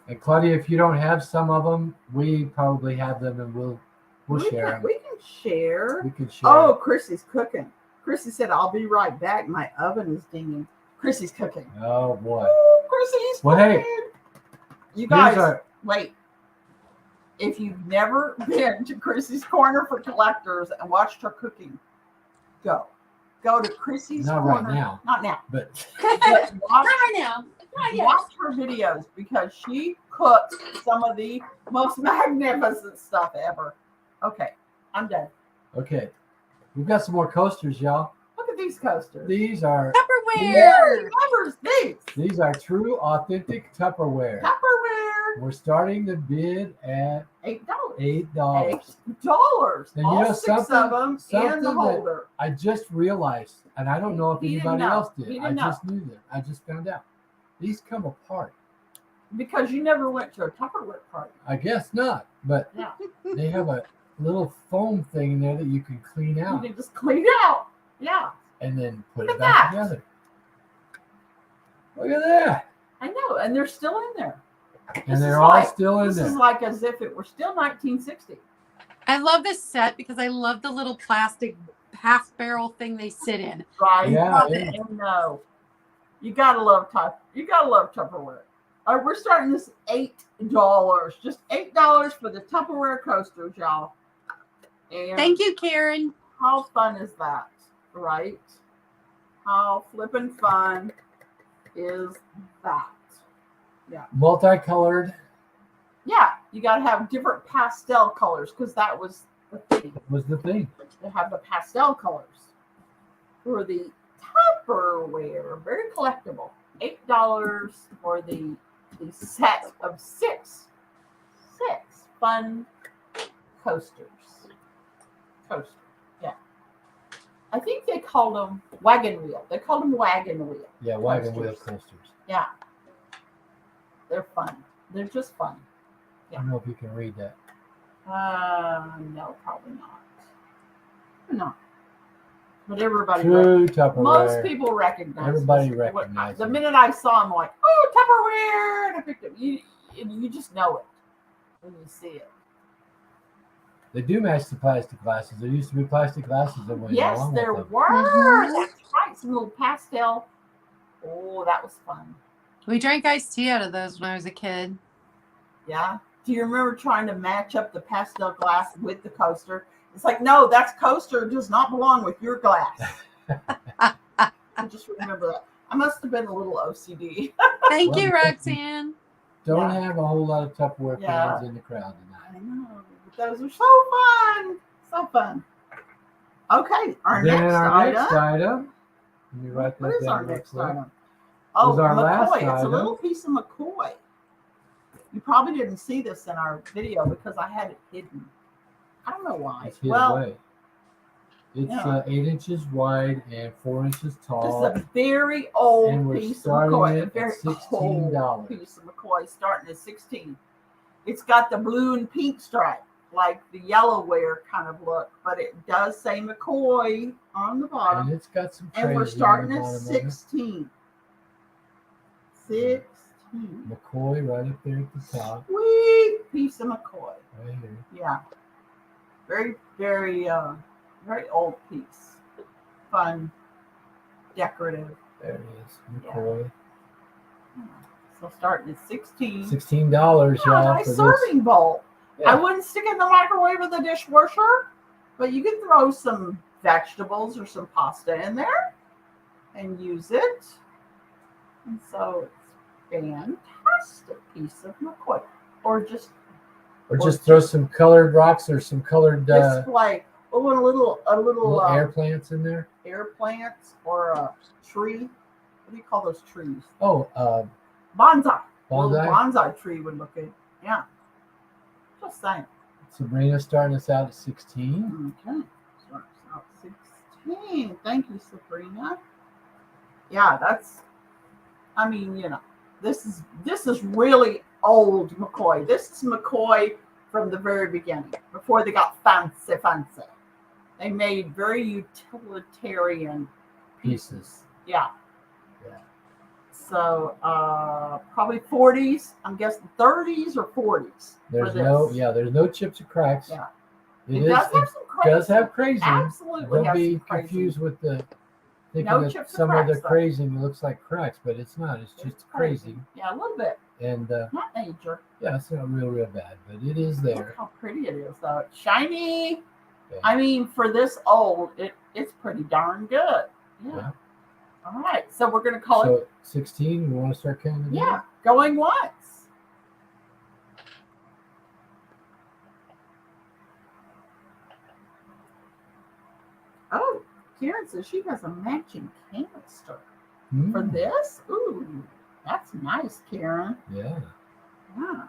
B: And Claudia, if you don't have some of them, we probably have them, and we'll share them.
A: We can share.
B: We can share.
A: Oh, Chrissy's cooking. Chrissy said, "I'll be right back. My oven is dinging." Chrissy's cooking.
B: Oh boy.
A: Oh, Chrissy's
B: Well, hey,
A: cooking. You
B: Here's
A: guys,
B: our-
A: wait. If you've never been to Chrissy's Corner for Collectors and watched her cooking, go. Go to Chrissy's
B: Not right
A: Corner.
B: now.
A: Not now.
B: but
A: But watch,
C: right now. Not yet.
A: watch her videos because she cooks some of the most magnificent stuff ever. Okay, I'm done.
B: okay, we've got some more coasters, y'all.
A: Look at these coasters.
B: These are
C: Tupperware.
A: Remembers these.
B: true, authentic Tupperware.
A: Tupperware.
B: We're starting the bid at
A: $8.
B: $8.
A: $8.
B: And you
A: All
B: know
A: 6
B: something-
A: of them in
B: something
A: the
B: that-
A: holder.
B: I just realized, and I don't know if
A: He didn't
B: anybody
A: know.
B: else
A: He
B: did.
A: didn't
B: I
A: know.
B: just knew that. I just found out. These come apart.
A: Because you never went to a Tupperware party.
B: I guess not, but
A: Yeah.
B: they have a little foam thing in there that you can clean
A: You
B: out
A: can just clean it out. Yeah.
B: and then put
A: Look
B: it
A: at
B: back
A: that.
B: together. Look at that.
A: I know. And they're still in there.
B: And
A: This
B: they're
A: is
B: all
A: like-
B: still in
A: This is
B: there.
A: like as if it were still 1960.
C: I love this set because I love the little plastic half barrel thing they sit in.
A: Right?
B: Yeah,
A: And
B: yeah.
A: no. You gotta love Tupperware. All right, we're starting this $8. Just $8 for the Tupperware coasters, y'all. And
C: Thank you, Karen.
A: how fun is that? Right? How flippin' fun is that?
B: Multicolored
A: Yeah, you got to have different pastel colors because that was the thing.
B: was the thing.
A: They have the pastel colors for the Tupperware, very collectible. $8 for the set of six fun coasters. Yeah. I think they called them wagon wheel. They called them wagon wheel.
B: Yeah, wagon wheel coasters.
A: Yeah. They're fun. They're just fun.
B: I don't know if you can read that.
A: No, probably not. No. But everybody,
B: True Tupperware.
A: most people recognize.
B: Everybody
A: this.
B: recognizes.
A: The minute I saw them, like, oh, Tupperware, and I picked it. You just know it when you see it.
B: They do match the plastic glasses. There used to be plastic glasses that went
A: Yes,
B: along
A: there
B: with them.
A: were.
C: Mhm.
A: That's right. Some little pastel. Oh, that was fun.
C: We drank iced tea out of those when I was a kid.
A: Yeah. Do you remember trying to match up the pastel glass with the coaster? It's like, no, that coaster does not belong with your glass. I just remember that. I must have been a little OCD.
C: Thank
B: Well,
C: you, Roxanne.
B: Don't
A: Yeah.
B: have a whole lot of Tupperware
A: Yeah.
B: fans in the crowd tonight.
A: I know. But those are so fun. So fun. Okay, our
B: Then
A: next
B: our
A: item.
B: next item. Let me write
A: What
B: that
A: is
B: down
A: our
B: real
A: next
B: quick.
A: item? Oh,
B: Was our last
A: McCoy. It's a
B: item.
A: little piece of McCoy. You probably didn't see this in our video because I had it hidden. I don't know why.
B: It's hid
A: Well,
B: away. It's
A: yeah.
B: 8 inches wide and 4 inches tall.
A: Just a very old
B: And we're
A: piece of
B: starting
A: McCoy.
B: it
A: A
B: at
A: very
B: $16.
A: old piece of McCoy starting at 16. It's got the blue and pink stripe, like the yellowware kind of look, but it does say McCoy on the bottom.
B: And it's got some
A: And we're
B: crazy
A: starting
B: on
A: at
B: the bottom of it.
A: 16. 16.
B: McCoy right up there at the top.
A: Sweet piece of McCoy.
B: Right here.
A: Yeah. Very, very, very old piece. Fun, decorative.
B: There it is. McCoy.
A: So starting at 16.
B: $16,
A: Yeah,
B: y'all,
A: nice
B: for this.
A: serving bowl.
B: Yeah.
A: I wouldn't stick it in the microwave or the dishwasher, but you can throw some vegetables or some pasta in there and use it. And so it's fantastic piece of McCoy. Or just
B: throw some colored rocks or some colored
A: display. Oh, and a little
B: little air plants in there.
A: air plants or a tree. What do you call those trees?
B: Oh,
A: Bonsai. A little
B: bonsai.
A: bonsai tree would look good. Yeah. Just saying.
B: Sabrina's starting us out at 16.
A: Okay. Starts out 16. Thank you, Sabrina. Yeah, that's, I mean, you know, this is really old McCoy. This is McCoy from the very beginning, before they got fancy. They made very utilitarian pieces. Yeah.
B: Yeah.
A: So probably 40s. I'm guessing 30s or 40s.
B: There's
A: for this.
B: there's no chips or cracks.
A: Yeah.
B: It
A: does have some crazy.
B: does have crazy.
A: Absolutely.
B: Don't
A: has
B: be
A: some crazy.
B: confused with the thinking
A: No
B: that
A: chips or
B: some of the
A: cracks, though.
B: crazing looks like cracks, but it's not. It's just crazy.
A: Yeah, a little bit.
B: And
A: Not major.
B: yeah, it's not real bad, but it is
A: Look
B: there.
A: how pretty it is, though. It's shiny.
B: Yeah.
A: I mean, for this old, it's pretty darn good. Yeah. All right. So we're going to call it.
B: So 16, we want to start counting?
A: Yeah. Going once. Oh, Karen says she has a matching canister for this. Ooh, that's nice, Karen.
B: Yeah.
A: Yeah.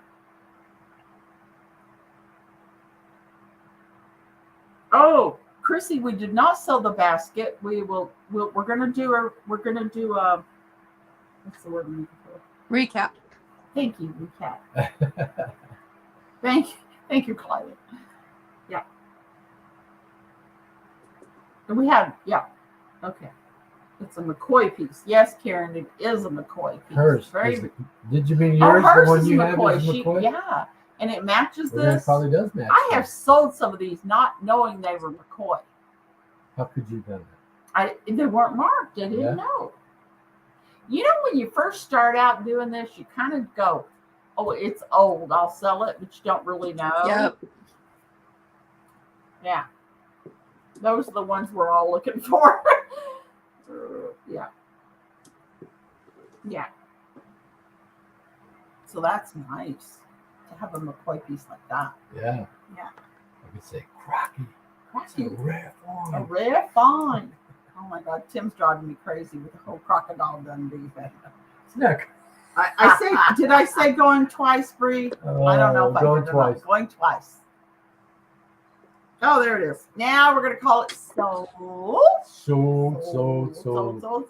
A: Oh, Chrissy, we did not sell the basket. We're gonna do a what's the word I'm looking for?
C: Recap.
A: Thank you, recap. Thank you, Claudia. Yeah. And we have, okay. It's a McCoy piece. Yes, Karen, it is a McCoy piece.
B: Hers.
A: Very.
B: Did you mean
A: Oh,
B: yours?
A: hers
B: The one
A: is
B: you have
A: McCoy.
B: is McCoy?
A: Yeah, and it matches
B: Well, that
A: this.
B: probably does match.
A: I have
B: this.
A: sold some of these not knowing they were McCoy.
B: How could you have done that?
A: They weren't marked. I didn't know. You know, when you first start out doing this, you kind of go, "Oh, it's old. I'll sell it," but you don't really know.
C: Yep.
A: Yeah. Those are the ones we're all looking for. Yeah. Yeah. So that's nice to have a McCoy piece like that.
B: Yeah.
A: Yeah.
B: I could say cracky. It's a
A: Cracky.
B: rare
A: A
B: form.
A: rare find. Oh my God, Tim's driving me crazy with the whole Crocodile Dundee thing.
B: Snack.
A: I say, did I say going twice, Bree? I don't know if I
B: Going
A: did or not.
B: twice.
A: Going twice. Oh, there it is. Now we're gonna call it sold.
B: Sold.
A: Sold.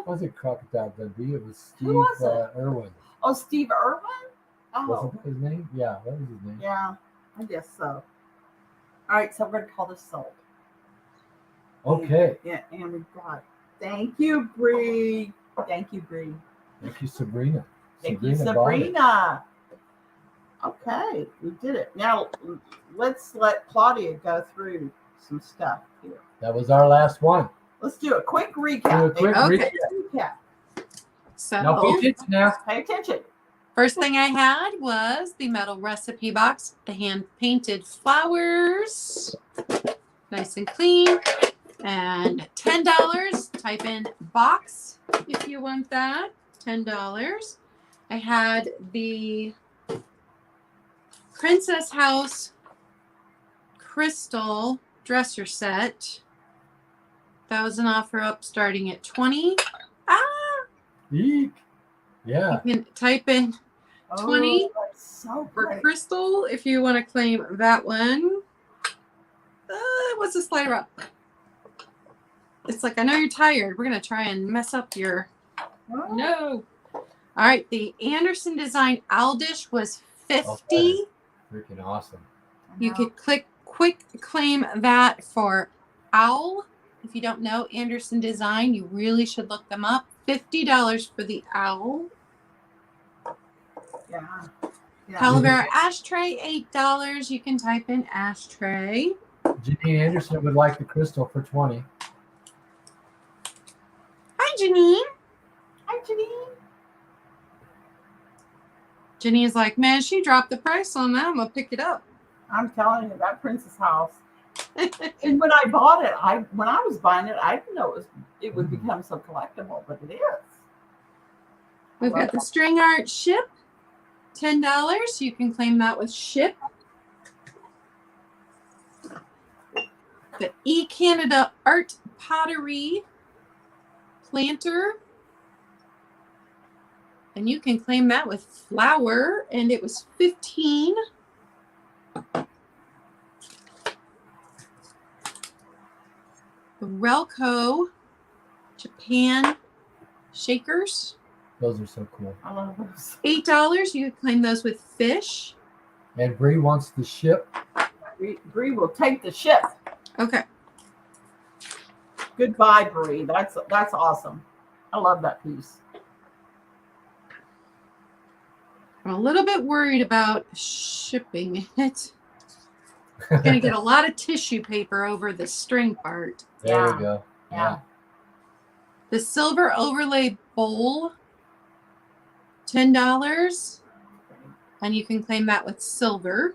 B: Was it Crocodile Dundee? It was Steve
A: Who was it?
B: Irwin.
A: Oh, Steve Irwin? Oh,
B: Wasn't that his name? Yeah, that was his name.
A: yeah, I guess so. All right, so we're gonna call this sold.
B: Okay.
A: Yeah, and we've got. Thank you, Bree. Thank you, Bree.
B: Thank you, Sabrina.
A: Thank you,
B: bought it.
A: Sabrina. Okay, we did it. Now let's let Claudia go through some stuff here.
B: That was our last one.
A: Let's do a quick recap.
B: Do a quick
C: Okay.
A: recap.
C: So
B: Now pay attention now.
A: Pay attention.
C: first thing I had was the metal recipe box, the hand painted flowers, nice and clean, and $10. Type in box if you want that. $10. I had the Princess House crystal dresser set. That was an offer up starting at $20.
B: Eek. Yeah.
C: You can type in 20
A: Oh, that's so
C: for
A: great.
C: crystal if you want to claim that one. What's the slider up? It's like, I know you're tired. We're going to try and mess up your...
A: Oh,
C: No. All right. The Anderson Design Owl Dish was $50.
B: Okay. Freaking awesome.
C: You could quick claim that for Owl. If you don't know Anderson Design, you really should look them up. $50 for the Owl.
A: Yeah.
C: Talavera Ashtray, $8. You can type in ashtray.
B: Janine Anderson would like the crystal for 20.
C: Hi, Janine.
A: Hi, Janine.
C: Janine's like, man, she dropped the price on that. I'm going to pick it up.
A: I'm telling you, that Princess House. And when I bought it, when I was buying it, I didn't know it would become so collectible, but it is.
C: We've got the string art ship, $10. You can claim that with ship. The eCanada Art Pottery planter. And you can claim that with flour, and it was $15. The Relco Japan shakers.
B: Those are so cool.
A: I love those.
C: $8. You can claim those with fish.
B: And Bree wants the ship.
A: Bree will take the ship.
C: Okay.
A: Goodbye, Bree. That's awesome. I love that piece.
C: I'm a little bit worried about shipping it. I'm going to get a lot of tissue paper over the string part.
B: There
A: Yeah.
B: we go.
A: Yeah.
C: The silver overlay bowl, $10. And you can claim that with silver.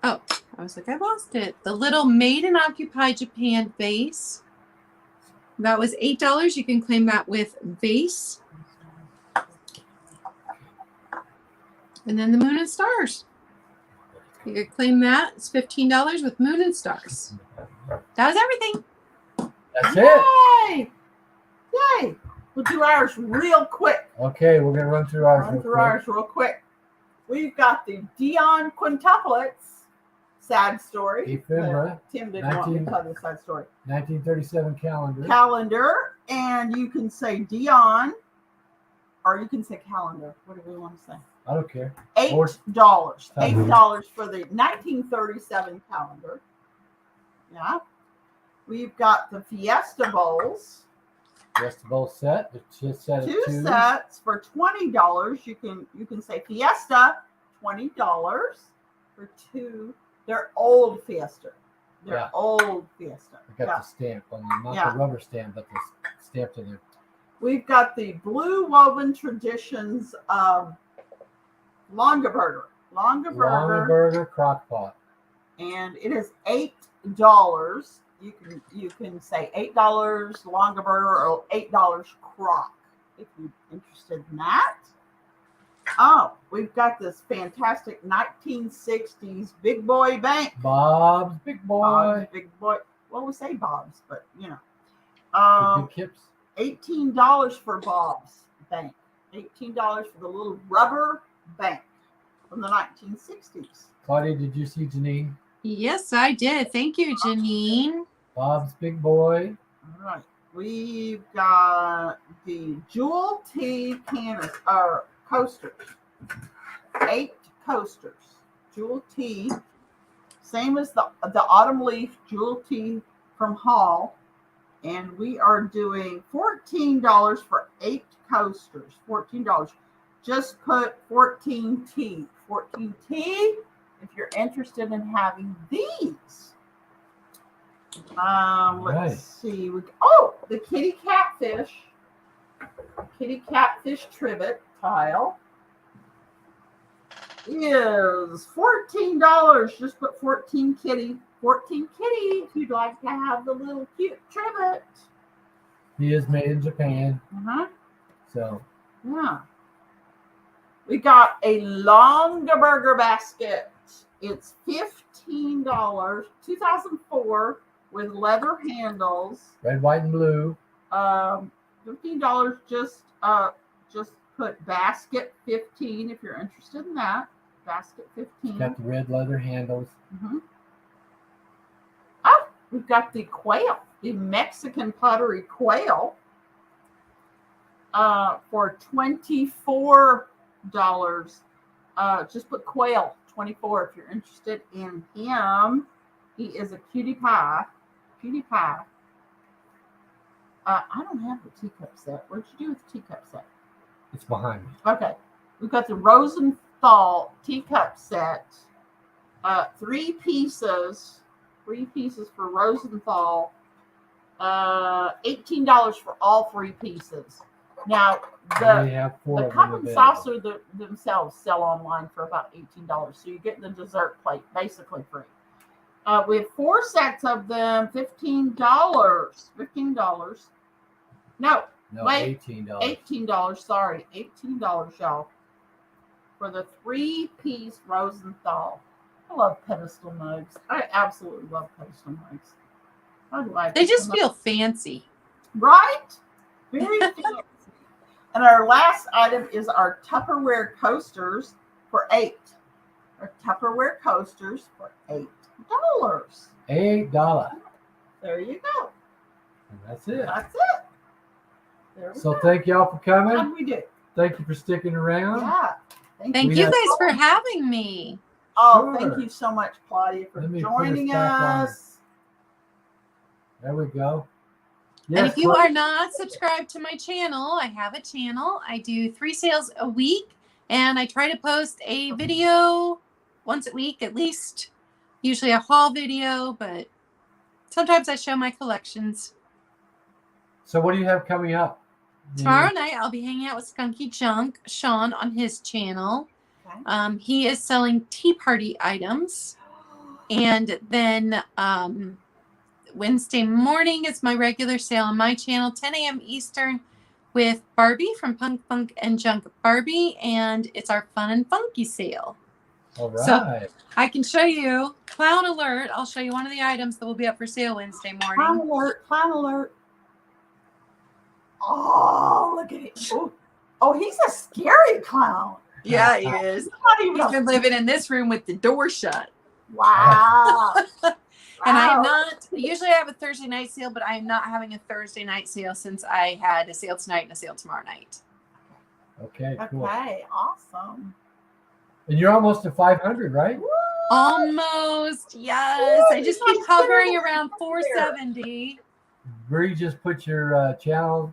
C: I was like, I lost it. The little Made in Occupy Japan vase. That was $8. You can claim that with vase. And then the Moon and Stars. You could claim that. It's $15 with Moon and Stars. That was everything.
B: That's it.
A: Yay! Yay! We'll do ours real quick.
B: Okay, we're going to run through ours.
A: Real quick. We've got the Dion quintuplets. Sad story.
B: Ephemera.
A: Tim didn't want me to tell the sad story.
B: 1937
A: Calendar. And you can say Dion, or you can say calendar. What do we want to say?
B: I don't care.
A: $8. $8 for the 1937 calendar. Yeah. We've got the Fiesta Bowls.
B: Fiesta Bowl set. It's just set
A: Two
B: at 2.
A: sets for $20. You can say Fiesta, $20 for 2. They're old Fiesta. Old Fiesta.
B: I got the stamp on them, not the rubber stamp, but the stamp to them.
A: We've got the Blue Woven Traditions Longaburger.
B: Longaburger crock pot.
A: And it is $8. You can say $8 Longaburger or $8 crock if you're interested in that. Oh, we've got this fantastic 1960s big boy bank.
B: Bob's Big Boy.
A: Bob's big boy. Well, we say Bob's, but you know.
B: The big kips.
A: $18 for Bob's bank. $18 for the little rubber bank from the 1960s.
B: Claudia, did you see Janine?
C: Yes, I did. Thank you, Janine.
B: Bob's Big Boy.
A: All right. We've got the Jewel Tea coasters. 8 coasters. Jewel Tea. Same as the Autumn Leaf Jewel Tea from Hall. And we are doing $14 for 8 coasters. $14. Just put 14T. 14T if you're interested in having these. Let's see. The kitty catfish. Kitty catfish trivet tile is $14. Just put 14 kitty. 14 kitty if you'd like to have the little cute trivet.
B: He is made in Japan. So.
A: Yeah. We got a Longaberger basket. It's $15. 2004 with leather handles.
B: Red, white, and blue.
A: $15. Just put basket 15 if you're interested in that. Basket 15.
B: Got the red leather handles.
A: Oh, we've got the quail, the Mexican pottery quail, for $24. Just put quail 24 if you're interested in him. He is a cutie pie. Cutie pie. I don't have the teacup set. What'd you do with the teacup set?
B: It's behind me.
A: Okay. We've got the Rosenthal teacup set. 3 pieces. 3 pieces for Rosenthal. $18 for all 3 pieces. Now, the cup and saucer themselves sell online for about $18. So you're getting the dessert plate basically free. We have 4 sets of them, $15. $15. No, wait,
B: $18.
A: $18. Sorry, $18, y'all, for the 3-piece Rosenthal. I love pedestal mugs. I absolutely love pedestal mugs.
C: They just feel fancy,
A: right? Very fancy. And our last item is our Tupperware coasters for $8. Our Tupperware coasters for $8.
B: $8.
A: There you go.
B: And that's it.
A: That's it. There we go.
B: Thank y'all for coming.
A: And we did.
B: Thank you for sticking around.
A: Yeah.
C: Thank you guys for having me.
A: Oh, thank you so much, Claudia, for joining us.
B: There we go. Yes,
C: and if you are not subscribed to my channel, I have a channel. I do 3 sales a week, and I try to post a video once a week at least. Usually a haul video, but sometimes I show my collections.
B: So what do you have coming up?
C: Tomorrow night, I'll be hanging out with Skunky Junk, Sean, on his channel. Okay. He is selling tea party items. And then Wednesday morning is my regular sale on my channel, 10 a.m. Eastern, with Barbie from Punk Funk and Junk Barbie. And it's our fun and funky sale.
B: All right.
C: So I can show you, clown alert. I'll show you one of the items that will be up for sale Wednesday morning.
A: Clown alert, clown alert. Oh, look at it. Oh, he's a scary clown.
C: Yeah, he is. He's been living in this room with the door shut.
A: Wow.
C: And I'm not, usually I have a Thursday night sale, but I'm not having a Thursday night sale since I had a sale tonight and a sale tomorrow night.
B: Okay, cool.
A: Okay, awesome.
B: And you're almost to 500, right?
C: Woo! Almost, yes. Woo! I just keep hovering around 470.
B: Bree just put your channel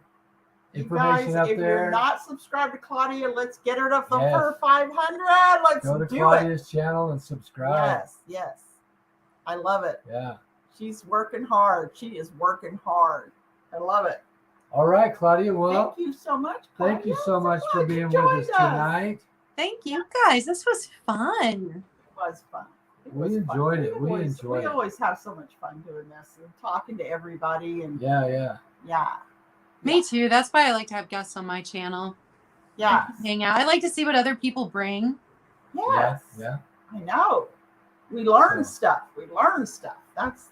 B: information up there.
A: If you're not subscribed to Claudia, let's get her to her 500. Let's
B: go to
A: do
B: Claudia's channel and subscribe.
A: Yes, yes. I love it.
B: Yeah.
A: She's working hard. She is working hard. I love it.
B: All right, Claudia. Well,
A: thank you so much, Claudia.
B: Thank you so much for being with us tonight.
C: Thank you, guys. This was fun.
A: It was fun.
B: We enjoyed it. We enjoyed it.
A: We always have so much fun doing this and talking to everybody. And
B: yeah.
C: Me too. That's why I like to have guests on my channel.
A: Yeah.
C: hang out. I like to see what other people bring.
A: Yes.
B: Yeah.
A: I know. We learn
B: So.
A: stuff. We learn stuff. That's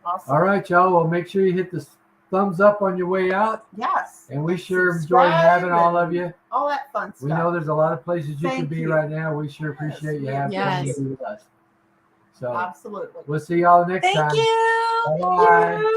A: awesome.
B: All right, y'all. Well, make sure you hit the thumbs up on your way out.
A: Yes.
B: And we
A: And
B: sure enjoy
A: subscribe
B: having all of
A: and
B: you.
A: all that fun stuff.
B: We know there's a lot of places you can
A: Thank
B: be
A: you.
B: right now. We sure appreciate you having
C: Yes.
B: fun with us. So
A: Absolutely.
B: we'll see y'all next
C: Thank
B: time.
C: you.
B: Bye-bye.